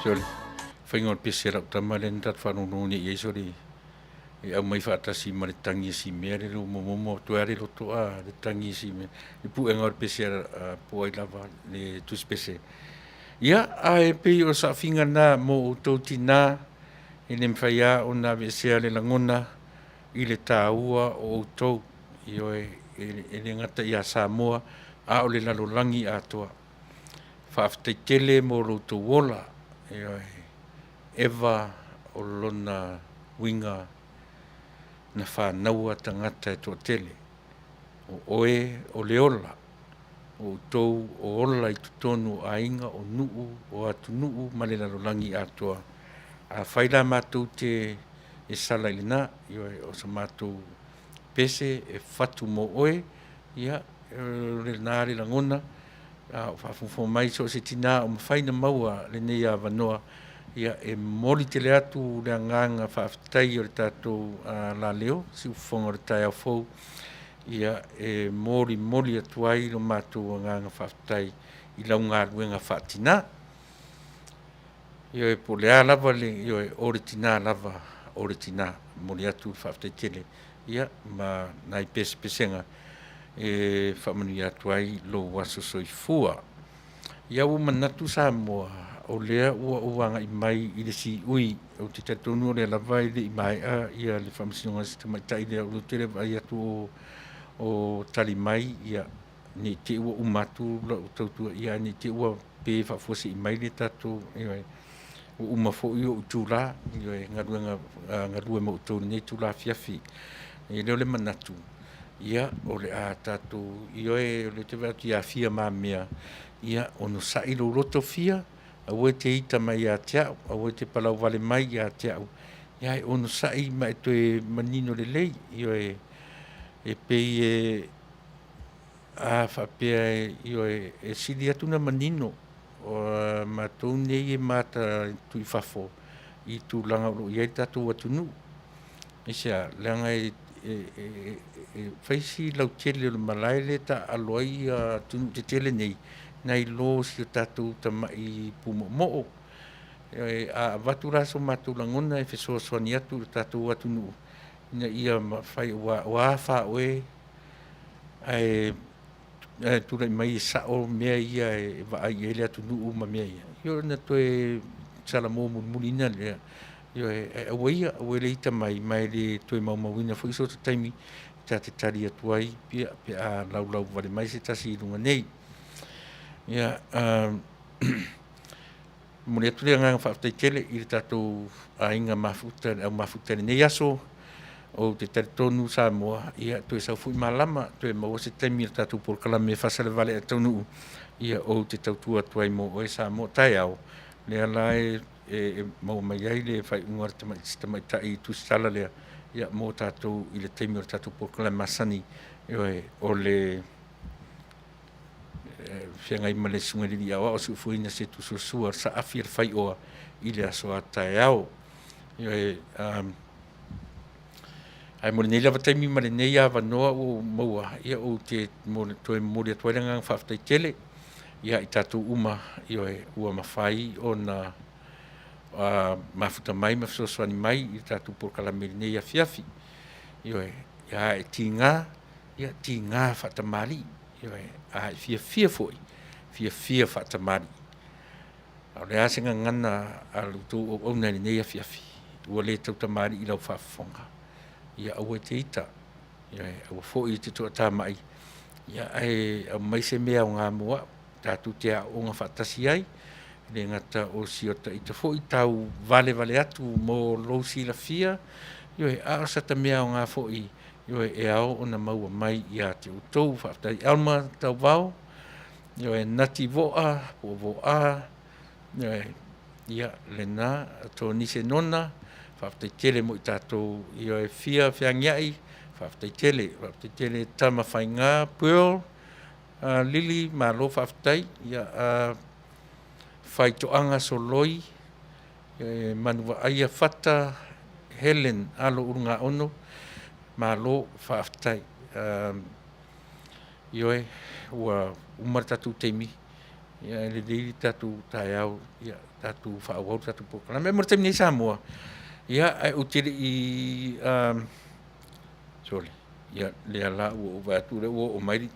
Sole. Whaingon pese rau tamalen tat whanononi i sole. E au mai whaatasi ma le tangi si mea le lo momo tuare lo toa le tangi si mea. I pu engor pese po ai lava le tu spese. Ia, a e pei o sa finga na mo o tau tina e ne mwhaia o na vesea le langona i le tāua o tau i oe e le ngata i a Samoa a o le lalolangi atoa. Whaafteitele mo lo tau wola e oe ewa o lona winga na whanaua tangata e toa tele. O oe o leola. O tau o ola i tutonu a inga o nuu o atu nuu malela rolangi atoa. A whaila mātou te e sala ilina, o sa mātou pese e whatu mo oe, ia, le nāre langona, o whafufo mai so se tina o mawhaina maua le nei a wanoa, ia e moli te le atu le nganga whaftai o le tātou la leo, si ufonga o le tai au fau, ia e moli atuai lo mātou nganga whaftai i lau ngā ruenga whatina. Ia e po lea lava le, ia e ore tina lava, ore tina, moli atu whaftai tele. Ia, ma nai pesenga e whamanu atuai lo waso soifua. Ia u manatu Samoa, o lea ua uanga i mai i le si ui, o te tatonu o le lava i le i mai a, ia le whamasinonga si te maitai lea o tere vai atu o tali mai, ia ni te ua umatu la o tautua, ia ni te ua pe whafuasi i mai le tatu, ia o umafo i o utula, ia ngarua ma utau nei tula fiafi, ia leo le manatu, ia o le a tatu, ia o le te vatu ia fia ma mea, ia ono sa ilo roto fia, a ue te ita mai a teau, a ue te palau vale mai a teau, ia ono sa i mai to e manino le lei, ia e pei e a whapea e sili atu na manino o mātou nei e māta tui whafo i tū langa uro i tatu atu nu. E sea, langa e whaisi lau tele o malai le ta aloi tunu te tele nei nei lo si o tatu tamai pumo mo'o. A watu raso mātou langona e whesoa soani atu tatu atu nu. Ina ia whai wa wha oe ai tura mai sa o mea ia e vai ele atu nuu ma mea ia. Io na toe sala mo mulina le. Io e awaia o le ita mai le toe mau mawina foi so taimi ta te tari atu ai pia a lau vale mai se tasi lunga nei. Ia mo le atu le nganga whaftai tele i tatou a inga mafuta nei aso o te taritonu Samoa, ia toe sau fui malama, toe maua se taimi o tatu por kalame whasale vale a taunu, ia o te tautua tuai mo o e Samoa tai au, lea lai e mau mai ai le whai ungar tamai tai tu sala lea, ia mo tatu i le taimi o tatu por kalame masani, o le whiangai ma le sungariri awa o su fuina se tu susua sa afir whai oa i le asoa tai au, ai mo nei lava taimi ma le nei ava noa o maua ia o te toe mori atuai le ngang whaftai tele ia i tatu uma ua mawhai o na mafuta mai mawhsosoani mai i tatu por kalameri nei a fiafi ia e ti ngā whatamari a fia foi fia whatamari au le asenga ngana a lutu o auna nei a fiafi ua le tautamari i lau whafonga ia aue te ita, ia aua fōi te toa tā mai, ia au mai se mea o ngā mua, tātu te a o ngā whatasi ai, le ngata o siota ita fōi tau vale atu mō lousi la fia, ia a sata mea o ngā fōi, ia e ao o na maua mai ia te utou, whaftai alma tau vau, ia nati voa, po voa, ia le nā, tō nise nona, whaftai tele mo i tātou i o e fia whiangiai, whaftai tele tama whainga, Pearl, Lili, Malo whaftai, ia whai toanga soloi, manua aia whata, Helen, alo urunga ono, Malo whaftai, i oe, ua umar tatu teimi, ia le dei tatu taiau ia tatu whaawau tatu poka. Me mo temi nei Samoa. Ia ai o tiri i sorry. Ia le ala o vatu le o mai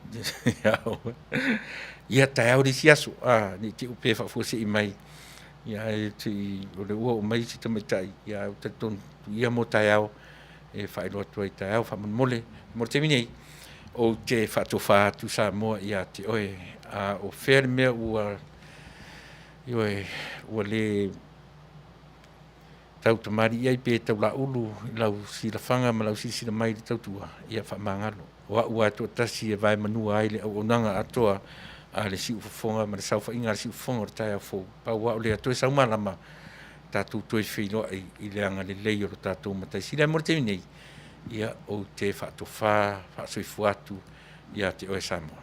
ia taiau di siaso ni ti upe fa fosi i mai. Ia ti o le o mai si tamatai ia o taton ia mo taiau e fa ilo tu taiau fa mole mo temi nei o te fa to fa tu Samoa ia ti oe o ferme ua ua le tau tamari ia pe tau la ulu lau si la fanga ma lau si la mai tau tua ia fa mangalo ua to tasi e vai manua ai le o nanga atoa a le si ufonga ma le sau fa inga si ufonga tai fo pa ua le to sa malama tatu to filo i le anga le lei o tatu mata si le morte nei ia o te fa to fa so fuatu ia te o Samoa.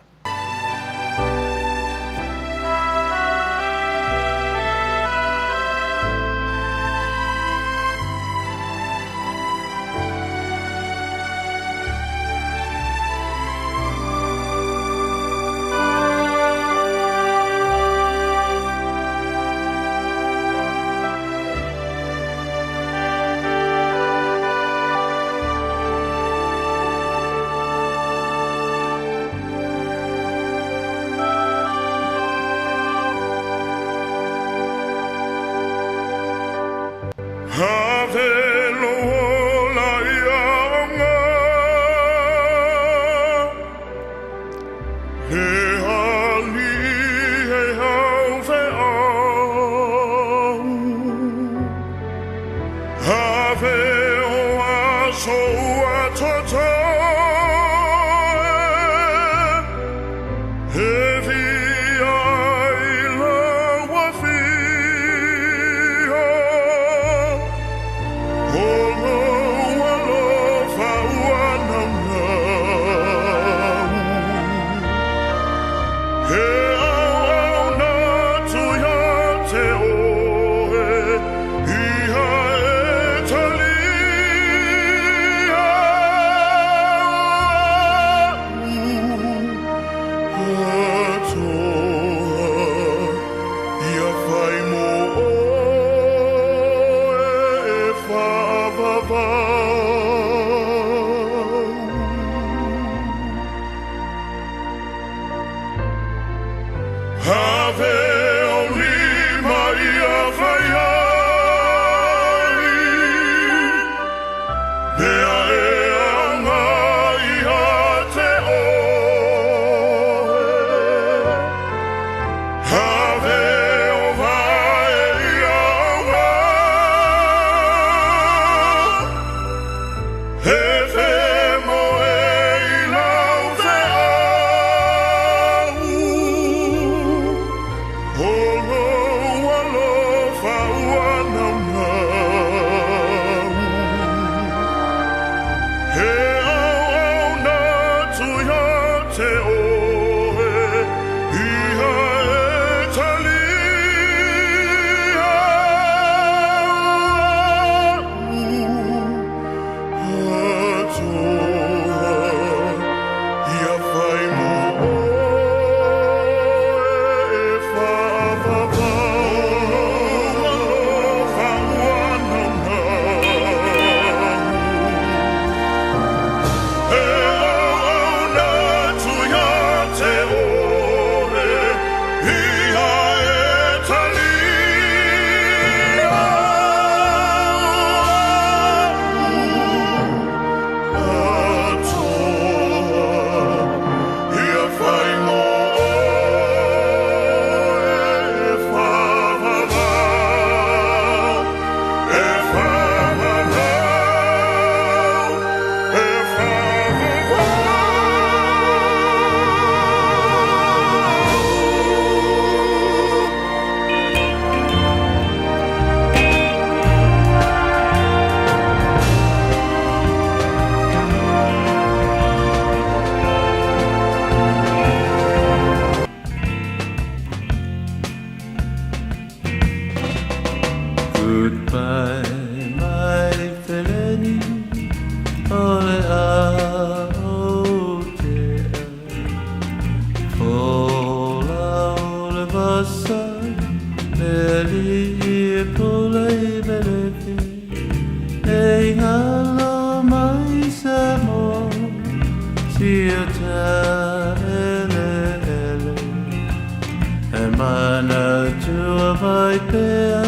pea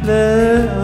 le